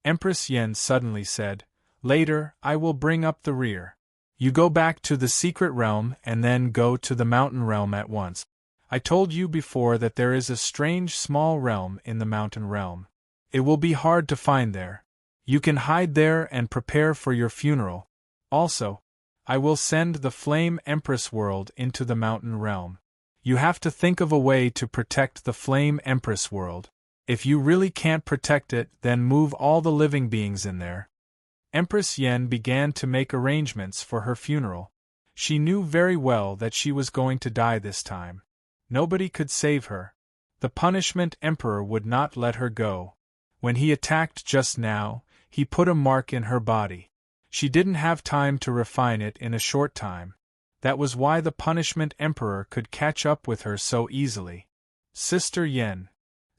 Empress Yen suddenly said, later I will bring up the rear. You go back to the secret realm and then go to the mountain realm at once. I told you before that there is a strange small realm in the mountain realm. It will be hard to find there. You can hide there and prepare for your funeral. Also, I will send the Flame Empress world into the mountain realm. You have to think of a way to protect the Flame Empress world. If you really can't protect it, then move all the living beings in there. Empress Yen began to make arrangements for her funeral. She knew very well that she was going to die this time. Nobody could save her. The Punishment Emperor would not let her go. When he attacked just now, he put a mark in her body. She didn't have time to refine it in a short time. That was why the Punishment Emperor could catch up with her so easily. Sister Yen.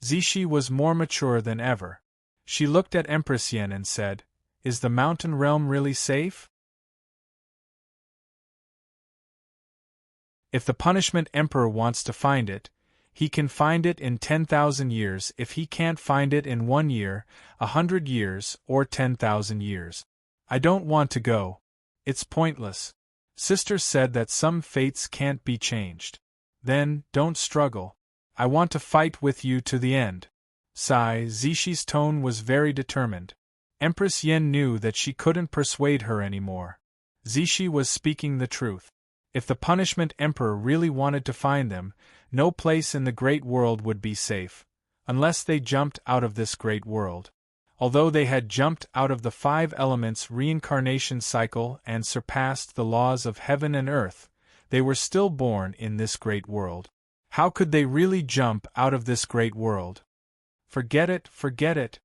Zishi was more mature than ever. She looked at Empress Yen and said, "Is the mountain realm really safe?" If the Punishment Emperor wants to find it, he can find it in 10,000 years. If he can't find it in 1 year, 100 years, or 10,000 years. I don't want to go. It's pointless. Sister said that some fates can't be changed. Then, don't struggle. I want to fight with you to the end. Sigh. Zishi's tone was very determined. Empress Yen knew that she couldn't persuade her anymore. Zishi was speaking the truth. If the Punishment Emperor really wanted to find them, no place in the great world would be safe, unless they jumped out of this great world. Although they had jumped out of the 5 elements reincarnation cycle and surpassed the laws of heaven and earth, they were still born in this great world. How could they really jump out of this great world? Forget it, forget it.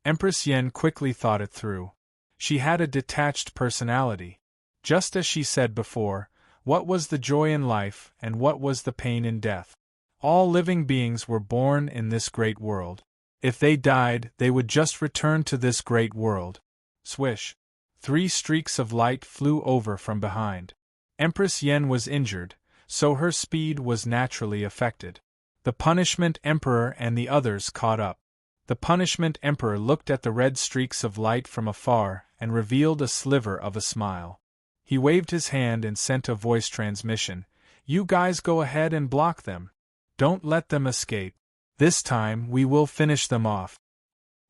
Empress Yen quickly thought it through. She had a detached personality. Just as she said before, what was the joy in life and what was the pain in death? All living beings were born in this great world. If they died, they would just return to this great world. Swish. 3 streaks of light flew over from behind. Empress Yen was injured, so her speed was naturally affected. The Punishment Emperor and the others caught up. The Punishment Emperor looked at the red streaks of light from afar and revealed a sliver of a smile. He waved his hand and sent a voice transmission. You guys go ahead and block them. Don't let them escape. This time we will finish them off.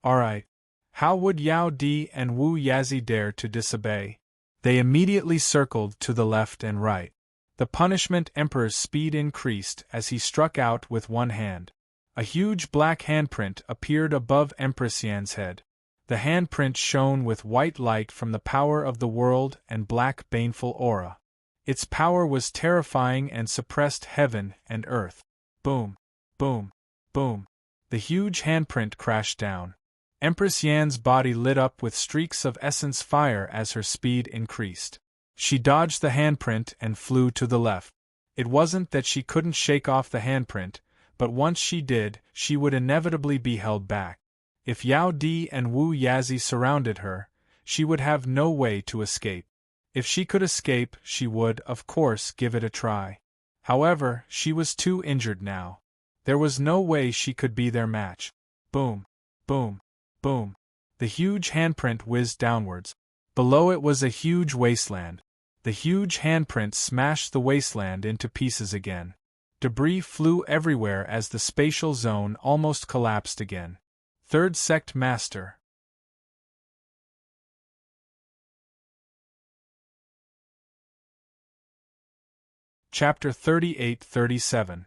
Alright. How would Yao Di and Wu Yazi dare to disobey? They immediately circled to the left and right. The Punishment Emperor's speed increased as he struck out with one hand. A huge black handprint appeared above Empress Yan's head. The handprint shone with white light from the power of the world and black baneful aura. Its power was terrifying and suppressed heaven and earth. Boom, boom, boom. The huge handprint crashed down. Empress Yan's body lit up with streaks of essence fire as her speed increased. She dodged the handprint and flew to the left. It wasn't that she couldn't shake off the handprint, but once she did, she would inevitably be held back. If Yao Di and Wu Yazi surrounded her, she would have no way to escape. If she could escape, she would, of course, give it a try. However, she was too injured now. There was no way she could be their match. Boom, boom, boom. The huge handprint whizzed downwards. Below it was a huge wasteland. The huge handprint smashed the wasteland into pieces again. Debris flew everywhere as the spatial zone almost collapsed again. Third Sect Master. Chapter 38-37.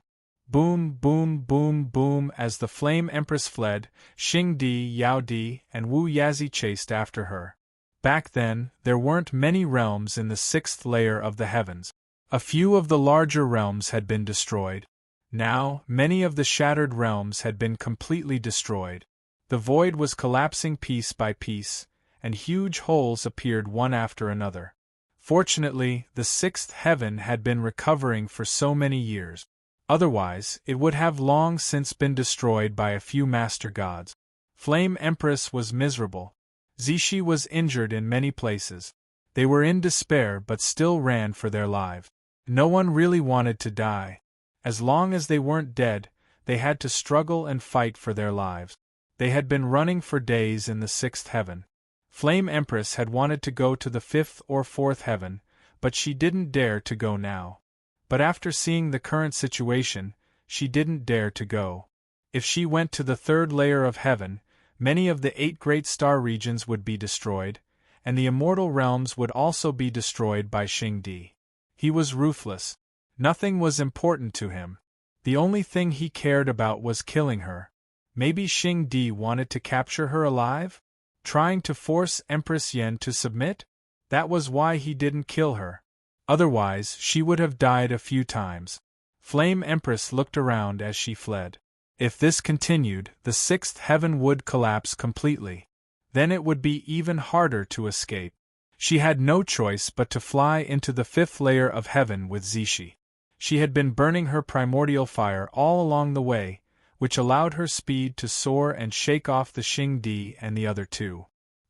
Boom, boom, boom, boom. As the Flame Empress fled, Xing Di, Yao Di, and Wu Yazi chased after her. Back then, there weren't many realms in the sixth layer of the heavens. A few of the larger realms had been destroyed. Now, many of the shattered realms had been completely destroyed. The void was collapsing piece by piece, and huge holes appeared one after another. Fortunately, the sixth heaven had been recovering for so many years. Otherwise, it would have long since been destroyed by a few master gods. Flame Empress was miserable. Zishi was injured in many places. They were in despair but still ran for their lives. No one really wanted to die. As long as they weren't dead, they had to struggle and fight for their lives. They had been running for days in the sixth heaven. Flame Empress had wanted to go to the fifth or fourth heaven, but she didn't dare to go now. But after seeing the current situation, she didn't dare to go. If she went to the third layer of heaven, many of the 8 great star regions would be destroyed, and the immortal realms would also be destroyed by Xing Di. He was ruthless. Nothing was important to him. The only thing he cared about was killing her. Maybe Xing Di wanted to capture her alive? Trying to force Empress Yen to submit? That was why he didn't kill her. Otherwise, she would have died a few times. Flame Empress looked around as she fled. If this continued, the sixth heaven would collapse completely. Then it would be even harder to escape. She had no choice but to fly into the fifth layer of heaven with Zishi. She had been burning her primordial fire all along the way, which allowed her speed to soar and shake off the Xing Di and the other two.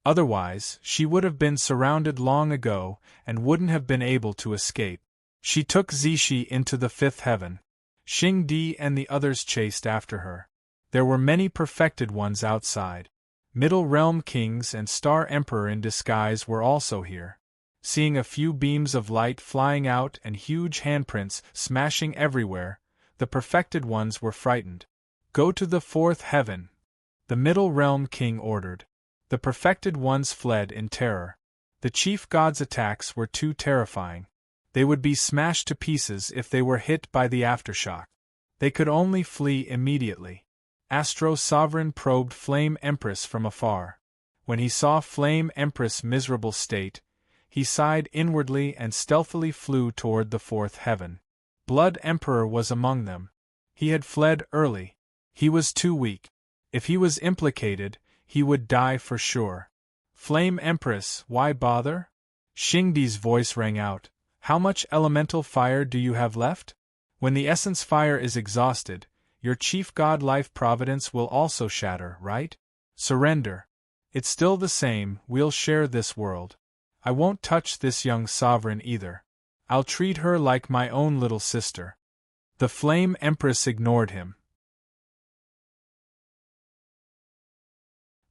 Otherwise, she would have been surrounded long ago and wouldn't have been able to escape. She took Zishi into the fifth heaven. Xing Di and the others chased after her. There were many perfected ones outside. Middle Realm Kings and Star Emperor in disguise were also here. Seeing a few beams of light flying out and huge handprints smashing everywhere, the perfected ones were frightened. Go to the fourth heaven, the Middle Realm King ordered. The perfected ones fled in terror. The chief god's attacks were too terrifying. They would be smashed to pieces if they were hit by the aftershock. They could only flee immediately. Astro Sovereign probed Flame Empress from afar. When he saw Flame Empress' miserable state, he sighed inwardly and stealthily flew toward the fourth heaven. Blood Emperor was among them. He had fled early. He was too weak. If he was implicated, he would die for sure. Flame Empress, why bother? Xingdi's voice rang out. How much elemental fire do you have left? When the essence fire is exhausted, your chief god life providence will also shatter, right? Surrender. It's still the same, we'll share this world. I won't touch this young sovereign either. I'll treat her like my own little sister. The Flame Empress ignored him.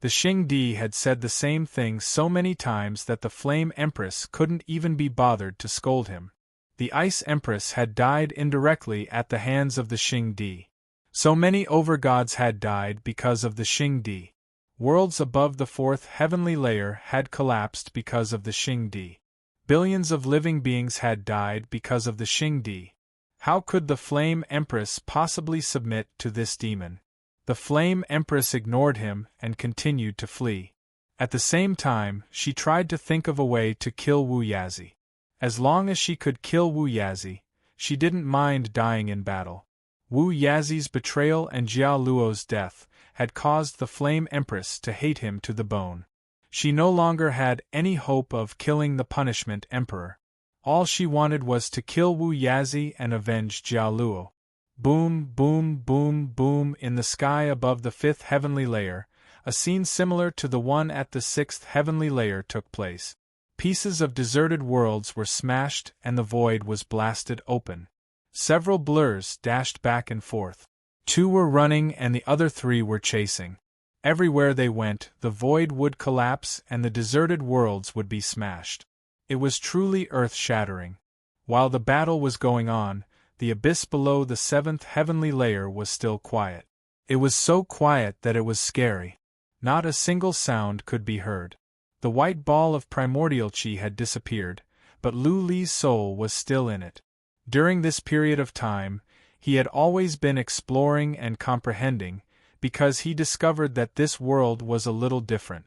The Xing Di had said the same thing so many times that the Flame Empress couldn't even be bothered to scold him. The Ice Empress had died indirectly at the hands of the Xing Di. So many overgods had died because of the Xing Di. Worlds above the fourth heavenly layer had collapsed because of the Xing Di. Billions of living beings had died because of the Xing Di. How could the Flame Empress possibly submit to this demon? The Flame Empress ignored him and continued to flee. At the same time, she tried to think of a way to kill Wu Yazi. As long as she could kill Wu Yazi, she didn't mind dying in battle. Wu Yazi's betrayal and Jia Luo's death had caused the Flame Empress to hate him to the bone. She no longer had any hope of killing the Punishment Emperor. All she wanted was to kill Wu Yazi and avenge Jia Luo. Boom, boom, boom, boom in the sky above the 5th heavenly layer, a scene similar to the one at the 6th heavenly layer took place. Pieces of deserted worlds were smashed and the void was blasted open. Several blurs dashed back and forth. 2 were running and the other 3 were chasing. Everywhere they went, the void would collapse and the deserted worlds would be smashed. It was truly earth-shattering. While the battle was going on, the abyss below the 7th heavenly layer was still quiet. It was so quiet that it was scary. Not a single sound could be heard. The white ball of primordial chi had disappeared, but Lu Li's soul was still in it. During this period of time, he had always been exploring and comprehending, because he discovered that this world was a little different.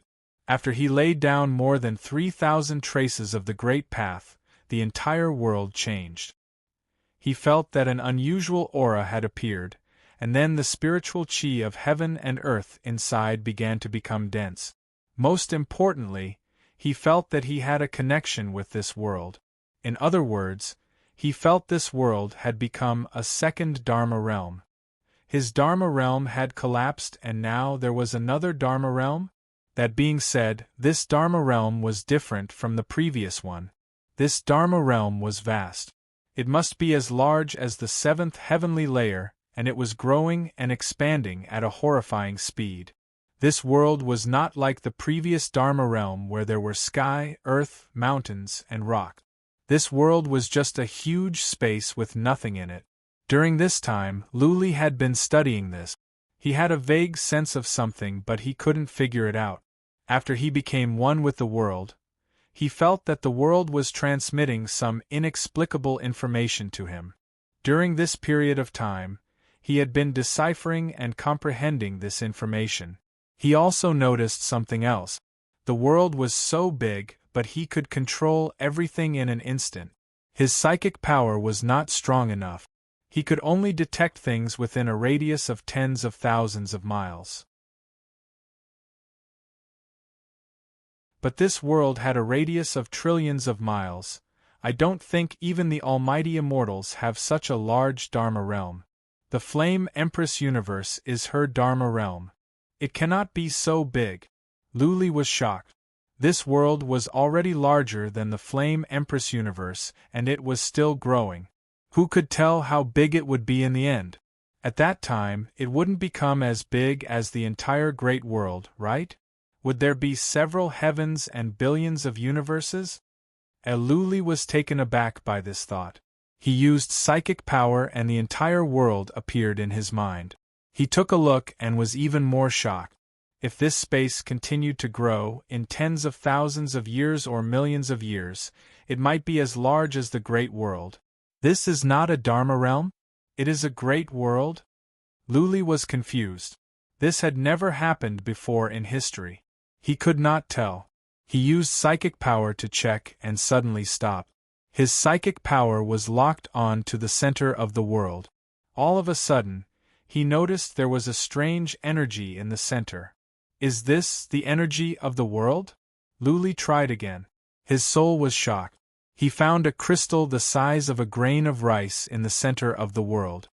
After he laid down more than 3,000 traces of the Great Path, the entire world changed. He felt that an unusual aura had appeared, and then the spiritual chi of heaven and earth inside began to become dense. Most importantly, he felt that he had a connection with this world. In other words, he felt this world had become a second Dharma realm. His Dharma realm had collapsed and now there was another Dharma realm? That being said, this Dharma realm was different from the previous one. This Dharma realm was vast. It must be as large as the 7th heavenly layer, and it was growing and expanding at a horrifying speed. This world was not like the previous Dharma realm where there were sky, earth, mountains, and rock. This world was just a huge space with nothing in it. During this time, Lu Li had been studying this. He had a vague sense of something but he couldn't figure it out. After he became one with the world, he felt that the world was transmitting some inexplicable information to him. During this period of time, he had been deciphering and comprehending this information. He also noticed something else. The world was so big, but he could control everything in an instant. His psychic power was not strong enough. He could only detect things within a radius of tens of thousands of miles. But this world had a radius of trillions of miles. I don't think even the almighty immortals have such a large Dharma realm. The Flame Empress universe is her Dharma realm. It cannot be so big. Lu Li was shocked. This world was already larger than the Flame Empress universe, and it was still growing. Who could tell how big it would be in the end? At that time, it wouldn't become as big as the entire great world, right? Would there be several heavens and billions of universes? Lu Li was taken aback by this thought. He used psychic power and the entire world appeared in his mind. He took a look and was even more shocked. If this space continued to grow, in tens of thousands of years or millions of years, it might be as large as the great world. This is not a Dharma realm? It is a great world? Lu Li was confused. This had never happened before in history. He could not tell. He used psychic power to check and suddenly stopped. His psychic power was locked on to the center of the world. All of a sudden, he noticed there was a strange energy in the center. Is this the energy of the world? Lu Li tried again. His soul was shocked. He found a crystal the size of a grain of rice in the center of the world.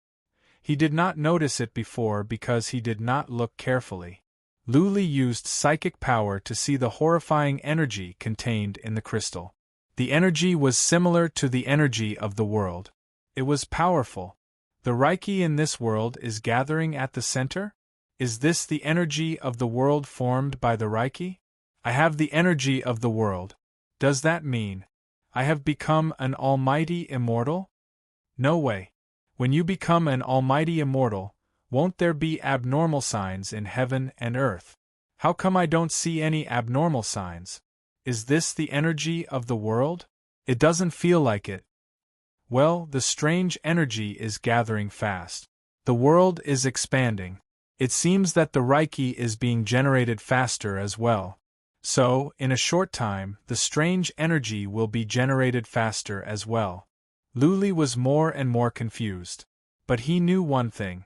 He did not notice it before because he did not look carefully. Lu Li used psychic power to see the horrifying energy contained in the crystal. The energy was similar to the energy of the world. It was powerful. The Reiki in this world is gathering at the center? Is this the energy of the world formed by the Reiki? I have the energy of the world. Does that mean I have become an almighty immortal? No way. When you become an almighty immortal, won't there be abnormal signs in heaven and earth? How come I don't see any abnormal signs? Is this the energy of the world? It doesn't feel like it. Well, the strange energy is gathering fast. The world is expanding. It seems that the Reiki is being generated faster as well. So, in a short time, the strange energy will be generated faster as well. Luli was more and more confused. But he knew one thing.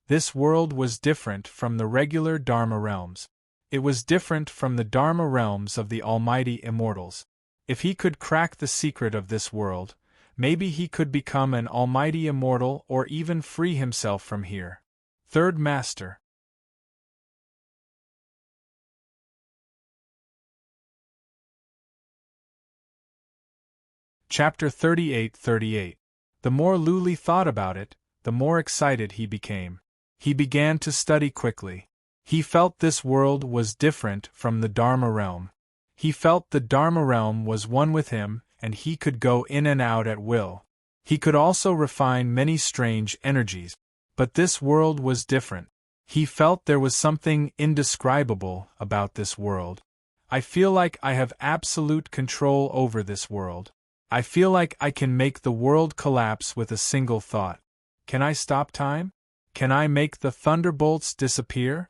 This world was different from the regular Dharma realms. It was different from the Dharma realms of the almighty immortals. If he could crack the secret of this world, maybe he could become an almighty immortal or even free himself from here. Third Master. Chapter 38:38. The more Luli thought about it, the more excited he became. He began to study quickly. He felt this world was different from the Dharma realm. He felt the Dharma realm was one with him, and he could go in and out at will. He could also refine many strange energies. But this world was different. He felt there was something indescribable about this world. I feel like I have absolute control over this world. I feel like I can make the world collapse with a single thought. Can I stop time? Can I make the thunderbolts disappear?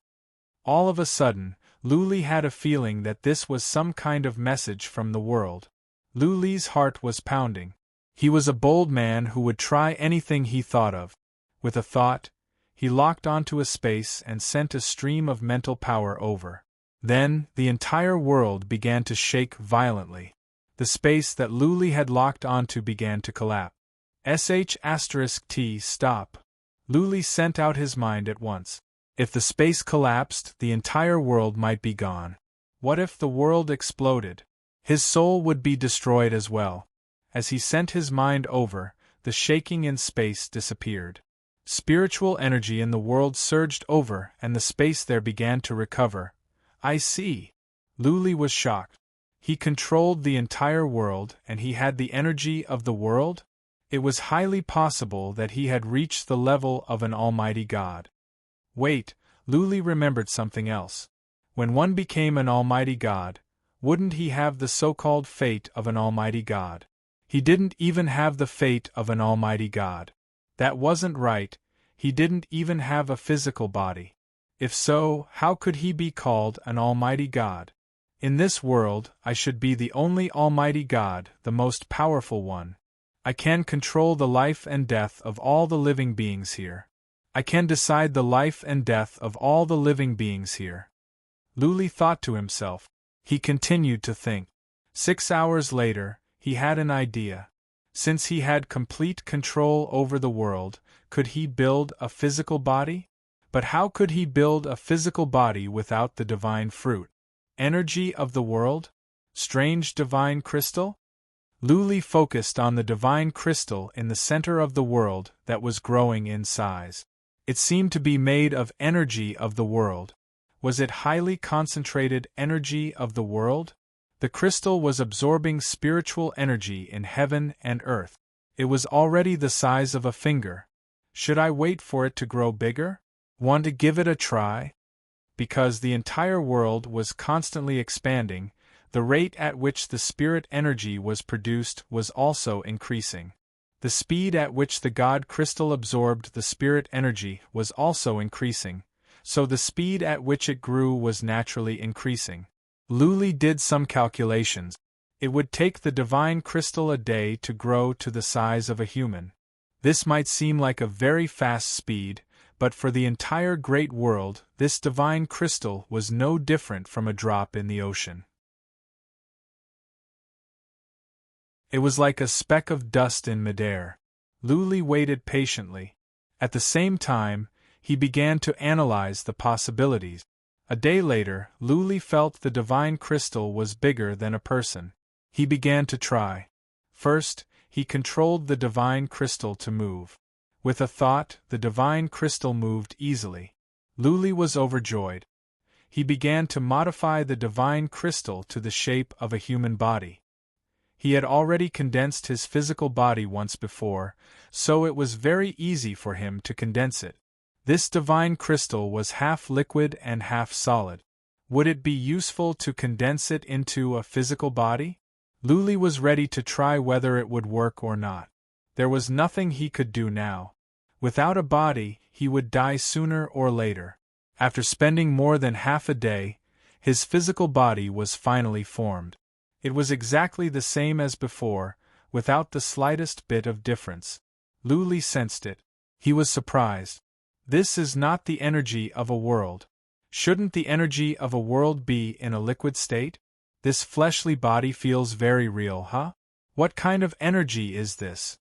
All of a sudden, Luli had a feeling that this was some kind of message from the world. Luli's heart was pounding. He was a bold man who would try anything he thought of. With a thought, he locked onto a space and sent a stream of mental power over. Then, the entire world began to shake violently. The space that Luli had locked onto began to collapse. *T stop. Luli sent out his mind at once. If the space collapsed, the entire world might be gone. What if the world exploded? His soul would be destroyed as well. As he sent his mind over, the shaking in space disappeared. Spiritual energy in the world surged over and the space there began to recover. I see. Luli was shocked. He controlled the entire world and he had the energy of the world? It was highly possible that he had reached the level of an almighty god. Wait, Luli remembered something else. When one became an almighty god, wouldn't he have the so-called fate of an almighty god? He didn't even have the fate of an almighty god. That wasn't right, he didn't even have a physical body. If so, how could he be called an almighty god? In this world, I should be the only almighty god, the most powerful one. I can control the life and death of all the living beings here. I can decide the life and death of all the living beings here. Luli thought to himself. He continued to think. 6 hours later, he had an idea. Since he had complete control over the world, could he build a physical body? But how could he build a physical body without the divine fruit? Energy of the world? Strange divine crystal? Luli focused on the divine crystal in the center of the world that was growing in size. It seemed to be made of energy of the world. Was it highly concentrated energy of the world? The crystal was absorbing spiritual energy in heaven and earth. It was already the size of a finger. Should I wait for it to grow bigger? Want to give it a try? Because the entire world was constantly expanding, the rate at which the spirit energy was produced was also increasing. The speed at which the God crystal absorbed the spirit energy was also increasing, so the speed at which it grew was naturally increasing. Luli did some calculations. It would take the divine crystal a day to grow to the size of a human. This might seem like a very fast speed, but for the entire great world, this divine crystal was no different from a drop in the ocean. It was like a speck of dust in midair. Luli waited patiently. At the same time, he began to analyze the possibilities. A day later, Luli felt the divine crystal was bigger than a person. He began to try. First, he controlled the divine crystal to move. With a thought, the divine crystal moved easily. Luli was overjoyed. He began to modify the divine crystal to the shape of a human body. He had already condensed his physical body once before, so it was very easy for him to condense it. This divine crystal was half liquid and half solid. Would it be useful to condense it into a physical body? Luli was ready to try whether it would work or not. There was nothing he could do now. Without a body, he would die sooner or later. After spending more than half a day, his physical body was finally formed. It was exactly the same as before, without the slightest bit of difference. Lu Li sensed it. He was surprised. This is not the energy of a world. Shouldn't the energy of a world be in a liquid state? This fleshly body feels very real, huh? What kind of energy is this?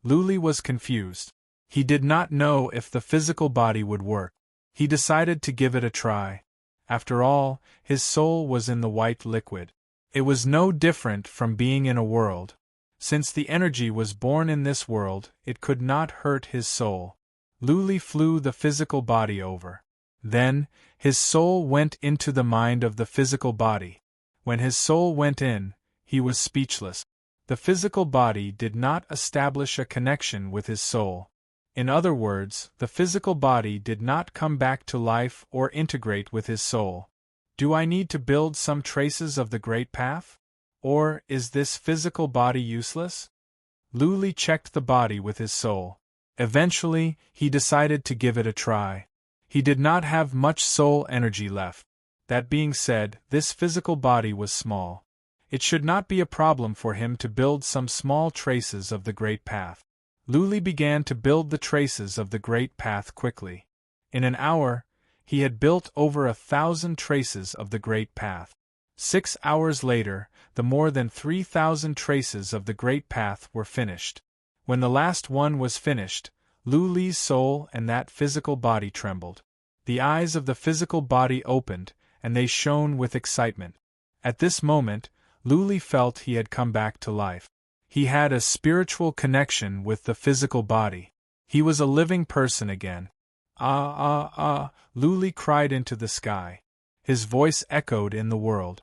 Lu Li was confused. He did not know if the physical body would work. He decided to give it a try. After all, his soul was in the white liquid. It was no different from being in a world. Since the energy was born in this world, it could not hurt his soul. Lu Li flew the physical body over. Then, his soul went into the mind of the physical body. When his soul went in, he was speechless. The physical body did not establish a connection with his soul. In other words, the physical body did not come back to life or integrate with his soul. Do I need to build some traces of the Great Path? Or is this physical body useless? Lu Li checked the body with his soul. Eventually, he decided to give it a try. He did not have much soul energy left. That being said, this physical body was small. It should not be a problem for him to build some small traces of the Great Path. Lu Li began to build the traces of the Great Path quickly. In an hour, he had built over 1,000 traces of the Great Path. 6 hours later, the more than 3,000 traces of the Great Path were finished. When the last one was finished, Lu Li's soul and that physical body trembled. The eyes of the physical body opened, and they shone with excitement. At this moment, Lu Li felt he had come back to life. He had a spiritual connection with the physical body. He was a living person again. Lu Li cried into the sky. His voice echoed in the world.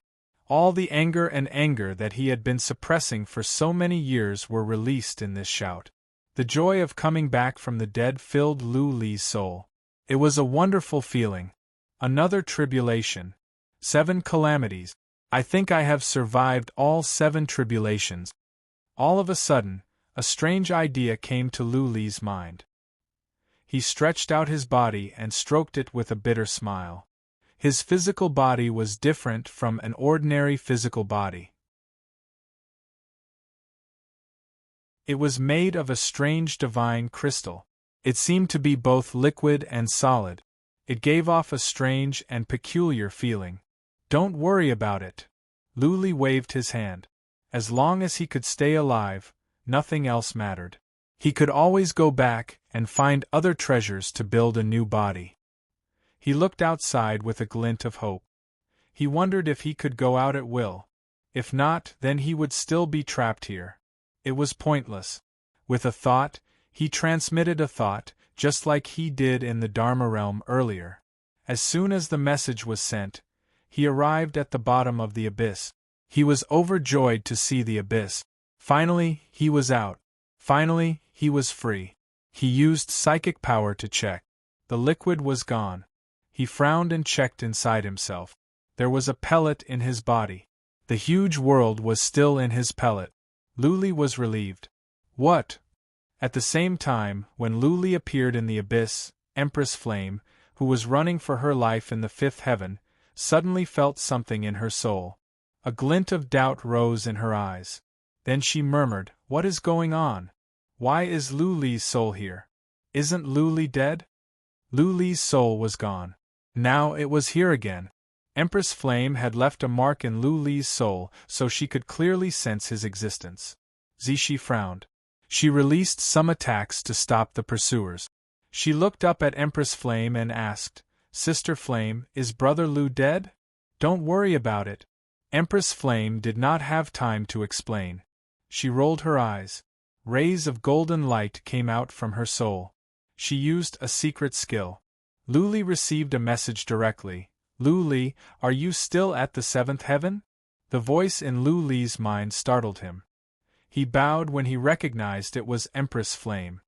All the anger that he had been suppressing for so many years were released in this shout. The joy of coming back from the dead filled Lu Li's soul. It was a wonderful feeling. Another tribulation. 7 calamities. I think I have survived all 7 tribulations. All of a sudden, a strange idea came to Lu Li's mind. He stretched out his body and stroked it with a bitter smile. His physical body was different from an ordinary physical body. It was made of a strange divine crystal. It seemed to be both liquid and solid. It gave off a strange and peculiar feeling. Don't worry about it. Lu Li waved his hand. As long as he could stay alive, nothing else mattered. He could always go back and find other treasures to build a new body. He looked outside with a glint of hope. He wondered if he could go out at will. If not, then he would still be trapped here. It was pointless. With a thought, he transmitted a thought, just like he did in the Dharma realm earlier. As soon as the message was sent, he arrived at the bottom of the abyss. He was overjoyed to see the abyss. Finally, he was out. Finally, he was free. He used psychic power to check. The liquid was gone. He frowned and checked inside himself. There was a pellet in his body. The huge world was still in his pellet. Lu Li was relieved. What? At the same time, when Lu Li appeared in the abyss, Empress Flame, who was running for her life in the 5th heaven, suddenly felt something in her soul. A glint of doubt rose in her eyes. Then she murmured, "What is going on? Why is Lu Li's soul here? Isn't Lu Li dead?" Lu Li's soul was gone. Now it was here again. Empress Flame had left a mark in Lu Li's soul, so she could clearly sense his existence. Zishi frowned. She released some attacks to stop the pursuers. She looked up at Empress Flame and asked, "Sister Flame, is Brother Lu dead?" "Don't worry about it." Empress Flame did not have time to explain. She rolled her eyes. Rays of golden light came out from her soul. She used a secret skill. Lu Li received a message directly. "Lu Li, are you still at the 7th heaven?" The voice in Lu Li's mind startled him. He bowed when he recognized it was Empress Flame.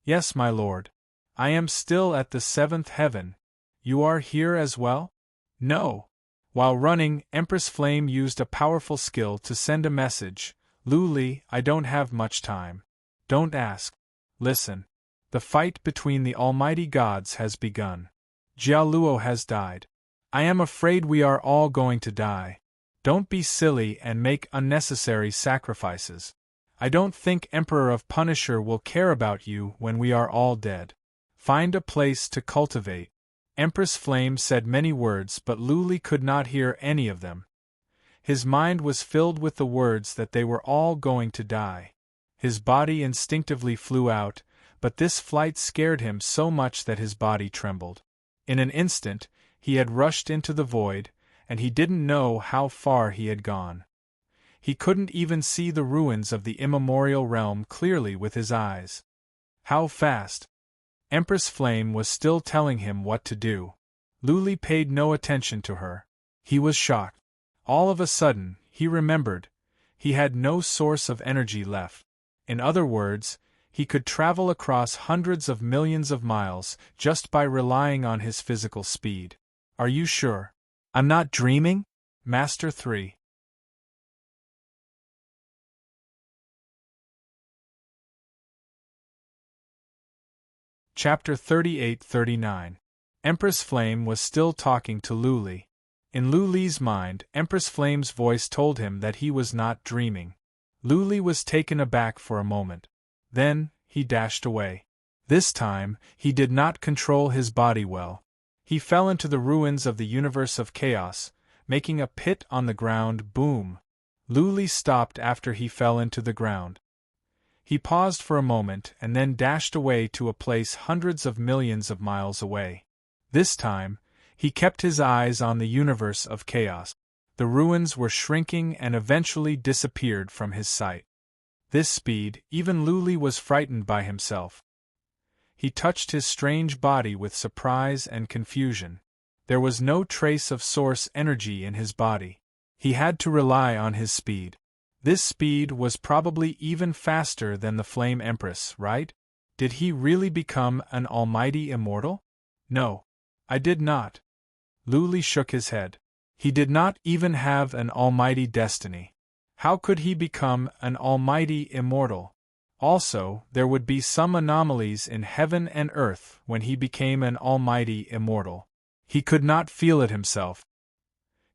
"Yes, my lord. I am still at the 7th heaven. You are here as well?" "No." While running, Empress Flame used a powerful skill to send a message. "Lu Li, I don't have much time. Don't ask. Listen. The fight between the almighty gods has begun. Jialuo has died. I am afraid we are all going to die. Don't be silly and make unnecessary sacrifices. I don't think Emperor of Punisher will care about you when we are all dead. Find a place to cultivate. Empress Flame said many words, but Luli could not hear any of them. His mind was filled with the words that they were all going to die. His body instinctively flew out, but this flight scared him so much that his body trembled. In an instant, he had rushed into the void, and he didn't know how far he had gone. He couldn't even see the ruins of the immemorial realm clearly with his eyes. How fast? Empress Flame was still telling him what to do. Luli paid no attention to her. He was shocked. All of a sudden, he remembered. He had no source of energy left. In other words, he could travel across hundreds of millions of miles just by relying on his physical speed. Are you sure? I'm not dreaming? Master 3. Chapter 38-39. Empress Flame was still talking to Luli. In Luli's mind, Empress Flame's voice told him that he was not dreaming. Luli was taken aback for a moment. Then, he dashed away. This time, he did not control his body well. He fell into the ruins of the universe of chaos, making a pit on the ground. Boom! Luli stopped after he fell into the ground. He paused for a moment and then dashed away to a place hundreds of millions of miles away. This time, he kept his eyes on the universe of chaos. The ruins were shrinking and eventually disappeared from his sight. This speed, even Luli was frightened by himself. He touched his strange body with surprise and confusion. There was no trace of source energy in his body. He had to rely on his speed. This speed was probably even faster than the Flame Empress, right? Did he really become an almighty immortal? No. I did not. Luli shook his head. He did not even have an almighty destiny. How could he become an almighty immortal? Also, there would be some anomalies in heaven and earth when he became an almighty immortal. He could not feel it himself.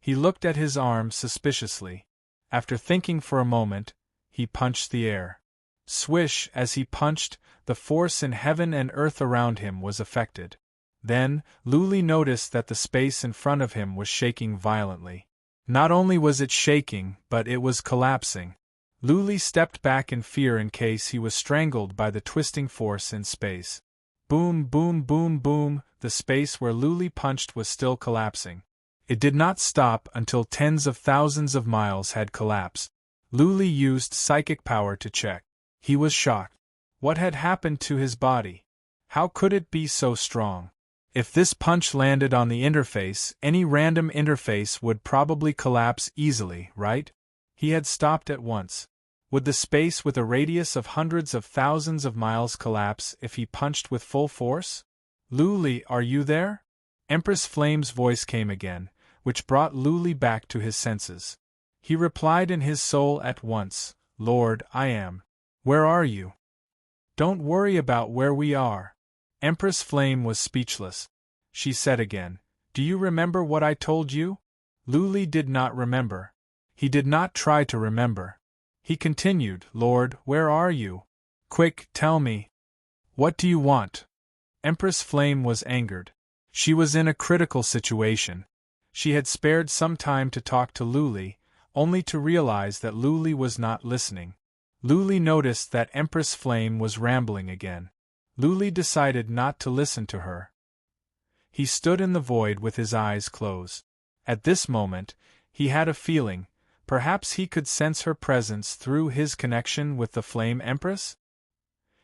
He looked at his arm suspiciously. After thinking for a moment, he punched the air. Swish! As he punched, the force in heaven and earth around him was affected. Then, Luli noticed that the space in front of him was shaking violently. Not only was it shaking, but it was collapsing. Luli stepped back in fear in case he was strangled by the twisting force in space. Boom, boom, boom, boom, the space where Luli punched was still collapsing. It did not stop until tens of thousands of miles had collapsed. Luli used psychic power to check. He was shocked. What had happened to his body? How could it be so strong? If this punch landed on the interface, any random interface would probably collapse easily, right? He had stopped at once. Would the space with a radius of hundreds of thousands of miles collapse if he punched with full force? Luli, are you there? Empress Flame's voice came again, which brought Luli back to his senses. He replied in his soul at once, Lord, I am. Where are you? Don't worry about where we are. Empress Flame was speechless. She said again, Do you remember what I told you? Luli did not remember. He did not try to remember. He continued, Lord, where are you? Quick, tell me. What do you want? Empress Flame was angered. She was in a critical situation. She had spared some time to talk to Luli, only to realize that Luli was not listening. Luli noticed that Empress Flame was rambling again. Luli decided not to listen to her. He stood in the void with his eyes closed. At this moment, he had a feeling. Perhaps he could sense her presence through his connection with the Flame Empress?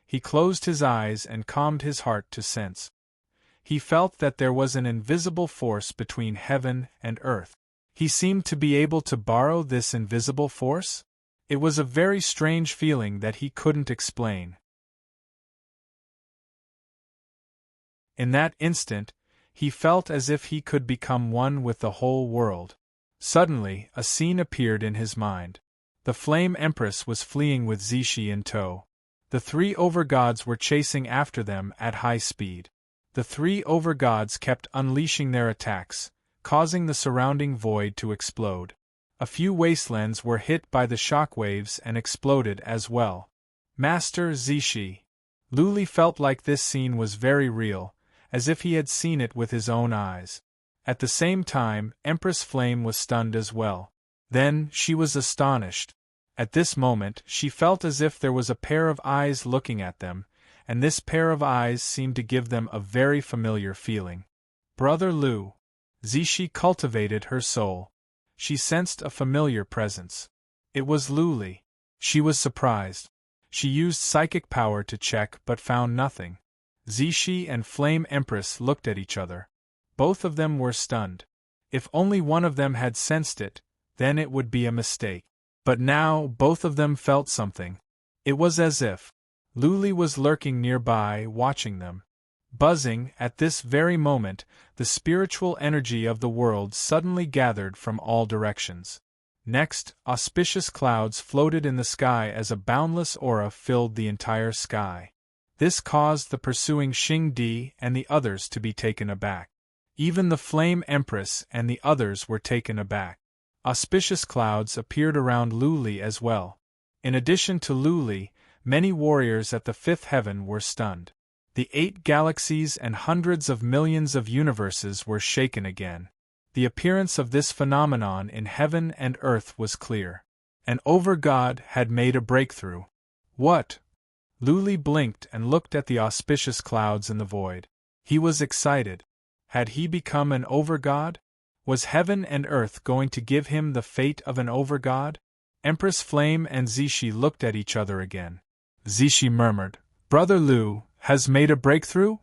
He closed his eyes and calmed his heart to sense. He felt that there was an invisible force between heaven and earth. He seemed to be able to borrow this invisible force? It was a very strange feeling that he couldn't explain. In that instant, he felt as if he could become one with the whole world. Suddenly, a scene appeared in his mind. The Flame Empress was fleeing with Zishi in tow. The three overgods were chasing after them at high speed. The three overgods kept unleashing their attacks, causing the surrounding void to explode. A few wastelands were hit by the shockwaves and exploded as well. Master Zishi. Luli felt like this scene was very real, as if he had seen it with his own eyes. At the same time, Empress Flame was stunned as well. Then, she was astonished. At this moment, she felt as if there was a pair of eyes looking at them, and this pair of eyes seemed to give them a very familiar feeling. Brother Lu. Zishi cultivated her soul. She sensed a familiar presence. It was Luli. She was surprised. She used psychic power to check but found nothing. Zishi and Flame Empress looked at each other. Both of them were stunned. If only one of them had sensed it, then it would be a mistake. But now both of them felt something. It was as if Luli was lurking nearby, watching them. Buzzing, at this very moment, the spiritual energy of the world suddenly gathered from all directions. Next, auspicious clouds floated in the sky as a boundless aura filled the entire sky. This caused the pursuing Xing Di and the others to be taken aback. Even the Flame Empress and the others were taken aback. Auspicious clouds appeared around Luli as well. In addition to Luli, many warriors at the fifth heaven were stunned. The 8 galaxies and hundreds of millions of universes were shaken again. The appearance of this phenomenon in heaven and earth was clear. An overgod had made a breakthrough. What? Luli blinked and looked at the auspicious clouds in the void. He was excited. Had he become an overgod? Was heaven and earth going to give him the fate of an overgod? Empress Flame and Zishi looked at each other again. Zishi murmured, "Brother Lu has made a breakthrough?"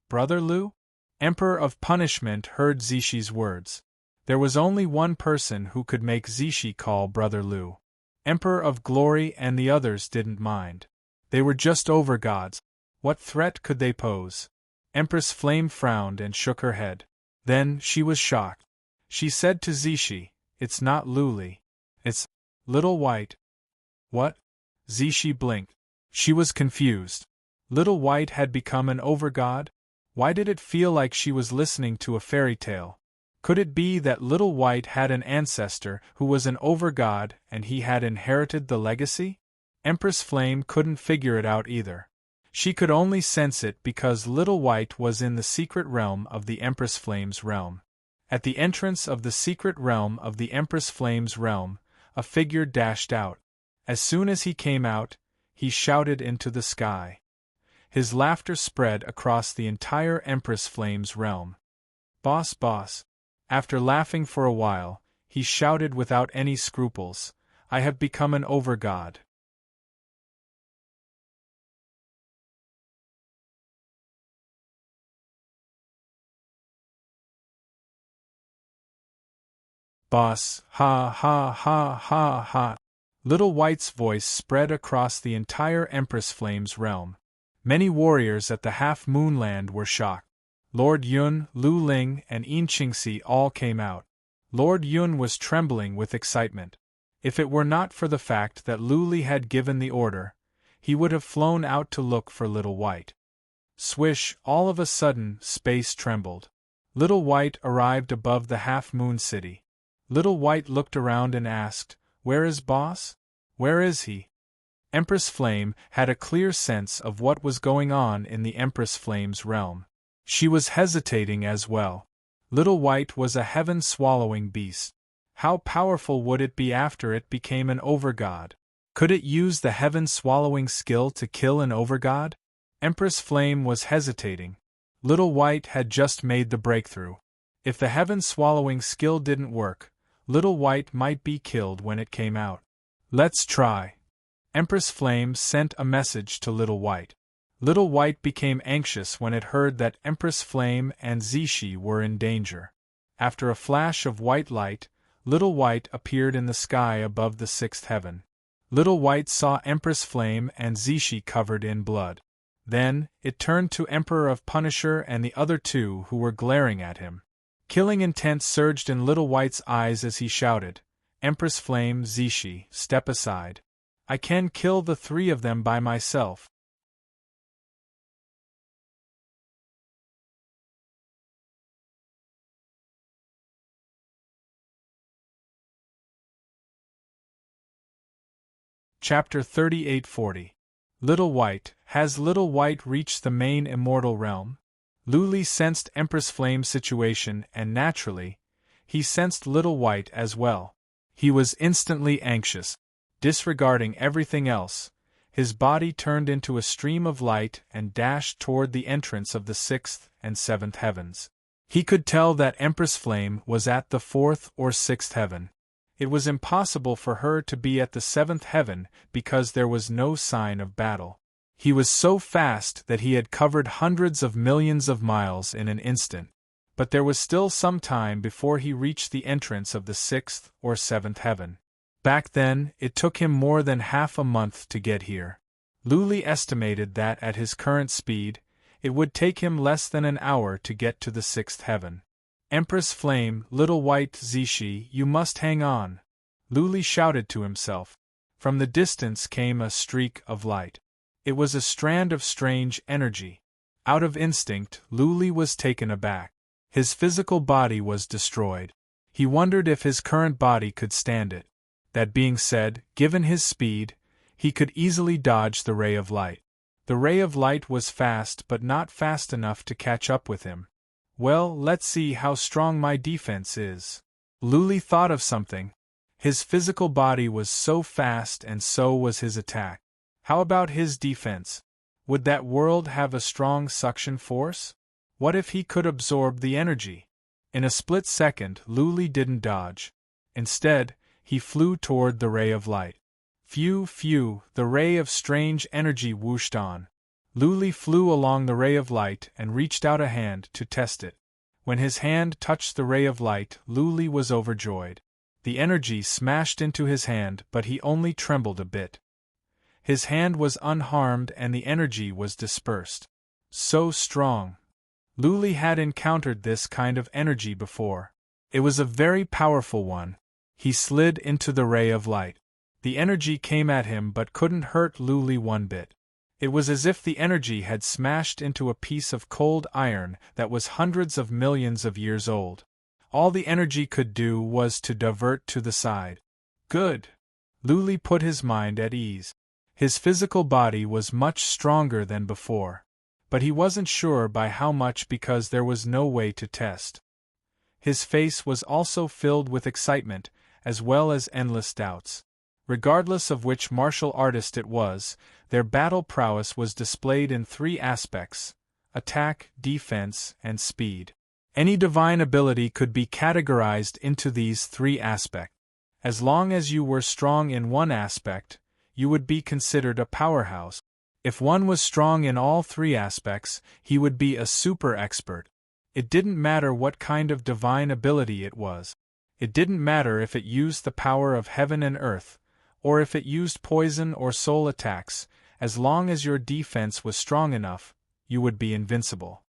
Brother Lu? Emperor of Punishment heard Zishi's words. There was only one person who could make Zishi call Brother Lu. Emperor of Glory and the others didn't mind. They were just overgods. What threat could they pose? Empress Flame frowned and shook her head. Then she was shocked. She said to Zishi, "It's not Luli. It's Little White." What? Zishi blinked. She was confused. Little White had become an overgod? Why did it feel like she was listening to a fairy tale? Could it be that Little White had an ancestor who was an overgod and he had inherited the legacy? Empress Flame couldn't figure it out either. She could only sense it because Little White was in the secret realm of the Empress Flame's realm. At the entrance of the secret realm of the Empress Flame's realm, a figure dashed out. As soon as he came out, he shouted into the sky. His laughter spread across the entire Empress Flame's realm. "Boss, boss." After laughing for a while, he shouted without any scruples, "I have become an overgod." "Boss, ha ha ha ha ha." Little White's voice spread across the entire Empress Flame's realm. Many warriors at the Half-Moon Land were shocked. Lord Yun, Lu Ling, and Yin Qingxi all came out. Lord Yun was trembling with excitement. If it were not for the fact that Luli had given the order, he would have flown out to look for Little White. Swish, all of a sudden, space trembled. Little White arrived above the Half-Moon City. Little White looked around and asked, "Where is Boss? Where is he?" Empress Flame had a clear sense of what was going on in the Empress Flame's realm. She was hesitating as well. Little White was a heaven-swallowing beast. How powerful would it be after it became an overgod? Could it use the heaven-swallowing skill to kill an overgod? Empress Flame was hesitating. Little White had just made the breakthrough. If the heaven-swallowing skill didn't work, Little White might be killed when it came out. "Let's try." Empress Flame sent a message to Little White. Little White became anxious when it heard that Empress Flame and Zishi were in danger. After a flash of white light, Little White appeared in the sky above the sixth heaven. Little White saw Empress Flame and Zishi covered in blood. Then, it turned to Emperor of Punisher and the other two who were glaring at him. Killing intent surged in Little White's eyes as he shouted, "Empress Flame, Zishi, step aside. I can kill the 3 of them by myself." Chapter 3840. Little White. Has Little White reached the main immortal realm? Luli sensed Empress Flame's situation and naturally, he sensed Little White as well. He was instantly anxious. Disregarding everything else, his body turned into a stream of light and dashed toward the entrance of the 6th and 7th heavens. He could tell that Empress Flame was at the 4th or 6th heaven. It was impossible for her to be at the 7th heaven because there was no sign of battle. He was so fast that he had covered hundreds of millions of miles in an instant. But there was still some time before he reached the entrance of the 6th or 7th heaven. Back then, it took him more than half a month to get here. Luli estimated that at his current speed, it would take him less than an hour to get to the 6th heaven. Empress Flame, Little White Zishi, you must hang on, Luli shouted to himself. From the distance came a streak of light. It was a strand of strange energy. Out of instinct, Luli was taken aback. His physical body was destroyed. He wondered if his current body could stand it. That being said, given his speed, he could easily dodge the ray of light. The ray of light was fast but not fast enough to catch up with him. Well, let's see how strong my defense is. Luli thought of something. His physical body was so fast and so was his attack. How about his defense? Would that world have a strong suction force? What if he could absorb the energy? In a split second, Luli didn't dodge. Instead, he flew toward the ray of light. Phew, the ray of strange energy whooshed on. Luli flew along the ray of light and reached out a hand to test it. When his hand touched the ray of light, Luli was overjoyed. The energy smashed into his hand, but he only trembled a bit. His hand was unharmed and the energy was dispersed. So strong. Luli had encountered this kind of energy before. It was a very powerful one. He slid into the ray of light. The energy came at him but couldn't hurt Luli one bit. It was as if the energy had smashed into a piece of cold iron that was hundreds of millions of years old. All the energy could do was to divert to the side. Good. Luli put his mind at ease. His physical body was much stronger than before. But he wasn't sure by how much because there was no way to test. His face was also filled with excitement, as well as endless doubts. Regardless of which martial artist it was, their battle prowess was displayed in 3 aspects: attack, defense, and speed. Any divine ability could be categorized into these 3 aspects. As long as you were strong in one aspect, you would be considered a powerhouse. If one was strong in all 3 aspects, he would be a super expert. It didn't matter what kind of divine ability it was. It didn't matter if it used the power of heaven and earth, or if it used poison or soul attacks, as long as your defense was strong enough, you would be invincible.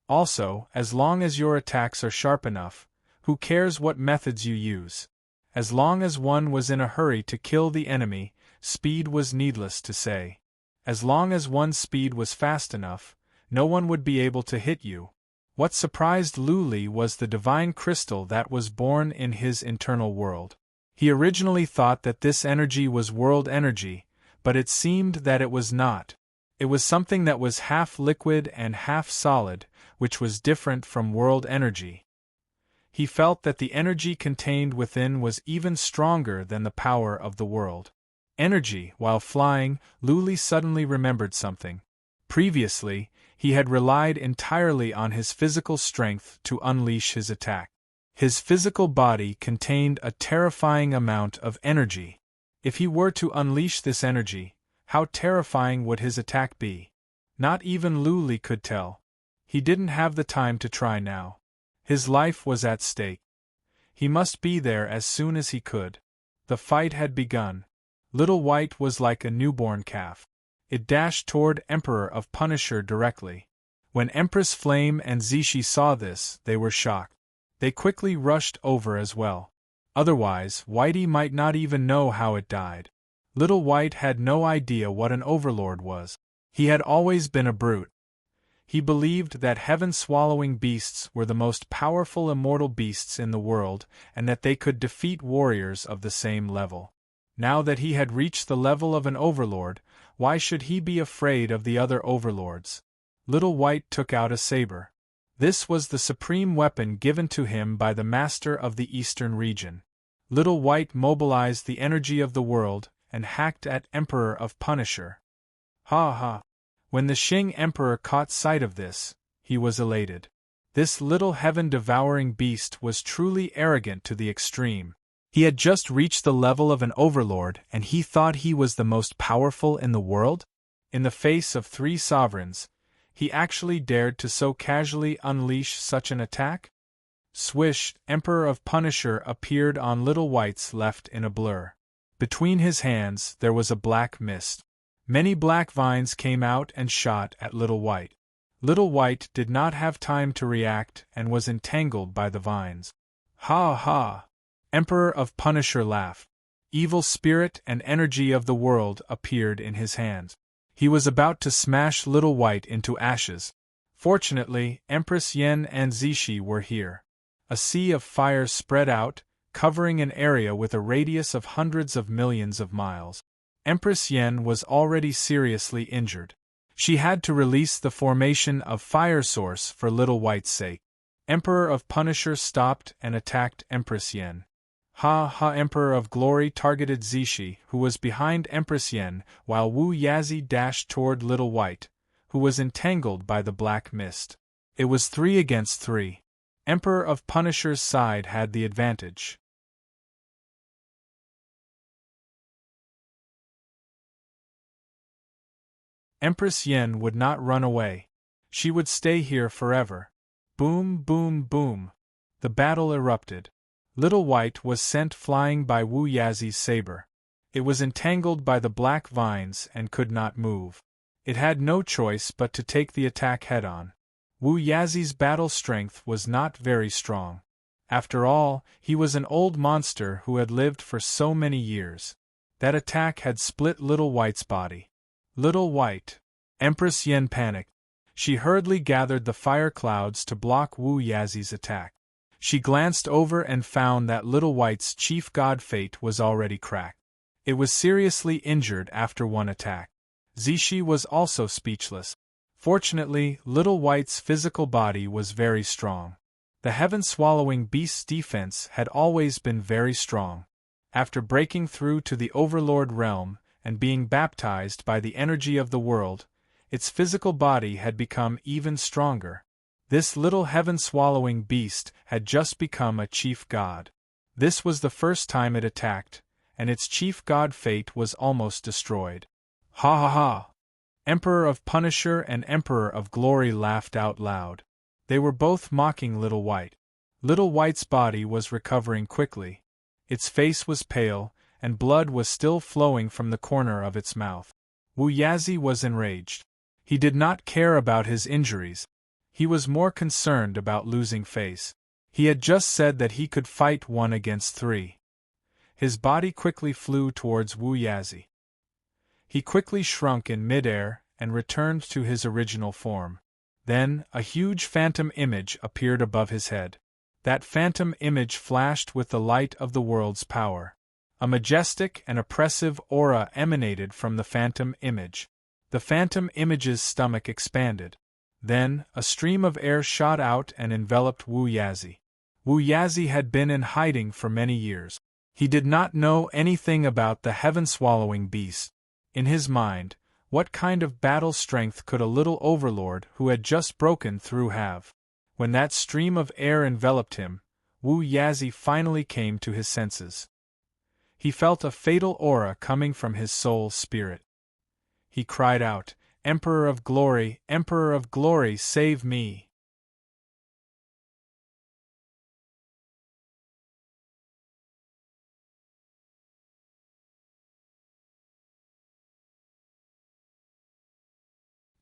Also, as long as your attacks are sharp enough, who cares what methods you use? As long as one was in a hurry to kill the enemy, speed was needless to say. As long as one's speed was fast enough, no one would be able to hit you. What surprised Luli was the divine crystal that was born in his internal world. He originally thought that this energy was world energy, but it seemed that it was not. It was something that was half liquid and half solid, which was different from world energy. He felt that the energy contained within was even stronger than the power of the world. Energy. While flying, Luli suddenly remembered something. Previously, he had relied entirely on his physical strength to unleash his attack. His physical body contained a terrifying amount of energy. If he were to unleash this energy, how terrifying would his attack be? Not even Luli could tell. He didn't have the time to try now. His life was at stake. He must be there as soon as he could. The fight had begun. Little White was like a newborn calf. It dashed toward Emperor of Punisher directly. When Empress Flame and Zishi saw this, they were shocked. They quickly rushed over as well. Otherwise, Whitey might not even know how it died. Little White had no idea what an overlord was. He had always been a brute. He believed that heaven-swallowing beasts were the most powerful immortal beasts in the world, and that they could defeat warriors of the same level. Now that he had reached the level of an overlord, why should he be afraid of the other overlords? Little White took out a saber. This was the supreme weapon given to him by the master of the eastern region. Little White mobilized the energy of the world and hacked at Emperor of Punisher. Ha ha! When the Qing Emperor caught sight of this, he was elated. This little heaven-devouring beast was truly arrogant to the extreme. He had just reached the level of an overlord, and he thought he was the most powerful in the world? In the face of 3 sovereigns, he actually dared to so casually unleash such an attack? Swish! Emperor of Punisher appeared on Little White's left in a blur. Between his hands there was a black mist. Many black vines came out and shot at Little White. Little White did not have time to react and was entangled by the vines. Ha ha! Emperor of Punisher laughed. Evil spirit and energy of the world appeared in his hands. He was about to smash Little White into ashes. Fortunately, Empress Yen and Zishi were here. A sea of fire spread out, covering an area with a radius of hundreds of millions of miles. Empress Yen was already seriously injured. She had to release the formation of Fire Source for Little White's sake. Emperor of Punisher stopped and attacked Empress Yen. Ha ha! Emperor of Glory targeted Zishi, who was behind Empress Yen, while Wu Yazi dashed toward Little White, who was entangled by the black mist. It was 3 against 3. Emperor of Punisher's side had the advantage. Empress Yen would not run away. She would stay here forever. Boom, boom, boom. The battle erupted. Little White was sent flying by Wu Yazi's saber. It was entangled by the black vines and could not move. It had no choice but to take the attack head-on. Wu Yazi's battle strength was not very strong. After all, he was an old monster who had lived for so many years. That attack had split Little White's body. Little White. Empress Yen panicked. She hurriedly gathered the fire clouds to block Wu Yazi's attack. She glanced over and found that Little White's chief god Fate was already cracked. It was seriously injured after one attack. Zishi was also speechless. Fortunately, Little White's physical body was very strong. The heaven-swallowing beast's defense had always been very strong. After breaking through to the Overlord realm and being baptized by the energy of the world, its physical body had become even stronger. This little heaven-swallowing beast had just become a chief god. This was the first time it attacked, and its chief god Fate was almost destroyed. Ha ha ha! Emperor of Punisher and Emperor of Glory laughed out loud. They were both mocking Little White. Little White's body was recovering quickly. Its face was pale, and blood was still flowing from the corner of its mouth. Wu Yazi was enraged. He did not care about his injuries. He was more concerned about losing face. He had just said that he could fight 1 against 3. His body quickly flew towards Wu Yazi. He quickly shrunk in midair and returned to his original form. Then, a huge phantom image appeared above his head. That phantom image flashed with the light of the world's power. A majestic and oppressive aura emanated from the phantom image. The phantom image's stomach expanded. Then, a stream of air shot out and enveloped Wu Yazi. Wu Yazi had been in hiding for many years. He did not know anything about the heaven-swallowing beast. In his mind, what kind of battle strength could a little overlord who had just broken through have? When that stream of air enveloped him, Wu Yazi finally came to his senses. He felt a fatal aura coming from his soul spirit. He cried out, Emperor of Glory, save me!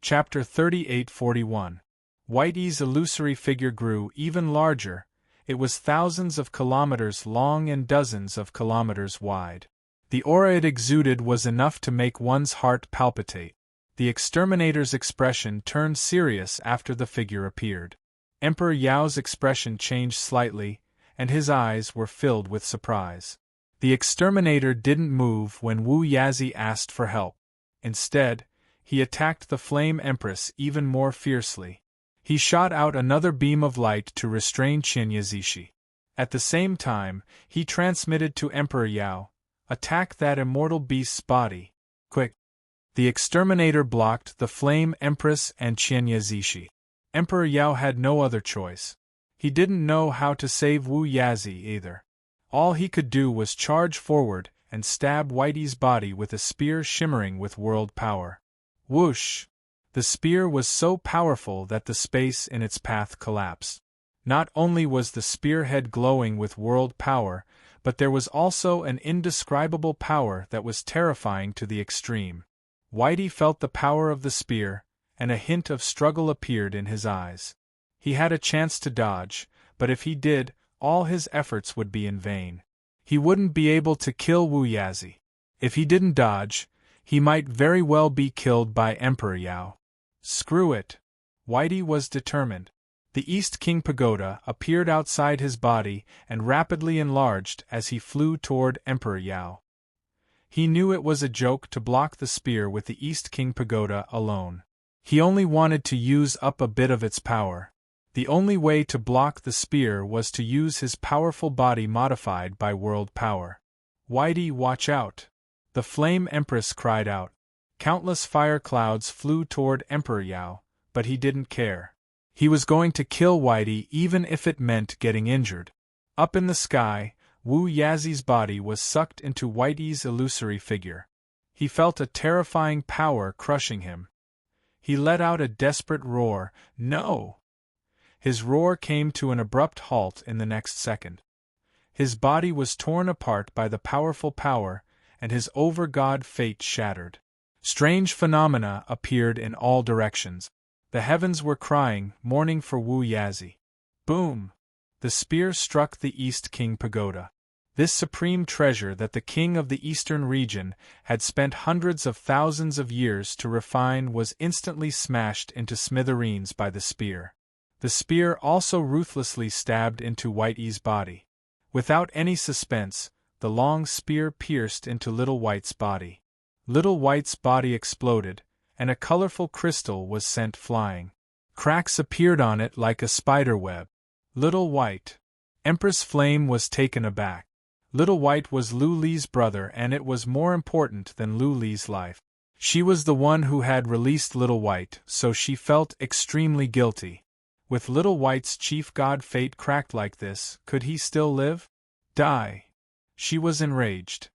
Chapter 3841. Whitey's illusory figure grew even larger. It was thousands of kilometers long and dozens of kilometers wide. The aura it exuded was enough to make one's heart palpitate. The exterminator's expression turned serious after the figure appeared. Emperor Yao's expression changed slightly, and his eyes were filled with surprise. The exterminator didn't move when Wu Yazi asked for help. Instead, he attacked the Flame Empress even more fiercely. He shot out another beam of light to restrain Qin Yazishi. At the same time, he transmitted to Emperor Yao, "Attack that immortal beast's body. Quick!" The exterminator blocked the Flame Empress and Qin Yazishi. Emperor Yao had no other choice. He didn't know how to save Wu Yazi either. All he could do was charge forward and stab Whitey's body with a spear shimmering with world power. Whoosh! The spear was so powerful that the space in its path collapsed. Not only was the spearhead glowing with world power, but there was also an indescribable power that was terrifying to the extreme. Whitey felt the power of the spear, and a hint of struggle appeared in his eyes. He had a chance to dodge, but if he did, all his efforts would be in vain. He wouldn't be able to kill Wu Yazi. If he didn't dodge, he might very well be killed by Emperor Yao. Screw it! Whitey was determined. The East King Pagoda appeared outside his body and rapidly enlarged as he flew toward Emperor Yao. He knew it was a joke to block the spear with the East King Pagoda alone. He only wanted to use up a bit of its power. The only way to block the spear was to use his powerful body modified by world power. Whitey, watch out! The Flame Empress cried out. Countless fire clouds flew toward Emperor Yao, but he didn't care. He was going to kill Whitey even if it meant getting injured. Up in the sky, Wu Yazi's body was sucked into Whitey's illusory figure. He felt a terrifying power crushing him. He let out a desperate roar, "No!" His roar came to an abrupt halt in the next second. His body was torn apart by the powerful power, and his over-god fate shattered. Strange phenomena appeared in all directions. The heavens were crying, mourning for Wu Yazi. Boom! The spear struck the East King Pagoda. This supreme treasure that the king of the eastern region had spent hundreds of thousands of years to refine was instantly smashed into smithereens by the spear. The spear also ruthlessly stabbed into Whitey's body. Without any suspense, the long spear pierced into Little White's body. Little White's body exploded, and a colorful crystal was sent flying. Cracks appeared on it like a spider web. Little White. Empress Flame was taken aback. Little White was Lu Li's brother, and it was more important than Lu Li's life. She was the one who had released Little White, so she felt extremely guilty. With Little White's chief god fate cracked like this, could he still live? Die. She was enraged.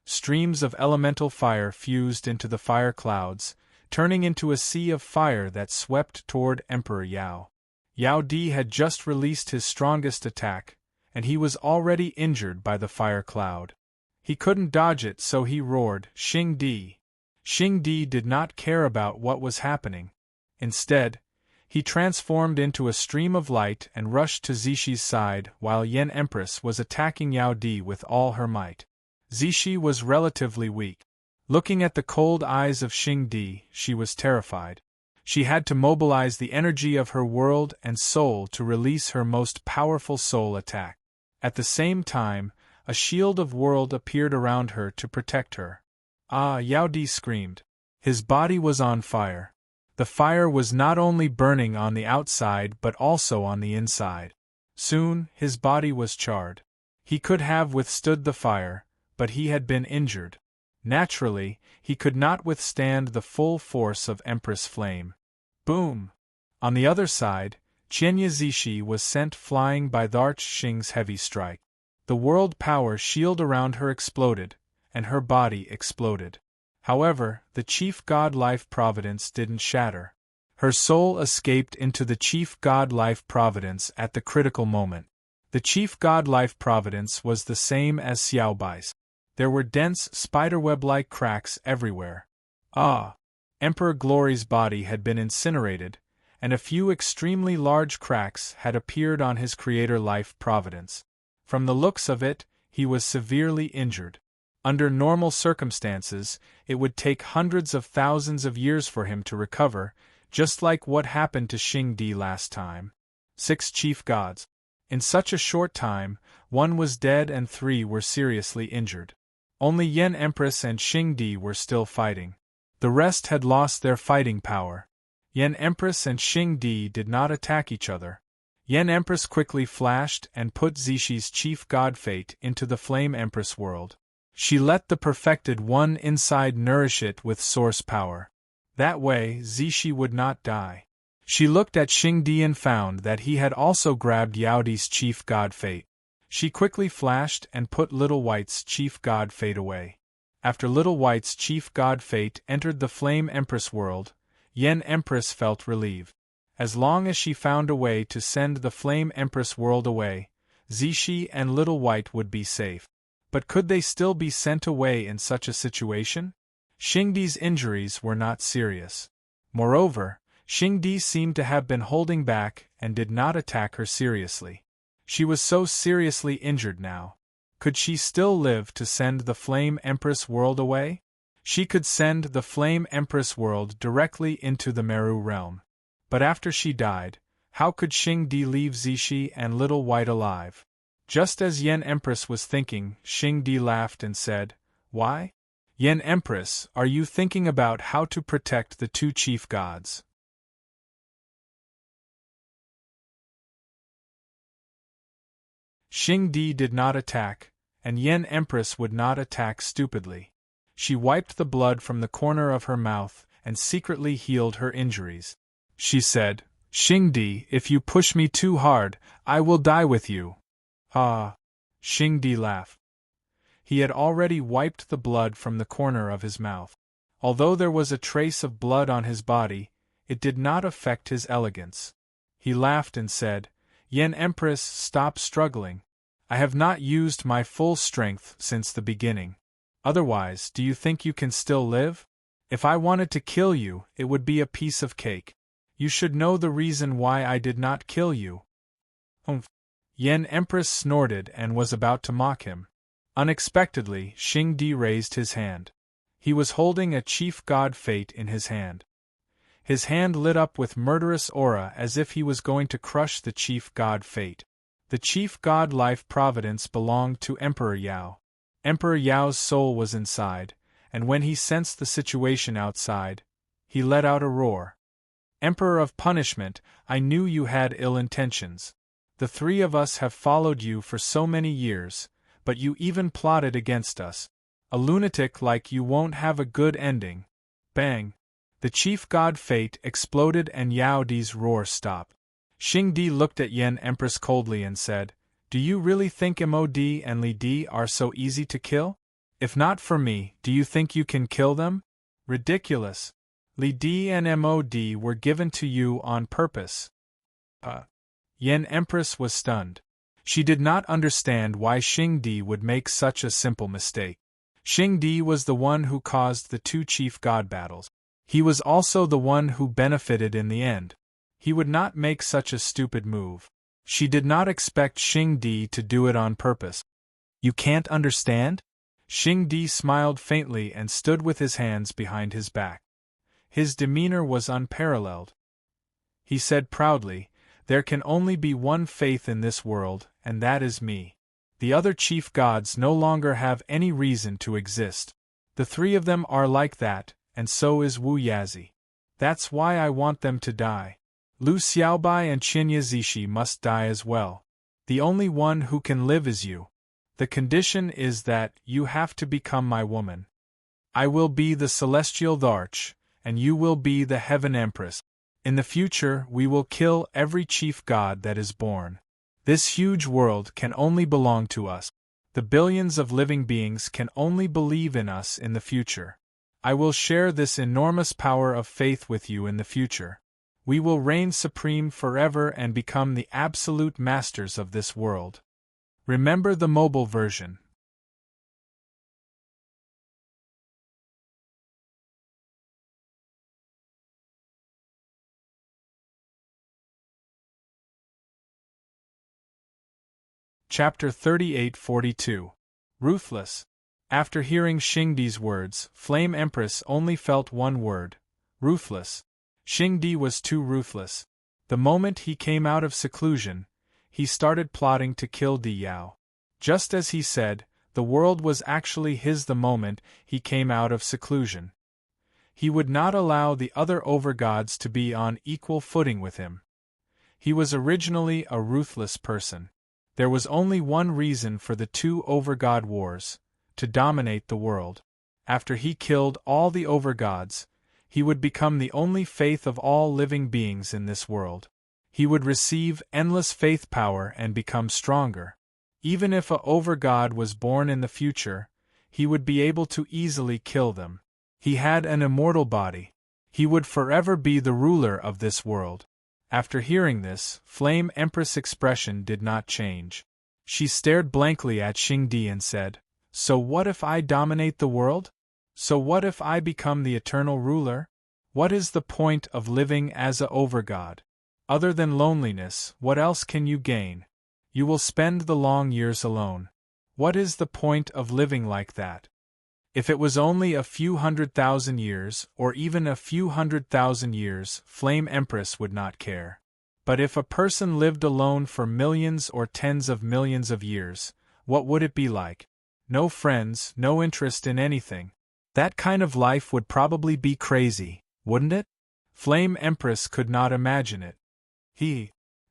Streams of elemental fire fused into the fire clouds, turning into a sea of fire that swept toward Emperor Yao. Yao Di had just released his strongest attack, and he was already injured by the fire cloud. He couldn't dodge it, so he roared, "Xing Di!" Xing Di did not care about what was happening. Instead, he transformed into a stream of light and rushed to Zishi's side while Yen Empress was attacking Yao Di with all her might. Zishi was relatively weak. Looking at the cold eyes of Xing Di, she was terrified. She had to mobilize the energy of her world and soul to release her most powerful soul attack. At the same time, a shield of world appeared around her to protect her. Ah! Yao Di screamed. His body was on fire. The fire was not only burning on the outside but also on the inside. Soon, his body was charred. He could have withstood the fire, but he had been injured. Naturally, he could not withstand the full force of Empress Flame. Boom! On the other side, Qian Yazishi was sent flying by Dharch Xing's heavy strike. The world power shield around her exploded, and her body exploded. However, the chief god life providence didn't shatter. Her soul escaped into the chief god life providence at the critical moment. The chief god life providence was the same as Xiaobai's. There were dense, spiderweb-like cracks everywhere. Ah! Emperor Glory's body had been incinerated, and a few extremely large cracks had appeared on his creator life providence. From the looks of it, He was severely injured. Under normal circumstances, it would take hundreds of thousands of years for him to recover, just like what happened to Xing Di last time. 6 chief gods. In such a short time, 1 was dead and 3 were seriously injured. Only Yen Empress and Xing Di were still fighting. The rest had lost their fighting power. Yen Empress and Xing Di did not attack each other. Yen Empress quickly flashed and put Zishi's chief god fate into the Flame Empress world. She let the perfected one inside nourish it with source power. That way, Zishi would not die. She looked at Xing Di and found that he had also grabbed Yaodi's chief god fate. She quickly flashed and put Little White's chief god fate away. After Little White's chief god fate entered the Flame Empress world, Yen Empress felt relieved. As long as she found a way to send the Flame Empress world away, Zishi and Little White would be safe. But could they still be sent away in such a situation? Xing Di's injuries were not serious. Moreover, Xing Di seemed to have been holding back and did not attack her seriously. She was so seriously injured now. Could she still live to send the Flame Empress world away? She could send the Flame Empress world directly into the Meru realm. But after she died, how could Xing Di leave Zishi and Little White alive? Just as Yen Empress was thinking, Xing Di laughed and said, "Why? Yen Empress, are you thinking about how to protect the 2 chief gods?" Xing Di did not attack, and Yen Empress would not attack stupidly. She wiped the blood from the corner of her mouth and secretly healed her injuries. She said, "Xing Di, if you push me too hard, I will die with you." Ah! Xing Di laughed. He had already wiped the blood from the corner of his mouth. Although there was a trace of blood on his body, it did not affect his elegance. He laughed and said, "Yen Empress, stop struggling. I have not used my full strength since the beginning. Otherwise, do you think you can still live? If I wanted to kill you, it would be a piece of cake. You should know the reason why I did not kill you." "Humph." Yen Empress snorted and was about to mock him. Unexpectedly, Xing Di raised his hand. He was holding a chief god fate in his hand. His hand lit up with murderous aura as if he was going to crush the chief god fate. The chief god life providence belonged to Emperor Yao. Emperor Yao's soul was inside, and when he sensed the situation outside, he let out a roar. "Emperor of Punishment, I knew you had ill intentions. The 3 of us have followed you for so many years, but you even plotted against us. A lunatic like you won't have a good ending." Bang! The chief god fate exploded and Yao Di's roar stopped. Xing Di looked at Yen Empress coldly and said, "Do you really think Mod and Li Di are so easy to kill? If not for me, do you think you can kill them? Ridiculous. Li Di and Mod were given to you on purpose." Yen Empress was stunned. She did not understand why Xing Di would make such a simple mistake. Xing Di was the one who caused the 2 chief god battles. He was also the one who benefited in the end. He would not make such a stupid move. She did not expect Xing Di to do it on purpose. "You can't understand?" Xing Di smiled faintly and stood with his hands behind his back. His demeanor was unparalleled. He said proudly, "There can only be one faith in this world, and that is me. The other chief gods no longer have any reason to exist. The 3 of them are like that, and so is Wu Yazi. That's why I want them to die. Lu Xiaobai and Qinya Zishi must die as well. The only one who can live is you. The condition is that you have to become my woman. I will be the Celestial Dharch, and you will be the Heaven Empress. In the future, we will kill every chief god that is born. This huge world can only belong to us. The billions of living beings can only believe in us in the future. I will share this enormous power of faith with you in the future. We will reign supreme forever and become the absolute masters of this world." Remember the mobile version. Chapter 3842. Ruthless. After hearing Xingdi's words, Flame Empress only felt one word: ruthless. Xingdi was too ruthless. The moment he came out of seclusion, he started plotting to kill Di Yao. Just as he said, the world was actually his the moment he came out of seclusion. He would not allow the other overgods to be on equal footing with him. He was originally a ruthless person. There was only one reason for the two overgod wars: to dominate the world. After he killed all the overgods, he would become the only faith of all living beings in this world. He would receive endless faith power and become stronger. Even if a overgod was born in the future, he would be able to easily kill them. He had an immortal body. He would forever be the ruler of this world. After hearing this, Flame Empress' expression did not change. She stared blankly at Xingdi and said, "So what if I dominate the world? So what if I become the eternal ruler? What is the point of living as a overgod? Other than loneliness, what else can you gain? You will spend the long years alone. What is the point of living like that? If it was only a few 100,000 years, or even a few 100,000 years, Flame Empress would not care. But if a person lived alone for millions or tens of millions of years, what would it be like? No friends, no interest in anything. That kind of life would probably be crazy, wouldn't it?" Flame Empress could not imagine it.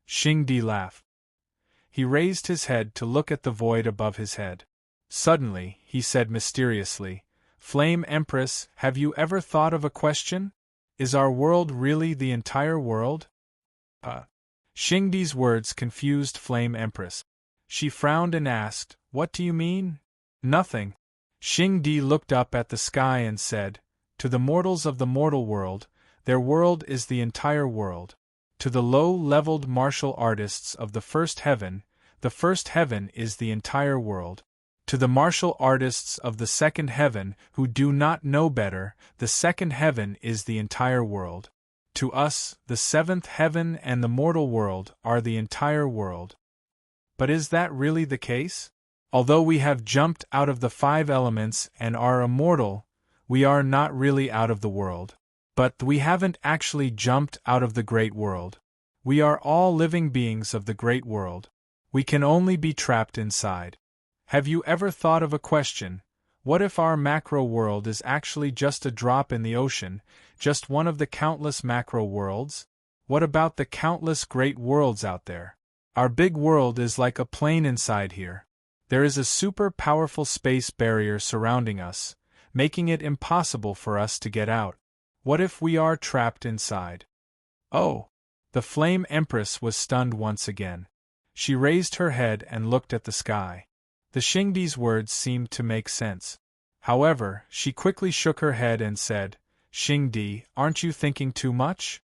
Xingdi laughed. He raised his head to look at the void above his head. Suddenly, he said mysteriously, "Flame Empress, have you ever thought of a question? Is our world really the entire world?" Xingdi's words confused Flame Empress. She frowned and asked, "What do you mean?" "Nothing." Xingdi looked up at the sky and said, "To the mortals of the mortal world, their world is the entire world. To the low-leveled martial artists of the first heaven is the entire world. To the martial artists of the second heaven who do not know better, the second heaven is the entire world. To us, the seventh heaven and the mortal world are the entire world." But is that really the case? Although we have jumped out of the five elements and are immortal, we are not really out of the world. But we haven't actually jumped out of the great world. We are all living beings of the great world. We can only be trapped inside. Have you ever thought of a question? What if our macro world is actually just a drop in the ocean, just one of the countless macro worlds? What about the countless great worlds out there? Our big world is like a plane inside here. There is a super powerful space barrier surrounding us, making it impossible for us to get out. What if we are trapped inside? Oh! The Flame Empress was stunned once again. She raised her head and looked at the sky. The Xingdi's words seemed to make sense. However, she quickly shook her head and said, "Xingdi, aren't you thinking too much?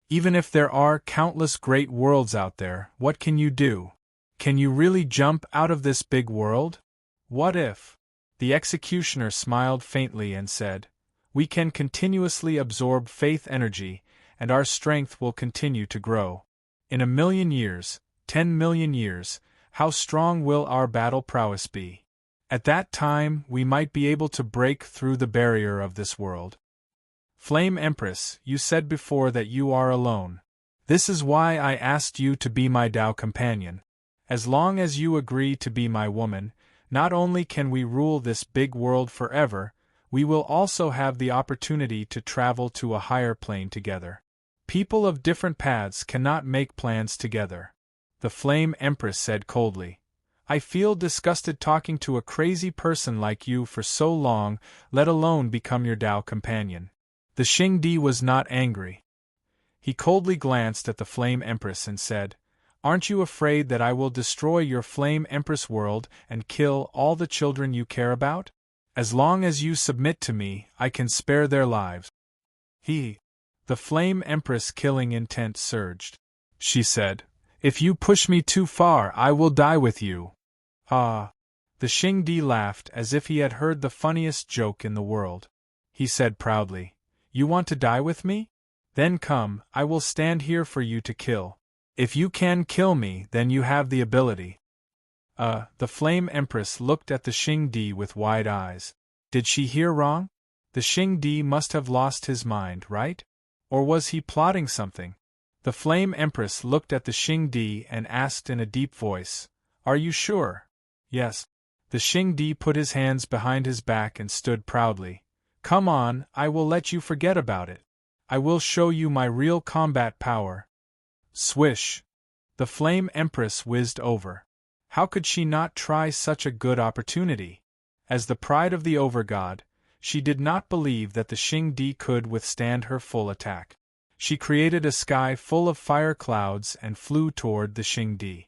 Even if there are countless great worlds out there, what can you do? Can you really jump out of this big world? What if?" The executioner smiled faintly and said, "We can continuously absorb faith energy, and our strength will continue to grow. In 1,000,000 years, 10,000,000 years, how strong will our battle prowess be? At that time, we might be able to break through the barrier of this world." Flame Empress, you said before that you are alone. This is why I asked you to be my Tao companion. As long as you agree to be my woman, not only can we rule this big world forever, we will also have the opportunity to travel to a higher plane together. People of different paths cannot make plans together. The Flame Empress said coldly, "I feel disgusted talking to a crazy person like you for so long, let alone become your Tao companion." The Xingdi was not angry. He coldly glanced at the Flame Empress and said, "Aren't you afraid that I will destroy your Flame Empress world and kill all the children you care about? As long as you submit to me, I can spare their lives." The Flame Empress' killing intent surged. She said, "If you push me too far, I will die with you." The Xingdi laughed as if he had heard the funniest joke in the world. He said proudly, "You want to die with me? Then come, I will stand here for you to kill. If you can kill me, then you have the ability. The Flame Empress looked at the Xing Di with wide eyes. Did she hear wrong? The Xing Di must have lost his mind, right? Or was he plotting something? The Flame Empress looked at the Xing Di and asked in a deep voice, Are you sure? Yes. The Xing Di put his hands behind his back and stood proudly. Come on, I will let you forget about it. I will show you my real combat power. Swish! The Flame Empress whizzed over. How could she not try such a good opportunity? As the pride of the Overgod, she did not believe that the Xing Di could withstand her full attack. She created a sky full of fire clouds and flew toward the Xing Di.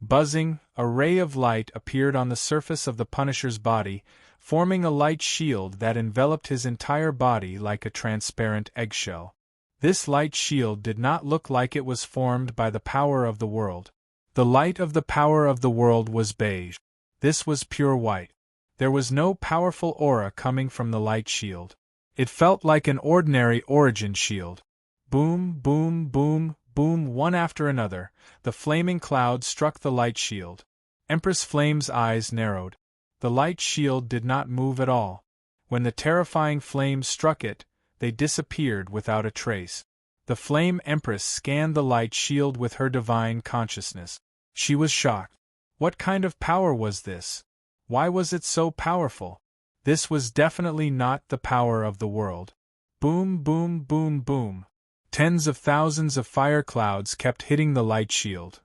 Buzzing, a ray of light appeared on the surface of the Punisher's body, forming a light shield that enveloped his entire body like a transparent eggshell. This light shield did not look like it was formed by the power of the world. The light of the power of the world was beige. This was pure white. There was no powerful aura coming from the light shield. It felt like an ordinary origin shield. Boom, boom, boom, boom, one after another, the flaming cloud struck the light shield. Empress Flame's eyes narrowed. The light shield did not move at all. When the terrifying flames struck it, they disappeared without a trace. The Flame Empress scanned the light shield with her divine consciousness. She was shocked. What kind of power was this? Why was it so powerful? This was definitely not the power of the world. Boom, boom, boom, boom. Tens of thousands of fire clouds kept hitting the light shield.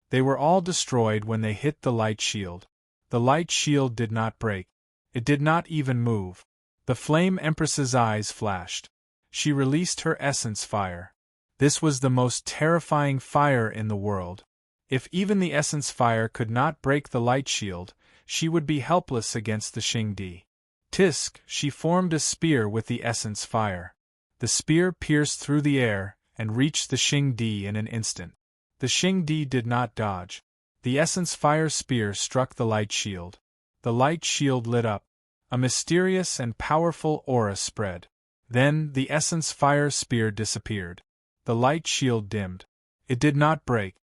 They were all destroyed when they hit the light shield. The light shield did not break. It did not even move. The Flame Empress's eyes flashed. She released her essence fire. This was the most terrifying fire in the world. If even the essence fire could not break the light shield, she would be helpless against the Xing Di. Tisk, she formed a spear with the essence fire. The spear pierced through the air and reached the Xing Di in an instant. The Xing Di did not dodge. The essence fire spear struck the light shield. The light shield lit up. A mysterious and powerful aura spread. Then the essence fire spear disappeared. The light shield dimmed. It did not break.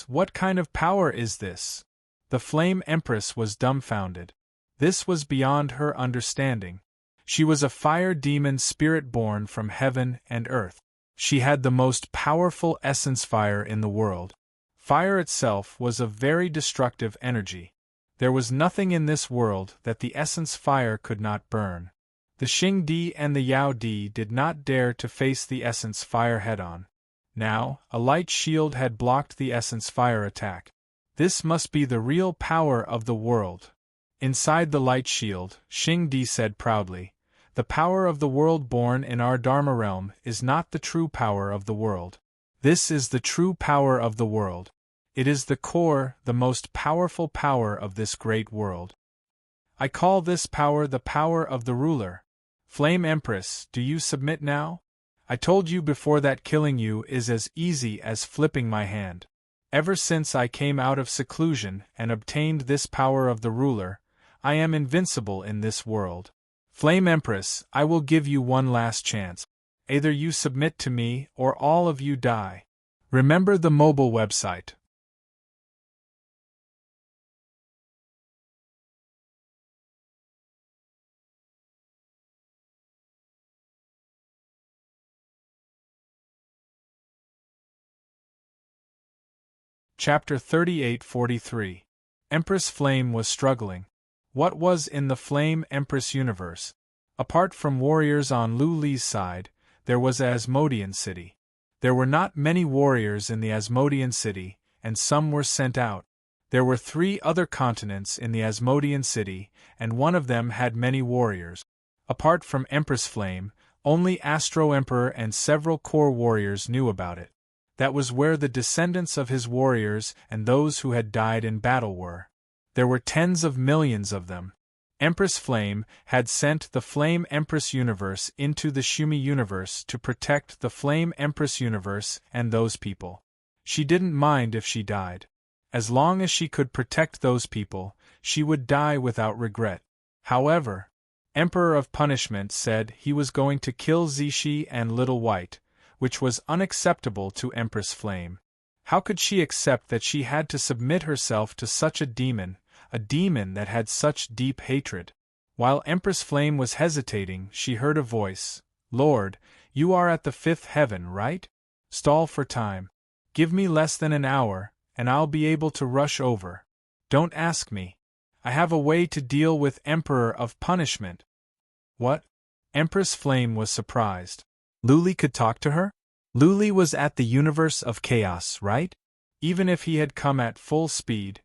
What kind of power is this? The Flame Empress was dumbfounded. This was beyond her understanding. She was a fire demon spirit born from heaven and earth. She had the most powerful essence fire in the world. Fire itself was a very destructive energy. There was nothing in this world that the essence fire could not burn. The Xing Di and the Yao Di did not dare to face the essence fire head-on. Now, a light shield had blocked the essence fire attack. This must be the real power of the world. Inside the light shield, Xing Di said proudly, The power of the world born in our Dharma realm is not the true power of the world. This is the true power of the world. It is the core, the most powerful power of this great world. I call this power the power of the ruler. Flame Empress, do you submit now? I told you before that killing you is as easy as flipping my hand. Ever since I came out of seclusion and obtained this power of the ruler, I am invincible in this world. Flame Empress, I will give you one last chance. Either you submit to me or all of you die. Remember the mobile website. Chapter 38-43. Empress Flame was struggling. What was in the Flame Empress universe? Apart from warriors on Lu Li's side, there was Asmodean City. There were not many warriors in the Asmodean City, and some were sent out. There were 3 other continents in the Asmodean City, and one of them had many warriors. Apart from Empress Flame, only Astro Emperor and several core warriors knew about it. That was where the descendants of his warriors and those who had died in battle were. There were tens of millions of them. Empress Flame had sent the Flame Empress universe into the Shumi universe to protect the Flame Empress universe and those people. She didn't mind if she died. As long as she could protect those people, she would die without regret. However, Emperor of Punishment said he was going to kill Zishi and Little White, which was unacceptable to Empress Flame. How could she accept that she had to submit herself to such a demon that had such deep hatred? While Empress Flame was hesitating, she heard a voice. Lord, you are at the 5th heaven, right? Stall for time. Give me less than an hour, and I'll be able to rush over. Don't ask me. I have a way to deal with Emperor of Punishment. What? Empress Flame was surprised. Luli could talk to her? Luli was at the universe of chaos, right? Even if he had come at full speed,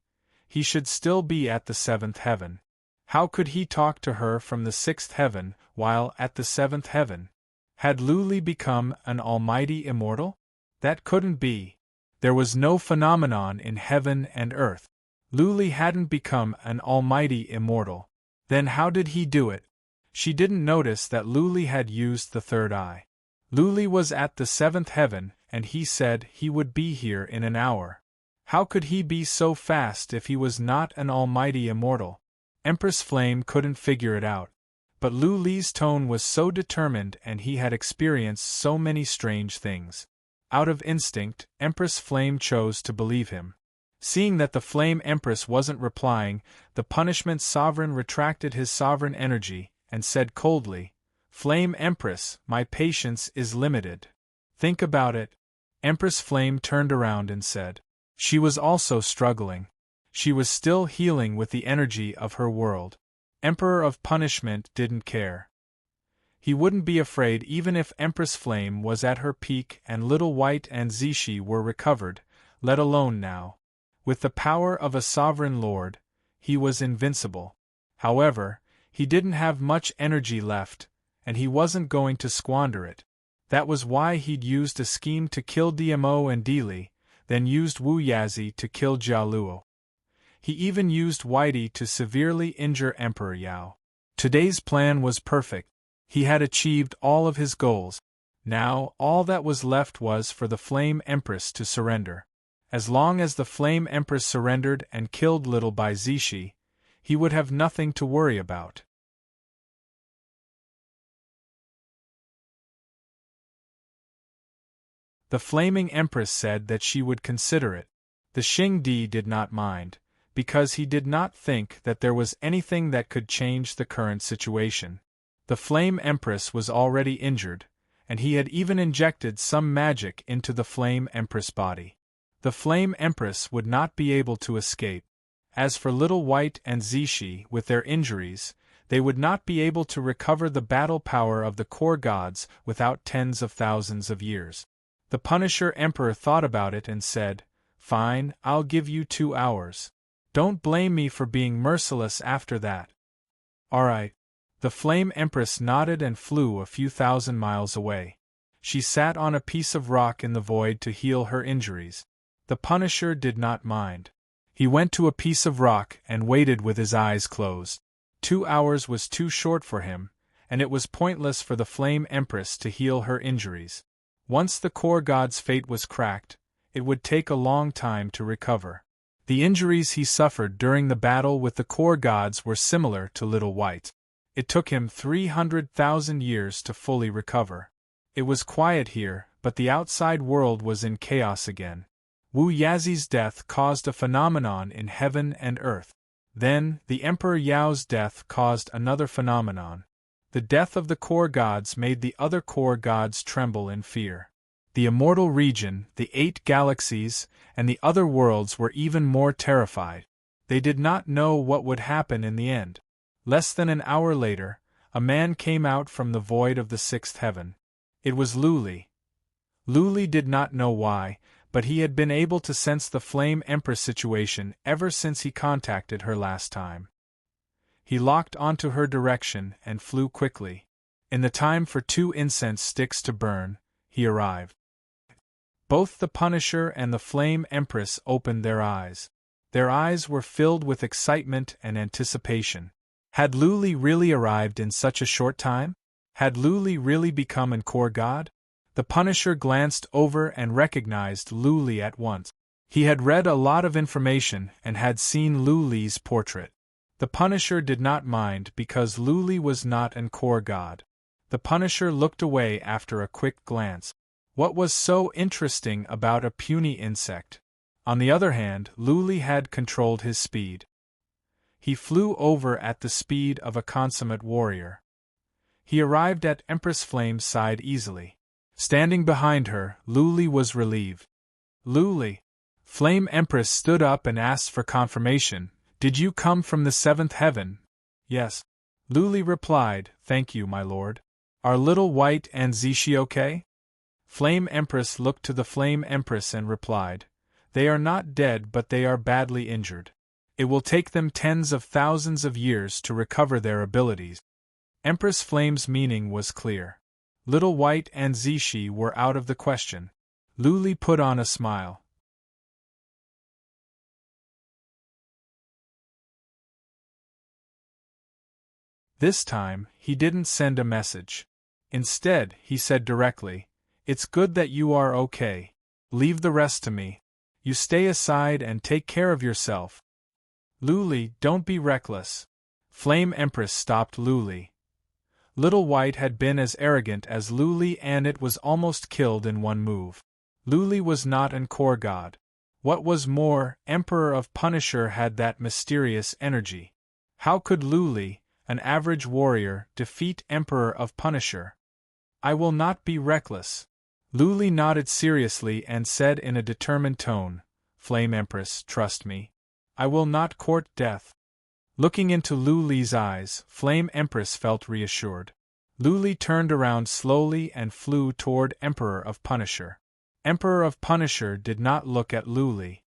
he should still be at the 7th heaven. How could he talk to her from the 6th heaven while at the 7th heaven? Had Luli become an almighty immortal? That couldn't be. There was no phenomenon in heaven and earth. Luli hadn't become an almighty immortal. Then how did he do it? She didn't notice that Luli had used the third eye. Luli was at the 7th heaven, and he said he would be here in an hour. How could he be so fast if he was not an almighty immortal? Empress Flame couldn't figure it out. But Luli's tone was so determined and he had experienced so many strange things. Out of instinct, Empress Flame chose to believe him. Seeing that the Flame Empress wasn't replying, the Punishment Sovereign retracted his sovereign energy and said coldly, Flame Empress, my patience is limited. Think about it. Empress Flame turned around and said. She was also struggling. She was still healing with the energy of her world. Emperor of Punishment didn't care. He wouldn't be afraid even if Empress Flame was at her peak and Little White and Zishi were recovered, let alone now. With the power of a sovereign lord, he was invincible. However, he didn't have much energy left, and he wasn't going to squander it. That was why he'd used a scheme to kill DMO and Dili, then used Wu Yazi to kill Jialuo. He even used Whitey to severely injure Emperor Yao. Today's plan was perfect. He had achieved all of his goals. Now, all that was left was for the Flame Empress to surrender. As long as the Flame Empress surrendered and killed Little by Zishi, he would have nothing to worry about. The Flaming Empress said that she would consider it. The Xingdi did not mind, because he did not think that there was anything that could change the current situation. The Flame Empress was already injured, and he had even injected some magic into the Flame Empress body. The Flame Empress would not be able to escape. As for Little White and Zishi, with their injuries, they would not be able to recover the battle power of the core gods without tens of thousands of years. The Punisher Emperor thought about it and said, Fine, I'll give you 2 hours. Don't blame me for being merciless after that. Alright. The Flame Empress nodded and flew a few thousand miles away. She sat on a piece of rock in the void to heal her injuries. The Punisher did not mind. He went to a piece of rock and waited with his eyes closed. 2 hours was too short for him, and it was pointless for the Flame Empress to heal her injuries. Once the core god's fate was cracked, it would take a long time to recover. The injuries he suffered during the battle with the core gods were similar to Little White. It took him 300,000 years to fully recover. It was quiet here, but the outside world was in chaos again. Wu Yazi's death caused a phenomenon in heaven and earth. Then, the Emperor Yao's death caused another phenomenon. The death of the core gods made the other core gods tremble in fear. The immortal region, the 8 galaxies, and the other worlds were even more terrified. They did not know what would happen in the end. Less than an hour later, a man came out from the void of the 6th heaven. It was Luli. Luli did not know why, but he had been able to sense the Flame Empress situation ever since he contacted her last time. He locked onto her direction and flew quickly. In the time for 2 incense sticks to burn, he arrived. Both the Punisher and the Flame Empress opened their eyes. Their eyes were filled with excitement and anticipation. Had Luli really arrived in such a short time? Had Luli really become an core god? The Punisher glanced over and recognized Luli at once. He had read a lot of information and had seen Luli's portrait. The Punisher did not mind because Luli was not an core god. The Punisher looked away after a quick glance. What was so interesting about a puny insect? On the other hand, Luli had controlled his speed. He flew over at the speed of a consummate warrior. He arrived at Empress Flame's side easily. Standing behind her, Luli was relieved. Luli. Flame Empress stood up and asked for confirmation. Did you come from the seventh heaven? Yes. Luli replied, thank you, my lord. Are Little White and Zishi okay? Flame Empress looked to the Flame Empress and replied, they are not dead but they are badly injured. It will take them tens of thousands of years to recover their abilities. Empress Flame's meaning was clear. Little White and Zishi were out of the question. Luli put on a smile. This time, he didn't send a message. Instead, he said directly, it's good that you are okay. Leave the rest to me. You stay aside and take care of yourself. Luli, don't be reckless. Flame Empress stopped Luli. Little White had been as arrogant as Luli and it was almost killed in one move. Luli was not an core god. What was more, Emperor of Punisher had that mysterious energy. How could Luli, an average warrior, defeat Emperor of Punisher? I will not be reckless. Luli nodded seriously and said in a determined tone, Flame Empress, trust me. I will not court death. Looking into Luli's eyes, Flame Empress felt reassured. Luli turned around slowly and flew toward Emperor of Punisher. Emperor of Punisher did not look at Luli.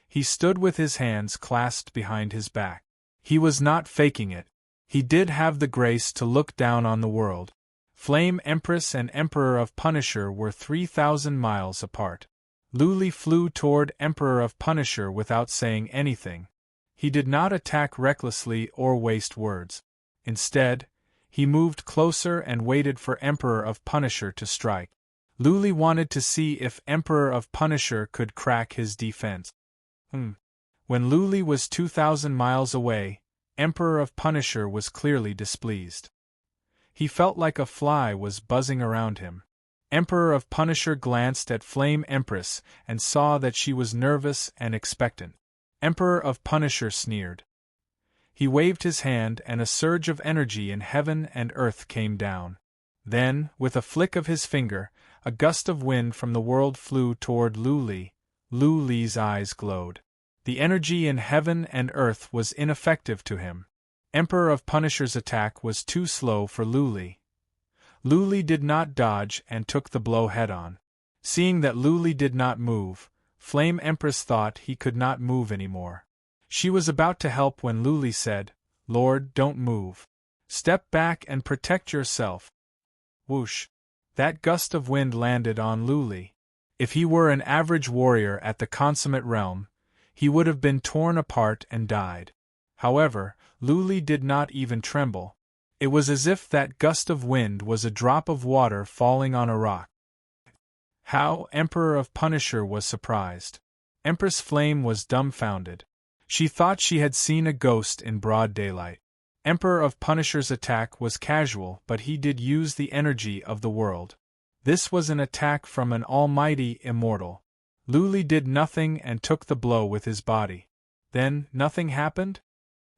He stood with his hands clasped behind his back. He was not faking it. He did have the grace to look down on the world. Flame Empress and Emperor of Punisher were 3,000 miles apart. Luli flew toward Emperor of Punisher without saying anything. He did not attack recklessly or waste words. Instead, he moved closer and waited for Emperor of Punisher to strike. Luli wanted to see if Emperor of Punisher could crack his defense. When Luli was 2,000 miles away, Emperor of Punisher was clearly displeased. He felt like a fly was buzzing around him. Emperor of Punisher glanced at Flame Empress and saw that she was nervous and expectant. Emperor of Punisher sneered. He waved his hand and a surge of energy in heaven and earth came down. Then, with a flick of his finger, a gust of wind from the world flew toward Luli. Luli's eyes glowed. The energy in heaven and earth was ineffective to him. Emperor of Punisher's attack was too slow for Luli. Luli did not dodge and took the blow head-on. Seeing that Luli did not move, Flame Empress thought he could not move anymore. She was about to help when Luli said, Lord, don't move. Step back and protect yourself. Whoosh! That gust of wind landed on Luli. If he were an average warrior at the consummate realm, he would have been torn apart and died. However, Luli did not even tremble. It was as if that gust of wind was a drop of water falling on a rock. How Emperor of Punisher was surprised. Empress Flame was dumbfounded. She thought she had seen a ghost in broad daylight. Emperor of Punisher's attack was casual, but he did use the energy of the world. This was an attack from an almighty immortal. Luli did nothing and took the blow with his body. Then, nothing happened?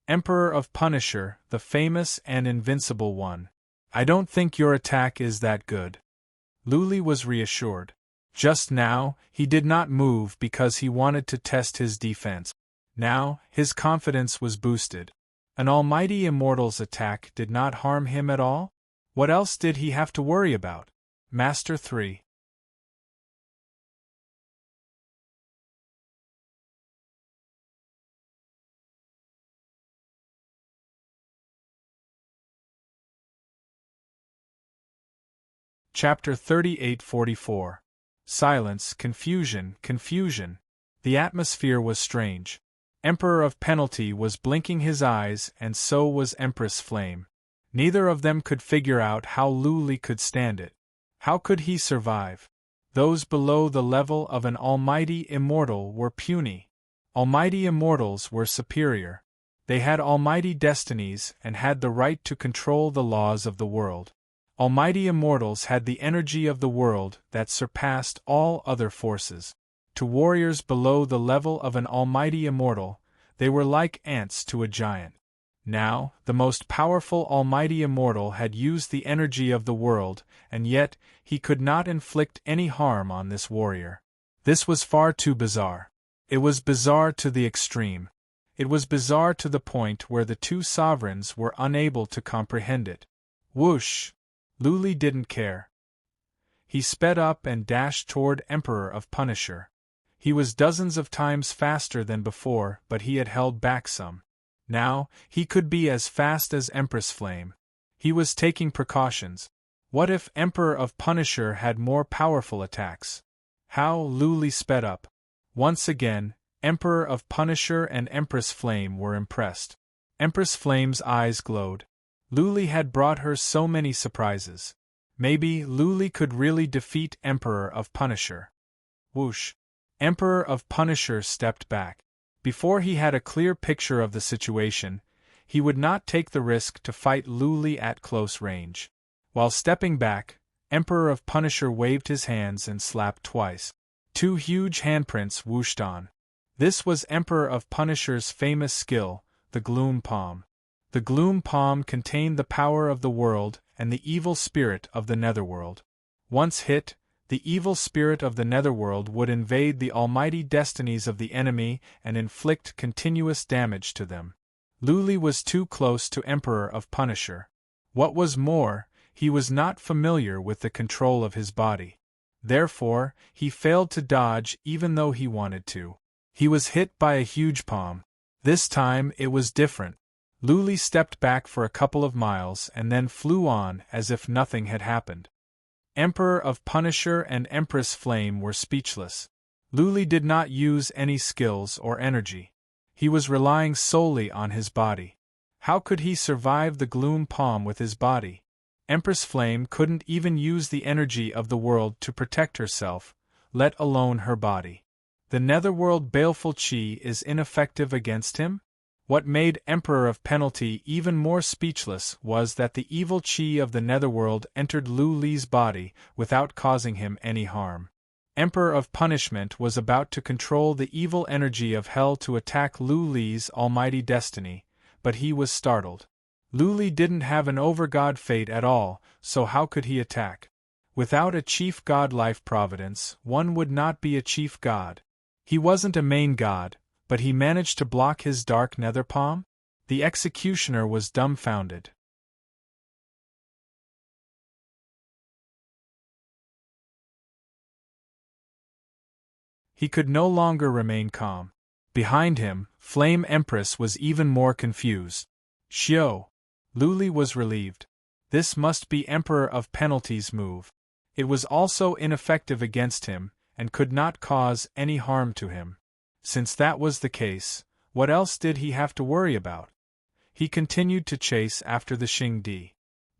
Emperor of Punisher, the famous and invincible one. I don't think your attack is that good. Luli was reassured. Just now, he did not move because he wanted to test his defense. Now, his confidence was boosted. An almighty immortal's attack did not harm him at all? What else did he have to worry about? Master 3. Chapter 38-44. Silence, confusion, confusion. The atmosphere was strange. Emperor of Penalty was blinking his eyes and so was Empress Flame. Neither of them could figure out how Luli could stand it. How could he survive? Those below the level of an almighty immortal were puny. Almighty immortals were superior. They had almighty destinies and had the right to control the laws of the world. Almighty immortals had the energy of the world that surpassed all other forces. To warriors below the level of an almighty immortal, they were like ants to a giant. Now, the most powerful almighty immortal had used the energy of the world, and yet, he could not inflict any harm on this warrior. This was far too bizarre. It was bizarre to the extreme. It was bizarre to the point where the two sovereigns were unable to comprehend it. Whoosh! Luli didn't care. He sped up and dashed toward Emperor of Punisher. He was dozens of times faster than before, but he had held back some. Now, he could be as fast as Empress Flame. He was taking precautions. What if Emperor of Punisher had more powerful attacks? How Luli sped up. Once again, Emperor of Punisher and Empress Flame were impressed. Empress Flame's eyes glowed. Luli had brought her so many surprises. Maybe Luli could really defeat Emperor of Punisher. Whoosh! Emperor of Punisher stepped back. Before he had a clear picture of the situation, he would not take the risk to fight Luli at close range. While stepping back, Emperor of Punisher waved his hands and slapped twice. Two huge handprints whooshed on. This was Emperor of Punisher's famous skill, the Gloom Palm. The Gloom Palm contained the power of the world and the evil spirit of the Netherworld. Once hit, the evil spirit of the Netherworld would invade the almighty destinies of the enemy and inflict continuous damage to them. Luli was too close to Emperor of Punisher. What was more, he was not familiar with the control of his body. Therefore, he failed to dodge even though he wanted to. He was hit by a huge palm. This time it was different. Luli stepped back for a couple of miles and then flew on as if nothing had happened. Emperor of Punisher and Empress Flame were speechless. Luli did not use any skills or energy. He was relying solely on his body. How could he survive the Gloom Palm with his body? Empress Flame couldn't even use the energy of the world to protect herself, let alone her body. The Netherworld baleful chi is ineffective against him? What made Emperor of Penalty even more speechless was that the evil chi of the Netherworld entered Luli's body without causing him any harm. Emperor of Punishment was about to control the evil energy of hell to attack Luli's almighty destiny, but he was startled. Luli didn't have an overgod fate at all, so how could he attack? Without a chief god life providence, one would not be a chief god. He wasn't a main god, but he managed to block his dark nether palm? The executioner was dumbfounded. He could no longer remain calm. Behind him, Flame Empress was even more confused. Shio! Luli was relieved. This must be Emperor of Penalty's move. It was also ineffective against him, and could not cause any harm to him. Since that was the case, what else did he have to worry about? He continued to chase after the Xingdi.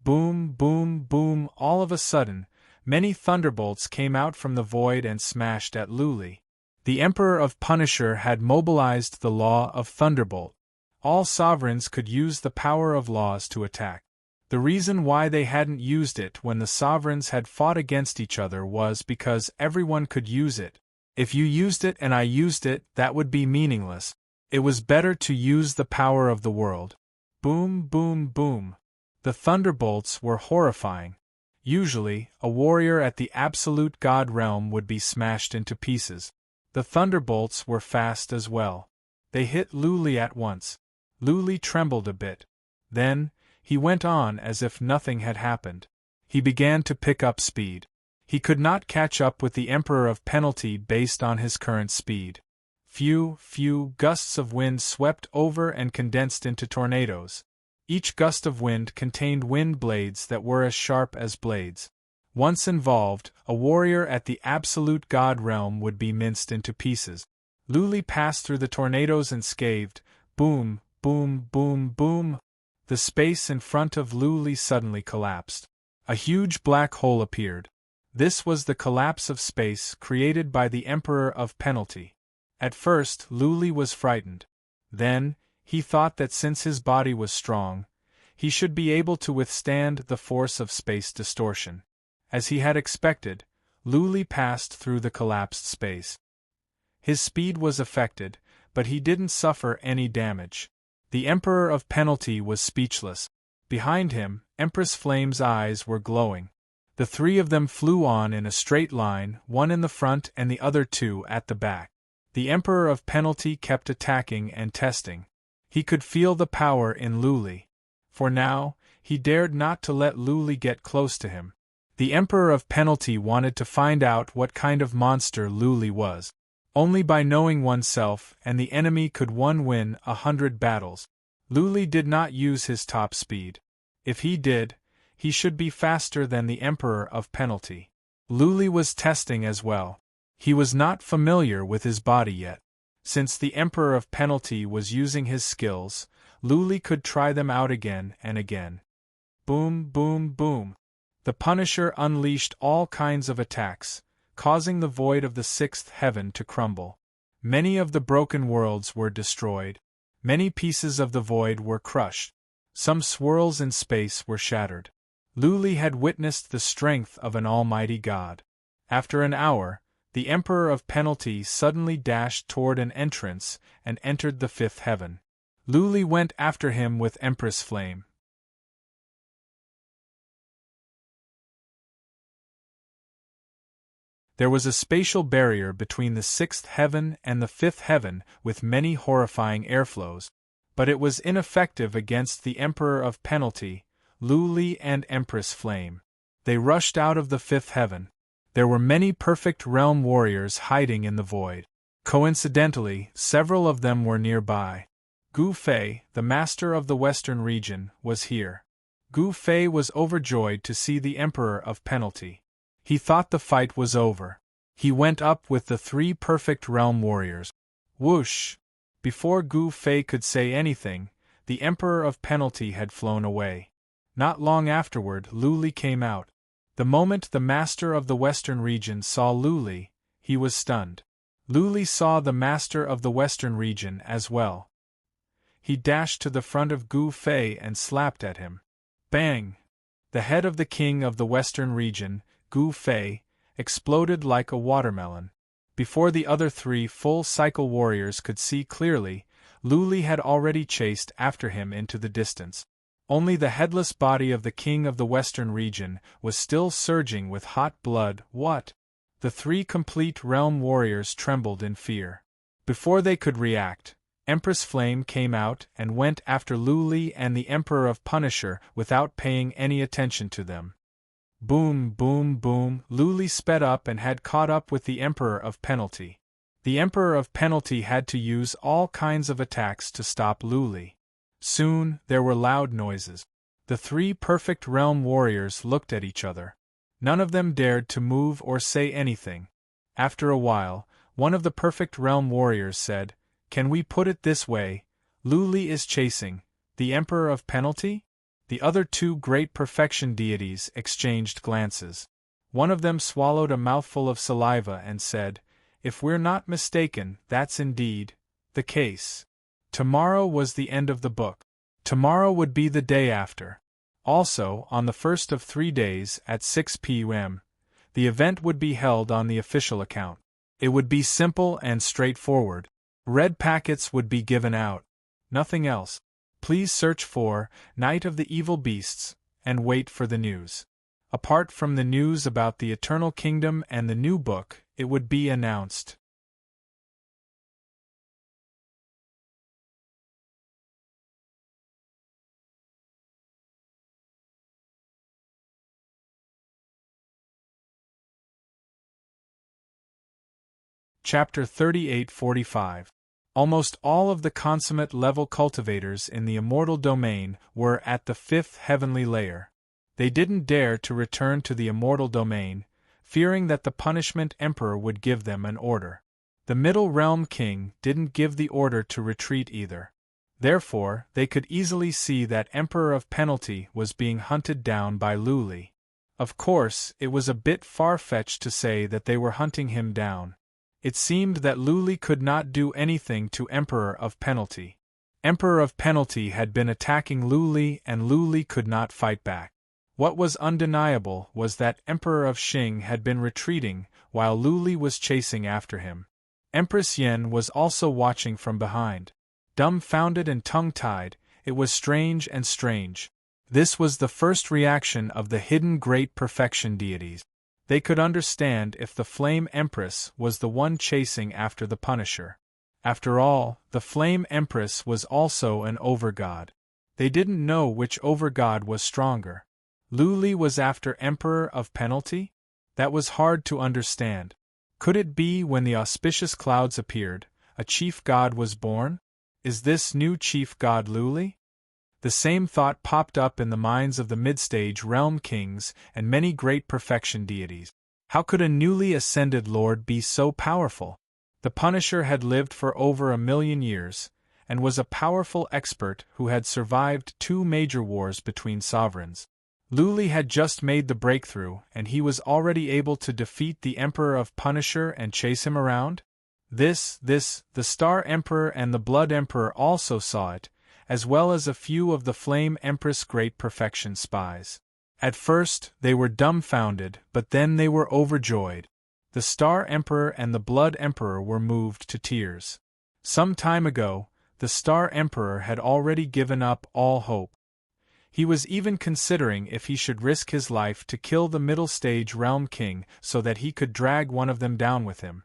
Boom, boom, boom, all of a sudden, many thunderbolts came out from the void and smashed at Luli. The Emperor of Punisher had mobilized the law of Thunderbolt. All sovereigns could use the power of laws to attack. The reason why they hadn't used it when the sovereigns had fought against each other was because everyone could use it. If you used it and I used it, that would be meaningless. It was better to use the power of the world. Boom, boom, boom. The thunderbolts were horrifying. Usually, a warrior at the absolute god realm would be smashed into pieces. The thunderbolts were fast as well. They hit Luli at once. Luli trembled a bit. Then, he went on as if nothing had happened. He began to pick up speed. He could not catch up with the Emperor of Penalty based on his current speed. Few gusts of wind swept over and condensed into tornadoes. Each gust of wind contained wind blades that were as sharp as blades. Once involved, a warrior at the absolute god realm would be minced into pieces. Luli passed through the tornadoes and scathed, boom, boom, boom, boom. The space in front of Luli suddenly collapsed. A huge black hole appeared. This was the collapse of space created by the Emperor of Penalty. At first, Luli was frightened. Then, He thought that since his body was strong, he should be able to withstand the force of space distortion. As he had expected, Luli passed through the collapsed space. His speed was affected, but he didn't suffer any damage. The Emperor of Penalty was speechless. Behind him, Empress Flame's eyes were glowing. The three of them flew on in a straight line, one in the front and the other two at the back. The Emperor of Penalty kept attacking and testing. He could feel the power in Luli. For now, he dared not to let Luli get close to him. The Emperor of Penalty wanted to find out what kind of monster Luli was. Only by knowing oneself and the enemy could one win 100 battles. Luli did not use his top speed. If he did, he should be faster than the Emperor of Penalty. Luli was testing as well. He was not familiar with his body yet. Since the Emperor of Penalty was using his skills, Luli could try them out again and again. Boom, boom, boom. The Punisher unleashed all kinds of attacks, causing the void of the sixth heaven to crumble. Many of the broken worlds were destroyed. Many pieces of the void were crushed. Some swirls in space were shattered. Luli had witnessed the strength of an almighty god. After an hour, the Emperor of Penalty suddenly dashed toward an entrance and entered the fifth heaven. Luli went after him with Empress Flame. There was a spatial barrier between the sixth heaven and the fifth heaven with many horrifying airflows, but it was ineffective against the Emperor of Penalty, Luli and Empress Flame. They rushed out of the fifth heaven. There were many perfect realm warriors hiding in the void. Coincidentally, several of them were nearby. Gu Fei, the master of the western region, was here. Gu Fei was overjoyed to see the Emperor of Penalty. He thought the fight was over. He went up with the three perfect realm warriors. Whoosh! Before Gu Fei could say anything, the Emperor of Penalty had flown away. Not long afterward, Luli came out. The moment the master of the western region saw Luli, he was stunned. Luli saw the master of the western region as well. He dashed to the front of Gu Fei and slapped at him. Bang! The head of the king of the western region, Gu Fei, exploded like a watermelon. Before the other three full-cycle warriors could see clearly, Luli had already chased after him into the distance. Only the headless body of the king of the western region was still surging with hot blood. What? The three complete realm warriors trembled in fear. Before they could react, Empress Flame came out and went after Luli and the Emperor of Punisher without paying any attention to them. Boom, boom, boom, Luli sped up and had caught up with the Emperor of Penalty. The Emperor of Penalty had to use all kinds of attacks to stop Luli. Soon, there were loud noises. The three perfect realm warriors looked at each other. None of them dared to move or say anything. After a while, one of the perfect realm warriors said, "Can we put it this way? Luli is chasing the Emperor of Penalty?" The other two great perfection deities exchanged glances. One of them swallowed a mouthful of saliva and said, "If we're not mistaken, that's indeed the case." Tomorrow was the end of the book. Tomorrow would be the day after. Also, on the first of 3 days, at 6 p.m., the event would be held on the official account. It would be simple and straightforward. Red packets would be given out. Nothing else. Please search for Night of the Evil Beasts, and wait for the news. Apart from the news about the Eternal Kingdom and the new book, it would be announced. Chapter 3845. Almost all of the consummate level cultivators in the immortal domain were at the fifth heavenly layer. They didn't dare to return to the immortal domain, fearing that the punishment emperor would give them an order. The middle realm king didn't give the order to retreat either. Therefore, they could easily see that Emperor of Penalty was being hunted down by Luli. Of course, it was a bit far-fetched to say that they were hunting him down. It seemed that Luli could not do anything to Emperor of Penalty. Emperor of Penalty had been attacking Lu Li and Lu Li could not fight back. What was undeniable was that Emperor of Xing had been retreating while Lu Li was chasing after him. Empress Yen was also watching from behind. Dumbfounded and tongue-tied, it was strange and strange. This was the first reaction of the hidden great perfection deities. They could understand if the Flame Empress was the one chasing after the Punisher. After all, the Flame Empress was also an overgod. They didn't know which overgod was stronger. Lu Li was after Emperor of Penalty? That was hard to understand. Could it be when the auspicious clouds appeared, a chief god was born? Is this new chief god Lu Li? The same thought popped up in the minds of the mid-stage realm kings and many great perfection deities. How could a newly ascended lord be so powerful? The Punisher had lived for over 1,000,000 years, and was a powerful expert who had survived 2 major wars between sovereigns. Lu Li had just made the breakthrough, and he was already able to defeat the Emperor of Punisher and chase him around? The Star Emperor and the Blood Emperor also saw it, as well as a few of the Flame Empress Great Perfection spies. At first, they were dumbfounded, but then they were overjoyed. The Star Emperor and the Blood Emperor were moved to tears. Some time ago, the Star Emperor had already given up all hope. He was even considering if he should risk his life to kill the middle stage realm king so that he could drag one of them down with him.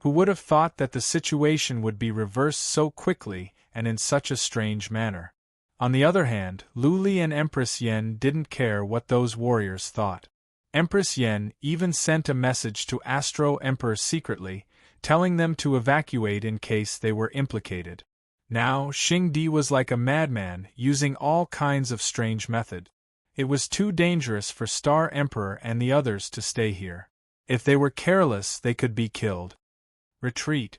Who would have thought that the situation would be reversed so quickly and in such a strange manner? On the other hand, Lu Li and Empress Yen didn't care what those warriors thought. Empress Yen even sent a message to Astro Emperor secretly, telling them to evacuate in case they were implicated. Now, Xing Di was like a madman, using all kinds of strange methods. It was too dangerous for Star Emperor and the others to stay here. If they were careless, they could be killed. Retreat.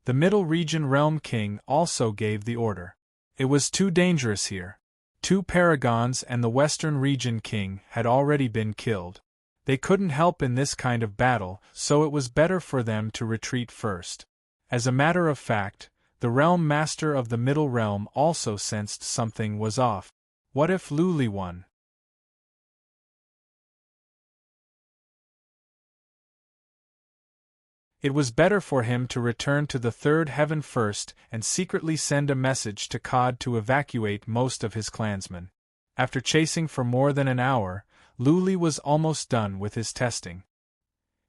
The Middle Region Realm King also gave the order. It was too dangerous here. 2 paragons and the Western Region King had already been killed. They couldn't help in this kind of battle, so it was better for them to retreat first. As a matter of fact, the Realm Master of the Middle Realm also sensed something was off. What if Lu Li won? It was better for him to return to the third heaven first and secretly send a message to Cod to evacuate most of his clansmen. After chasing for more than an hour, Lu Li was almost done with his testing.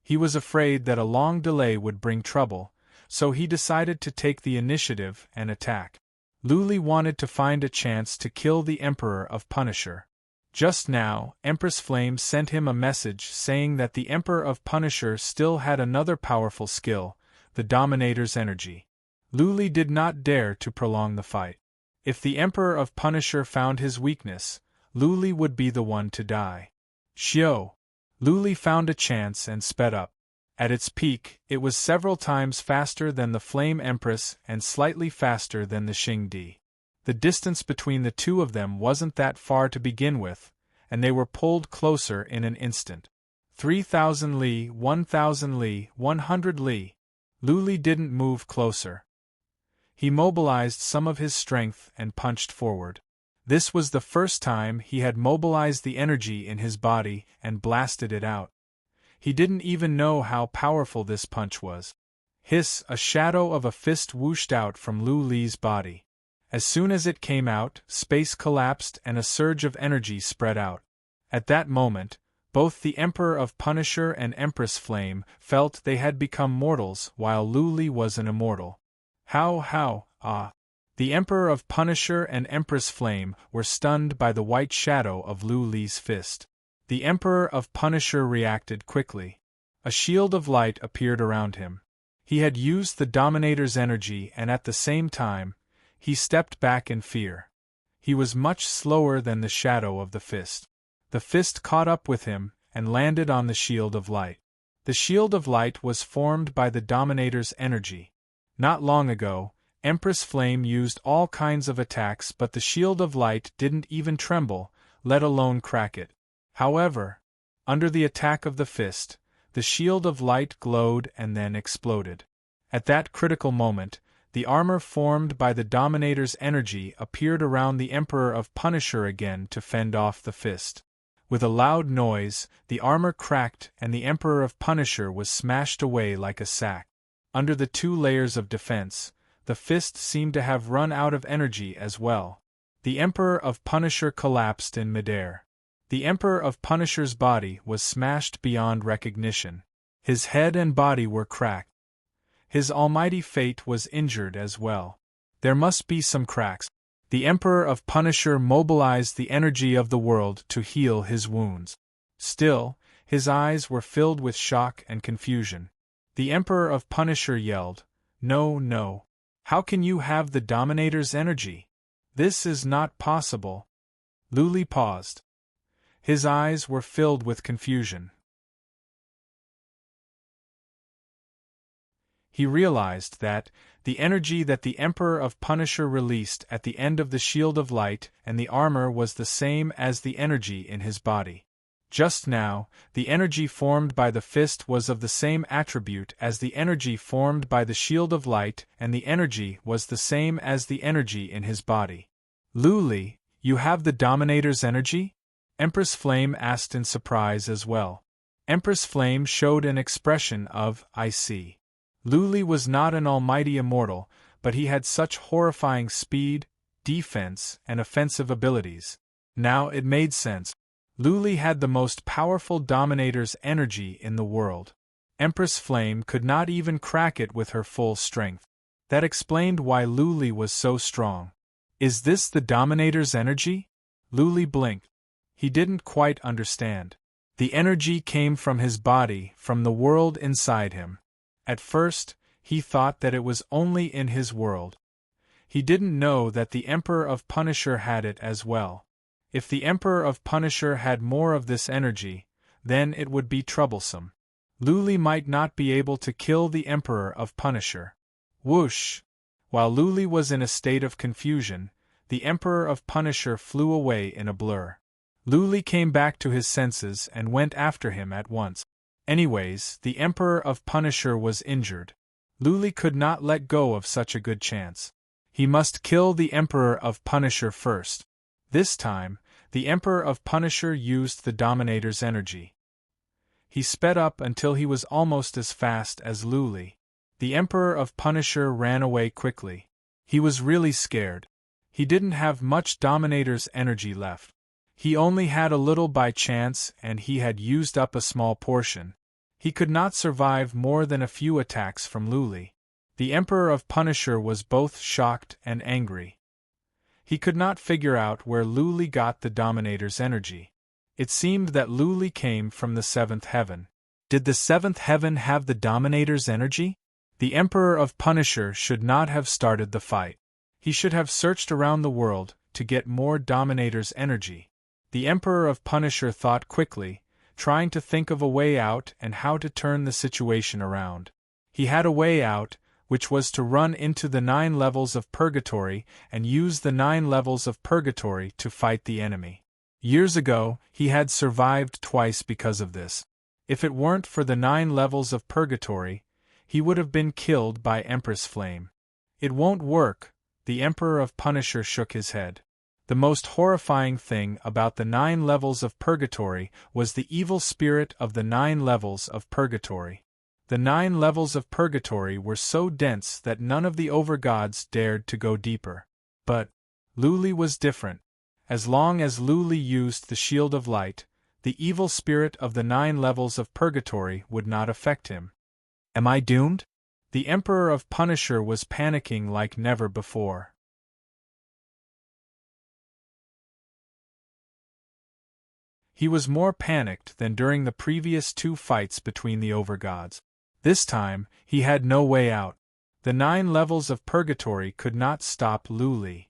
He was afraid that a long delay would bring trouble, so he decided to take the initiative and attack. Lu Li wanted to find a chance to kill the Emperor of Punisher. Just now, Empress Flame sent him a message saying that the Emperor of Punisher still had another powerful skill, the Dominator's energy. Lu Li did not dare to prolong the fight. If the Emperor of Punisher found his weakness, Lu Li would be the one to die. Xiao! Lu Li found a chance and sped up. At its peak, it was several times faster than the Flame Empress and slightly faster than the Xing Di. The distance between the two of them wasn't that far to begin with, and they were pulled closer in an instant. 3,000 li, 1,000 li, 100 li. Lu Li didn't move closer. He mobilized some of his strength and punched forward. This was the first time he had mobilized the energy in his body and blasted it out. He didn't even know how powerful this punch was. Hiss! A shadow of a fist whooshed out from Lu Li's body. As soon as it came out, space collapsed and a surge of energy spread out. At that moment, both the Emperor of Punisher and Empress Flame felt they had become mortals while Lu Li was an immortal. The Emperor of Punisher and Empress Flame were stunned by the white shadow of Lu Li's fist. The Emperor of Punisher reacted quickly. A shield of light appeared around him. He had used the Dominator's energy and at the same time, he stepped back in fear. He was much slower than the shadow of the fist. The fist caught up with him and landed on the shield of light. The shield of light was formed by the Dominator's energy. Not long ago, Empress Flame used all kinds of attacks, but the shield of light didn't even tremble, let alone crack it. However, under the attack of the fist, the shield of light glowed and then exploded. At that critical moment, the armor formed by the Dominator's energy appeared around the Emperor of Punisher again to fend off the fist. With a loud noise, the armor cracked and the Emperor of Punisher was smashed away like a sack. Under the 2 layers of defense, the fist seemed to have run out of energy as well. The Emperor of Punisher collapsed in midair. The Emperor of Punisher's body was smashed beyond recognition. His head and body were cracked. His almighty fate was injured as well. There must be some cracks. The Emperor of Punisher mobilized the energy of the world to heal his wounds. Still, his eyes were filled with shock and confusion. The Emperor of Punisher yelled, "No, no. How can you have the Dominator's energy? This is not possible." Luli paused. His eyes were filled with confusion. He realized that the energy that the Emperor of Punisher released at the end of the Shield of Light and the armor was the same as the energy in his body. Just now, the energy formed by the fist was of the same attribute as the energy formed by the Shield of Light, and the energy was the same as the energy in his body. "Luli, you have the Dominator's energy?" Empress Flame asked in surprise as well. Empress Flame showed an expression of, "I see." Luli was not an almighty immortal, but he had such horrifying speed, defense, and offensive abilities. Now it made sense. Luli had the most powerful Dominator's energy in the world. Empress Flame could not even crack it with her full strength. That explained why Luli was so strong. "Is this the Dominator's energy?" Luli blinked. He didn't quite understand. The energy came from his body, from the world inside him. At first, he thought that it was only in his world. He didn't know that the Emperor of Punisher had it as well. If the Emperor of Punisher had more of this energy, then it would be troublesome. Luli might not be able to kill the Emperor of Punisher. Whoosh! While Luli was in a state of confusion, the Emperor of Punisher flew away in a blur. Luli came back to his senses and went after him at once. Anyways, the Emperor of Punisher was injured. Luli could not let go of such a good chance. He must kill the Emperor of Punisher first. This time, the Emperor of Punisher used the Dominator's energy. He sped up until he was almost as fast as Luli. The Emperor of Punisher ran away quickly. He was really scared. He didn't have much Dominator's energy left. He only had a little by chance and he had used up a small portion. He could not survive more than a few attacks from Luli. The Emperor of Punisher was both shocked and angry. He could not figure out where Luli got the Dominator's energy. It seemed that Luli came from the 7th heaven. Did the 7th heaven have the Dominator's energy? The Emperor of Punisher should not have started the fight. He should have searched around the world to get more Dominator's energy. The Emperor of Punisher thought quickly, trying to think of a way out and how to turn the situation around. He had a way out, which was to run into the 9 levels of purgatory and use the 9 levels of purgatory to fight the enemy. Years ago, he had survived twice because of this. If it weren't for the 9 levels of purgatory, he would have been killed by Empress Flame. It won't work, the Emperor of Punisher shook his head. The most horrifying thing about the 9 levels of purgatory was the evil spirit of the 9 levels of purgatory. The 9 levels of purgatory were so dense that none of the overgods dared to go deeper. But Luli was different. As long as Luli used the Shield of Light, the evil spirit of the 9 levels of purgatory would not affect him. Am I doomed? The Emperor of Punisher was panicking like never before. He was more panicked than during the previous 2 fights between the overgods. This time, he had no way out. The 9 levels of purgatory could not stop Luli.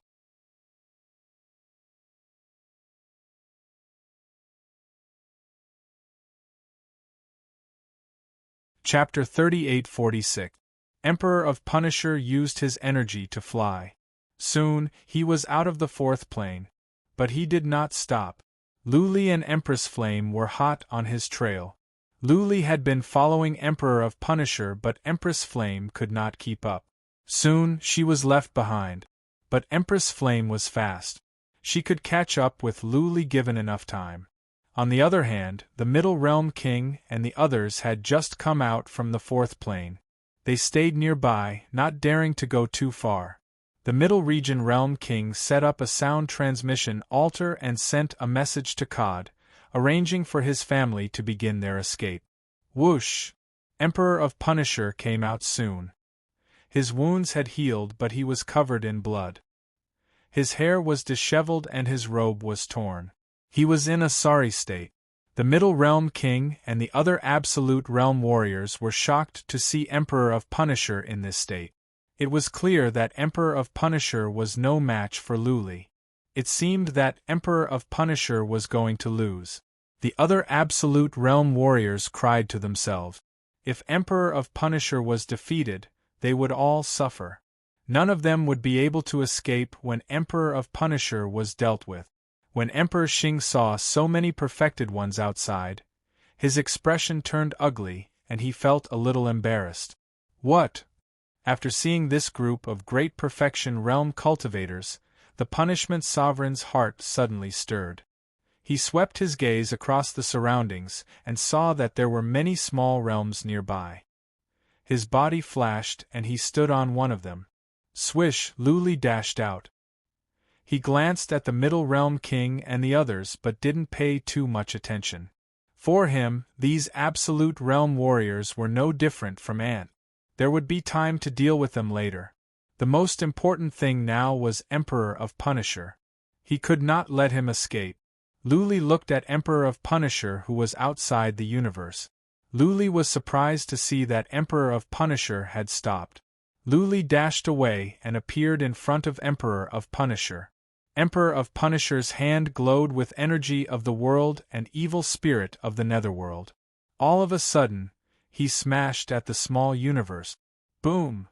Chapter 3846. Emperor of Punisher used his energy to fly. Soon, he was out of the 4th plane. But he did not stop. Luli and Empress Flame were hot on his trail. Luli had been following Emperor of Punisher, but Empress Flame could not keep up. Soon, she was left behind. But Empress Flame was fast. She could catch up with Luli given enough time. On the other hand, the Middle Realm King and the others had just come out from the fourth plane. They stayed nearby, not daring to go too far. The Middle Region Realm King set up a sound transmission altar and sent a message to Cod, arranging for his family to begin their escape. Whoosh! Emperor of Punisher came out soon. His wounds had healed, but he was covered in blood. His hair was disheveled and his robe was torn. He was in a sorry state. The Middle Realm King and the other Absolute Realm warriors were shocked to see Emperor of Punisher in this state. It was clear that Emperor of Punisher was no match for Luli. It seemed that Emperor of Punisher was going to lose. The other Absolute Realm warriors cried to themselves. If Emperor of Punisher was defeated, they would all suffer. None of them would be able to escape when Emperor of Punisher was dealt with. When Emperor Xing saw so many perfected ones outside, his expression turned ugly, and he felt a little embarrassed. What? After seeing this group of great perfection realm cultivators, the Punishment Sovereign's heart suddenly stirred. He swept his gaze across the surroundings and saw that there were many small realms nearby. His body flashed and he stood on one of them. Swish! Luli dashed out. He glanced at the Middle Realm King and the others but didn't pay too much attention. For him, these Absolute Realm warriors were no different from ants. There would be time to deal with them later. The most important thing now was Emperor of Punisher. He could not let him escape. Luli looked at Emperor of Punisher who was outside the universe. Luli was surprised to see that Emperor of Punisher had stopped. Luli dashed away and appeared in front of Emperor of Punisher. Emperor of Punisher's hand glowed with energy of the world and evil spirit of the netherworld. All of a sudden, he smashed at the small universe. Boom!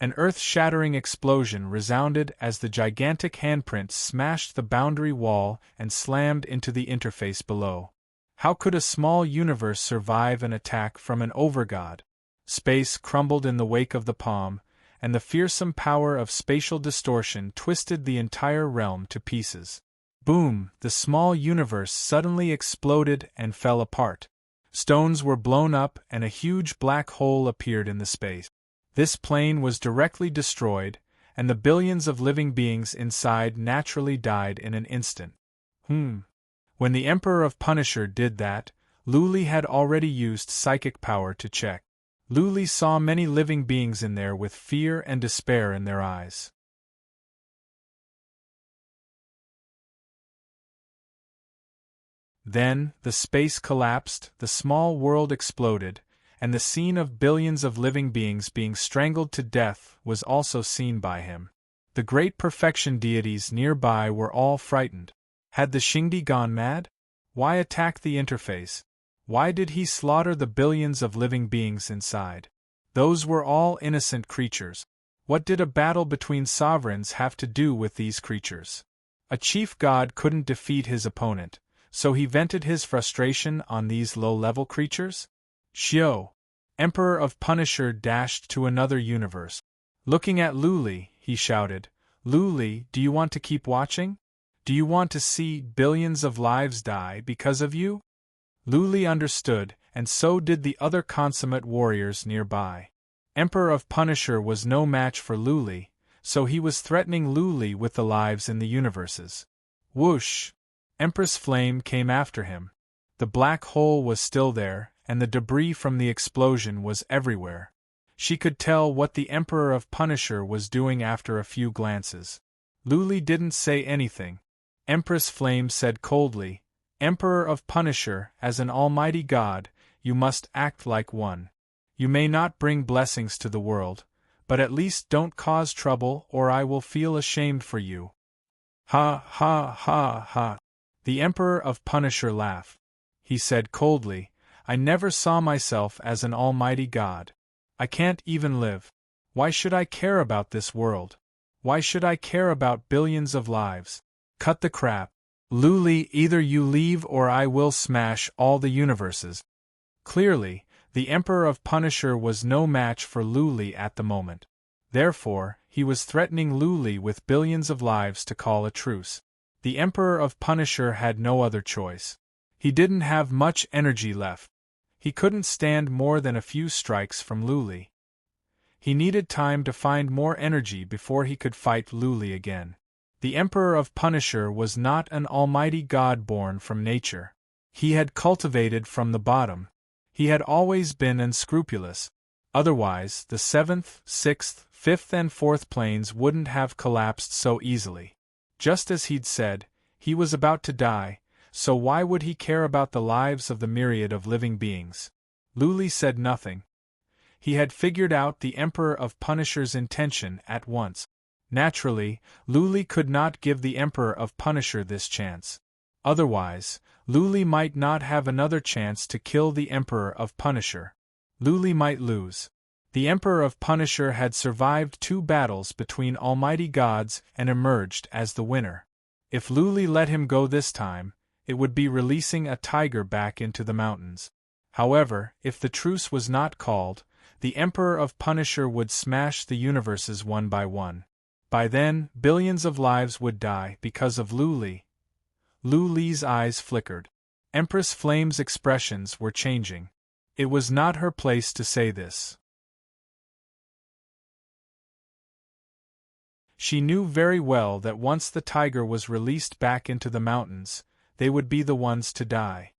An earth-shattering explosion resounded as the gigantic handprint smashed the boundary wall and slammed into the interface below. How could a small universe survive an attack from an overgod? Space crumbled in the wake of the palm, and the fearsome power of spatial distortion twisted the entire realm to pieces. Boom! The small universe suddenly exploded and fell apart. Stones were blown up and a huge black hole appeared in the space. This plane was directly destroyed, and the billions of living beings inside naturally died in an instant. When the Emperor of Punisher did that, Luli had already used psychic power to check. Luli saw many living beings in there with fear and despair in their eyes. Then, the space collapsed, the small world exploded, and the scene of billions of living beings being strangled to death was also seen by him. The great perfection deities nearby were all frightened. Had the Xingdi gone mad? Why attack the interface? Why did he slaughter the billions of living beings inside? Those were all innocent creatures. What did a battle between sovereigns have to do with these creatures? A chief god couldn't defeat his opponent, so he vented his frustration on these low-level creatures? Xiao! Emperor of Punisher dashed to another universe. Looking at Luli, he shouted, "Luli, do you want to keep watching? Do you want to see billions of lives die because of you?" Luli understood, and so did the other consummate warriors nearby. Emperor of Punisher was no match for Luli, so he was threatening Luli with the lives in the universes. Whoosh! Empress Flame came after him. The black hole was still there, and the debris from the explosion was everywhere. She could tell what the Emperor of Punisher was doing after a few glances. Luli didn't say anything. Empress Flame said coldly, "Emperor of Punisher, as an almighty god, you must act like one. You may not bring blessings to the world, but at least don't cause trouble or I will feel ashamed for you." Ha ha ha ha. The Emperor of Punisher laughed. He said coldly, "I never saw myself as an almighty god. I can't even live. Why should I care about this world? Why should I care about billions of lives? Cut the crap. Luli, either you leave or I will smash all the universes." Clearly, the Emperor of Punisher was no match for Luli at the moment. Therefore, he was threatening Luli with billions of lives to call a truce. The Emperor of Punisher had no other choice. He didn't have much energy left. He couldn't stand more than a few strikes from Luli. He needed time to find more energy before he could fight Luli again. The Emperor of Punisher was not an almighty god born from nature. He had cultivated from the bottom. He had always been unscrupulous. Otherwise, the 7th, 6th, 5th and 4th planes wouldn't have collapsed so easily. Just as he'd said, he was about to die, so why would he care about the lives of the myriad of living beings? Luli said nothing. He had figured out the Emperor of Punisher's intention at once. Naturally, Luli could not give the Emperor of Punisher this chance. Otherwise, Luli might not have another chance to kill the Emperor of Punisher. Luli might lose. The Emperor of Punisher had survived 2 battles between almighty gods and emerged as the winner. If Luli let him go this time, it would be releasing a tiger back into the mountains. However, if the truce was not called, the Emperor of Punisher would smash the universes one by one. By then, billions of lives would die because of Luli. Luli's eyes flickered. Empress Flame's expressions were changing. It was not her place to say this. She knew very well that once the tiger was released back into the mountains, they would be the ones to die.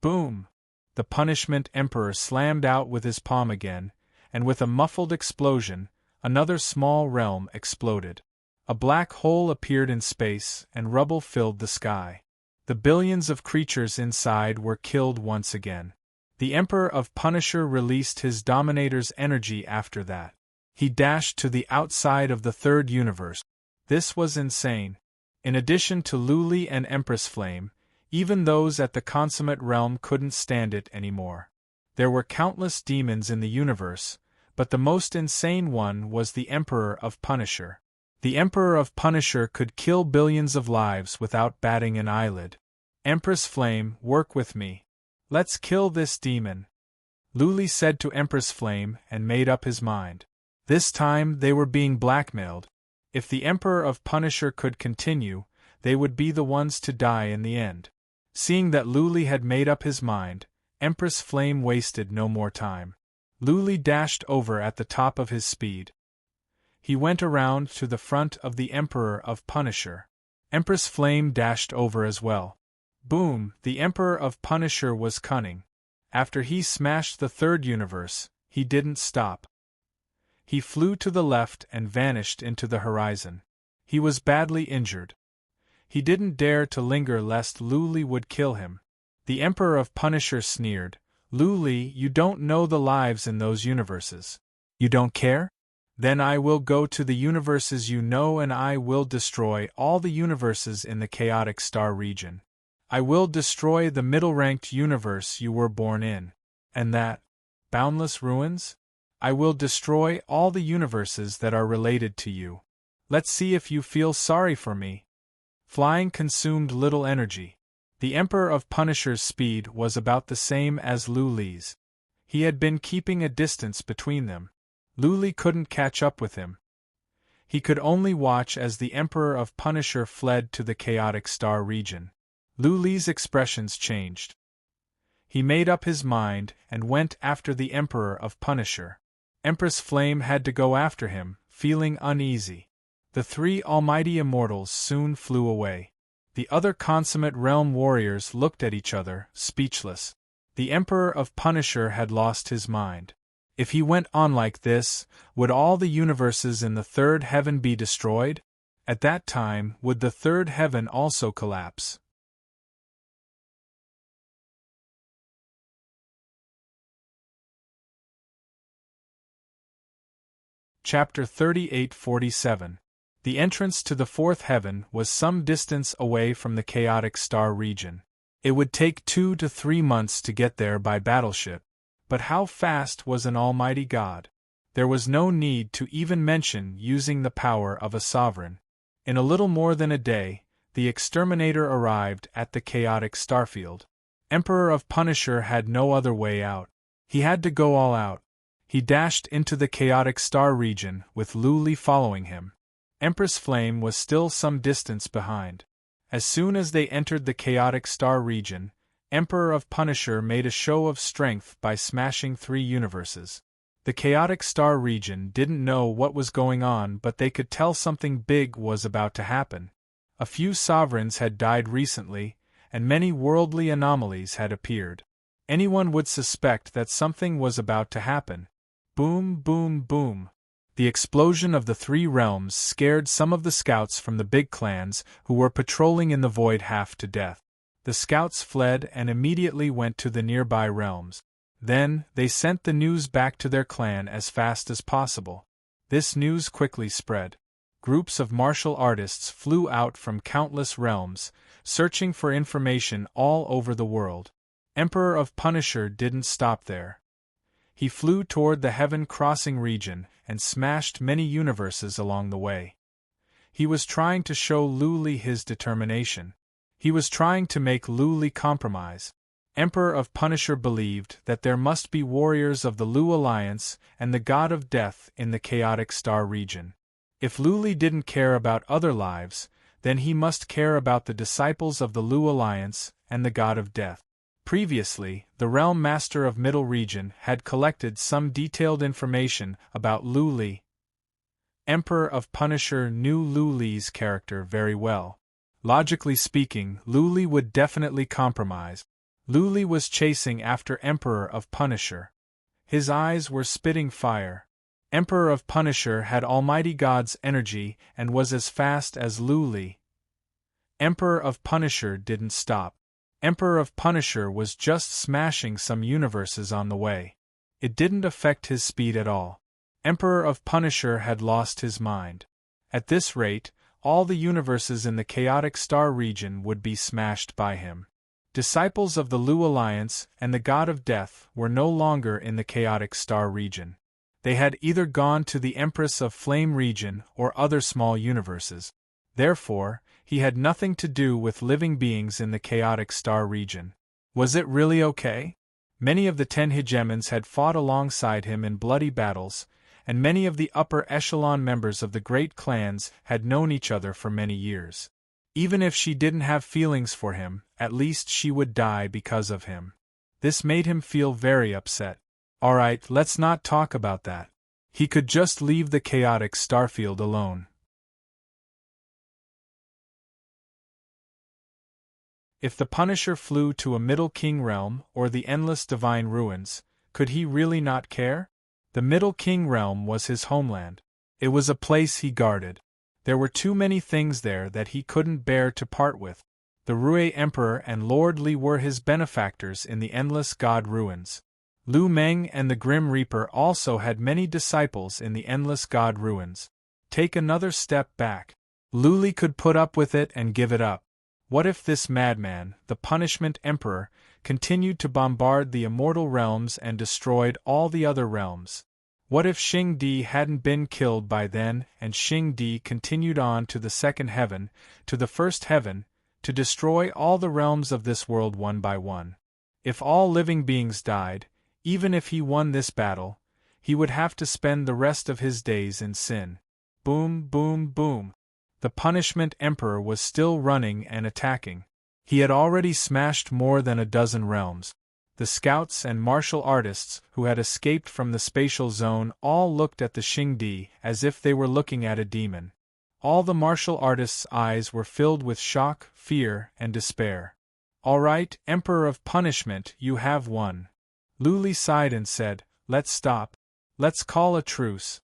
Boom! The Punishment Emperor slammed out with his palm again, and with a muffled explosion, another small realm exploded. A black hole appeared in space, and rubble filled the sky. The billions of creatures inside were killed once again. The Emperor of Punisher released his Dominator's energy after that. He dashed to the outside of the 3rd universe. This was insane. In addition to Luli and Empress Flame, even those at the Consummate Realm couldn't stand it anymore. There were countless demons in the universe, but the most insane one was the Emperor of Punisher. The Emperor of Punisher could kill billions of lives without batting an eyelid. Empress Flame, work with me. Let's kill this demon. Luli said to Empress Flame and made up his mind. This time they were being blackmailed. If the Emperor of Punisher could continue, they would be the ones to die in the end. Seeing that Luli had made up his mind, Empress Flame wasted no more time. Luli dashed over at the top of his speed. He went around to the front of the Emperor of Punisher. Empress Flame dashed over as well. Boom! The Emperor of Punisher was cunning. After he smashed the 3rd universe, he didn't stop. He flew to the left and vanished into the horizon. He was badly injured. He didn't dare to linger lest Luli would kill him. The Emperor of Punisher sneered, "Luli, you don't know the lives in those universes. You don't care? Then I will go to the universes you know and I will destroy all the universes in the chaotic star region. I will destroy the middle-ranked universe you were born in. And that? Boundless ruins? I will destroy all the universes that are related to you. Let's see if you feel sorry for me." Flying consumed little energy. The Emperor of Punisher's speed was about the same as Luli's. He had been keeping a distance between them. Luli couldn't catch up with him. He could only watch as the Emperor of Punisher fled to the chaotic star region. Luli's expressions changed. He made up his mind and went after the Emperor of Punisher. Empress Flame had to go after him, feeling uneasy. The 3 almighty immortals soon flew away. The other Consummate Realm warriors looked at each other, speechless. The Emperor of Punisher had lost his mind. If he went on like this, would all the universes in the 3rd heaven be destroyed? At that time, would the 3rd heaven also collapse? Chapter 38-47. The entrance to the 4th heaven was some distance away from the chaotic star region. It would take 2 to 3 months to get there by battleship. But how fast was an almighty god? There was no need to even mention using the power of a sovereign. In a little more than a day, the exterminator arrived at the chaotic starfield. Emperor of Punisher had no other way out. He had to go all out. He dashed into the chaotic star region, with Luli following him. Empress Flame was still some distance behind. As soon as they entered the chaotic star region, Emperor of Punisher made a show of strength by smashing 3 universes. The chaotic star region didn't know what was going on, but they could tell something big was about to happen. A few sovereigns had died recently, and many worldly anomalies had appeared. Anyone would suspect that something was about to happen. Boom, boom, boom. The explosion of the 3 realms scared some of the scouts from the big clans who were patrolling in the void half to death. The scouts fled and immediately went to the nearby realms. Then, they sent the news back to their clan as fast as possible. This news quickly spread. Groups of martial artists flew out from countless realms, searching for information all over the world. Emperor of Punisher didn't stop there. He flew toward the Heaven Crossing region and smashed many universes along the way. He was trying to show Luli his determination. He was trying to make Luli compromise. Emperor of Punisher believed that there must be warriors of the Lu Alliance and the God of Death in the chaotic star region. If Luli didn't care about other lives, then he must care about the disciples of the Lu Alliance and the God of Death. Previously, the Realm Master of Middle Region had collected some detailed information about Luli. Emperor of Punisher knew Luli's character very well. Logically speaking, Luli would definitely compromise. Luli was chasing after Emperor of Punisher. His eyes were spitting fire. Emperor of Punisher had Almighty God's energy and was as fast as Luli. Emperor of Punisher didn't stop. Emperor of Punisher was just smashing some universes on the way. It didn't affect his speed at all. Emperor of Punisher had lost his mind. At this rate, all the universes in the chaotic star region would be smashed by him. Disciples of the Lu Alliance and the God of Death were no longer in the chaotic star region. They had either gone to the Empress of Flame region or other small universes. Therefore, he had nothing to do with living beings in the chaotic star region. Was it really okay? Many of the 10 hegemons had fought alongside him in bloody battles, and many of the upper echelon members of the great clans had known each other for many years. Even if she didn't have feelings for him, at least she would die because of him. This made him feel very upset. Alright, let's not talk about that. He could just leave the chaotic starfield alone. If the Punisher flew to a Middle King realm or the endless divine ruins, could he really not care? The Middle King realm was his homeland. It was a place he guarded. There were too many things there that he couldn't bear to part with. The Rui Emperor and Lord Li were his benefactors in the endless god ruins. Lu Meng and the Grim Reaper also had many disciples in the endless god ruins. Take another step back. Luli could put up with it and give it up. What if this madman, the Punishment Emperor, continued to bombard the immortal realms and destroyed all the other realms? What if Xing Di hadn't been killed by then and Xing Di continued on to the second heaven, to the first heaven, to destroy all the realms of this world one by one? If all living beings died, even if he won this battle, he would have to spend the rest of his days in sin. Boom, boom, boom. The Punishment Emperor was still running and attacking. He had already smashed more than a dozen realms. The scouts and martial artists who had escaped from the spatial zone all looked at the Xing Di as if they were looking at a demon. All the martial artists' eyes were filled with shock, fear, and despair. All right, Emperor of Punishment, you have won. Luli sighed and said, "Let's stop. Let's call a truce."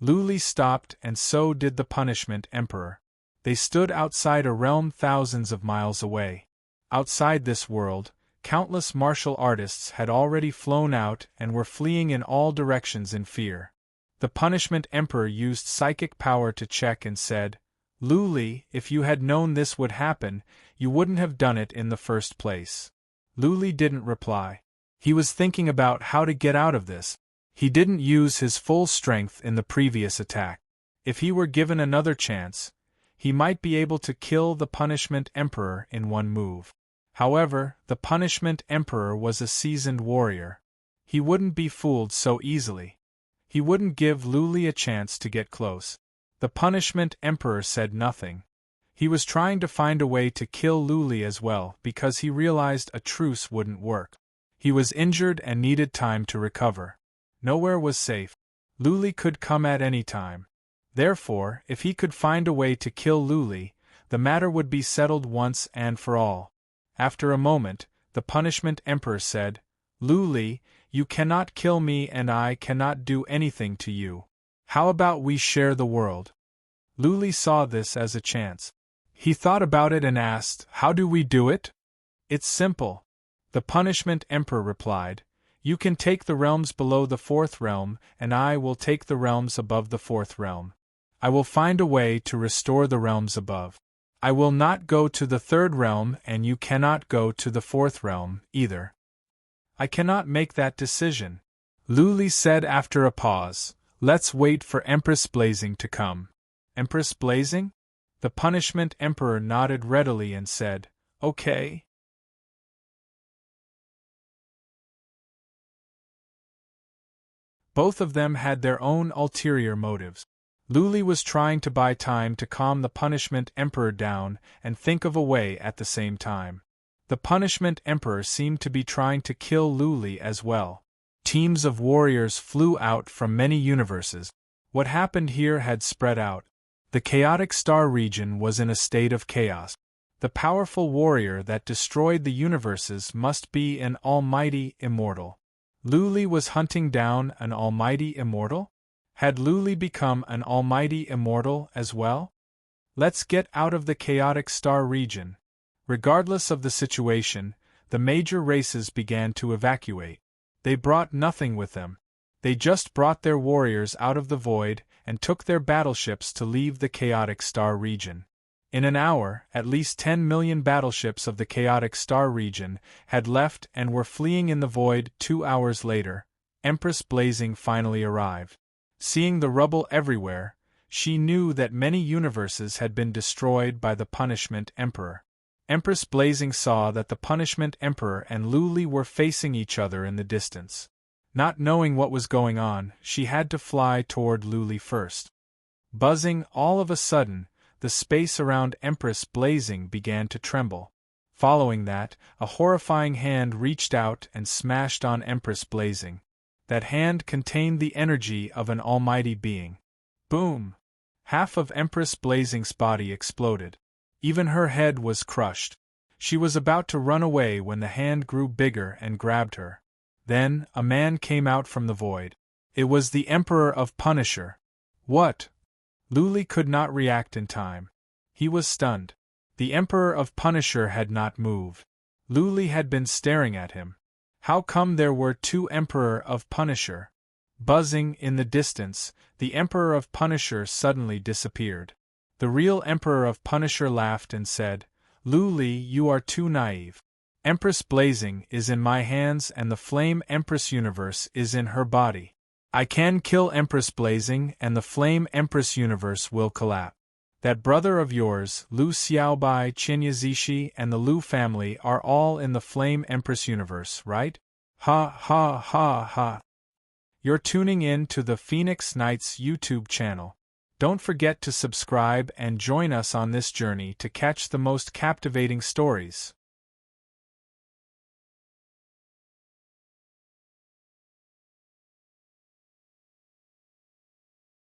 Luli stopped, and so did the Punishment Emperor. They stood outside a realm thousands of miles away. Outside this world, countless martial artists had already flown out and were fleeing in all directions in fear. The Punishment Emperor used psychic power to check and said, "Luli, if you had known this would happen, you wouldn't have done it in the first place." Luli didn't reply. He was thinking about how to get out of this. He didn't use his full strength in the previous attack. If he were given another chance, he might be able to kill the Punishment Emperor in one move. However, the Punishment Emperor was a seasoned warrior. He wouldn't be fooled so easily. He wouldn't give Luli a chance to get close. The Punishment Emperor said nothing. He was trying to find a way to kill Luli as well because he realized a truce wouldn't work. He was injured and needed time to recover. Nowhere was safe. Luli could come at any time. Therefore, if he could find a way to kill Luli, the matter would be settled once and for all. After a moment, the Punishment Emperor said, "Luli, you cannot kill me and I cannot do anything to you. How about we share the world?" Luli saw this as a chance. He thought about it and asked, "How do we do it?" "It's simple." The Punishment Emperor replied, "You can take the realms below the fourth realm, and I will take the realms above the fourth realm. I will find a way to restore the realms above. I will not go to the third realm, and you cannot go to the fourth realm, either." "I cannot make that decision," Luli said after a pause. "Let's wait for Empress Blazing to come." "Empress Blazing?" The Punishment Emperor nodded readily and said, "Okay." Both of them had their own ulterior motives. Luli was trying to buy time to calm the Punishment Emperor down and think of a way at the same time. The Punishment Emperor seemed to be trying to kill Luli as well. Teams of warriors flew out from many universes. What happened here had spread out. The chaotic star region was in a state of chaos. The powerful warrior that destroyed the universes must be an almighty immortal. Luli was hunting down an almighty immortal? Had Luli become an almighty immortal as well? Let's get out of the chaotic star region. Regardless of the situation, the major races began to evacuate. They brought nothing with them. They just brought their warriors out of the void and took their battleships to leave the chaotic star region. In an hour, at least 10 million battleships of the chaotic star region had left and were fleeing in the void. 2 hours later, Empress Blazing finally arrived. Seeing the rubble everywhere, she knew that many universes had been destroyed by the Punishment Emperor. Empress Blazing saw that the Punishment Emperor and Luli were facing each other in the distance. Not knowing what was going on, she had to fly toward Luli first. Buzzing all of a sudden, the space around Empress Blazing began to tremble. Following that, a horrifying hand reached out and smashed on Empress Blazing. That hand contained the energy of an almighty being. Boom! Half of Empress Blazing's body exploded. Even her head was crushed. She was about to run away when the hand grew bigger and grabbed her. Then, a man came out from the void. It was the Emperor of Punisher. "What?" Luli could not react in time. He was stunned. The Emperor of Punisher had not moved. Luli had been staring at him. How come there were two Emperor of Punisher? Buzzing in the distance, the Emperor of Punisher suddenly disappeared. The real Emperor of Punisher laughed and said, "Luli, you are too naive. Empress Blazing is in my hands and the Flame Empress universe is in her body. I can kill Empress Blazing and the Flame Empress universe will collapse. That brother of yours, Lu Xiaobai, Qinyazishi, and the Lu family are all in the Flame Empress universe, right? Ha ha ha ha. You're tuning in to the Phoenix Knights YouTube channel. Don't forget to subscribe and join us on this journey to catch the most captivating stories.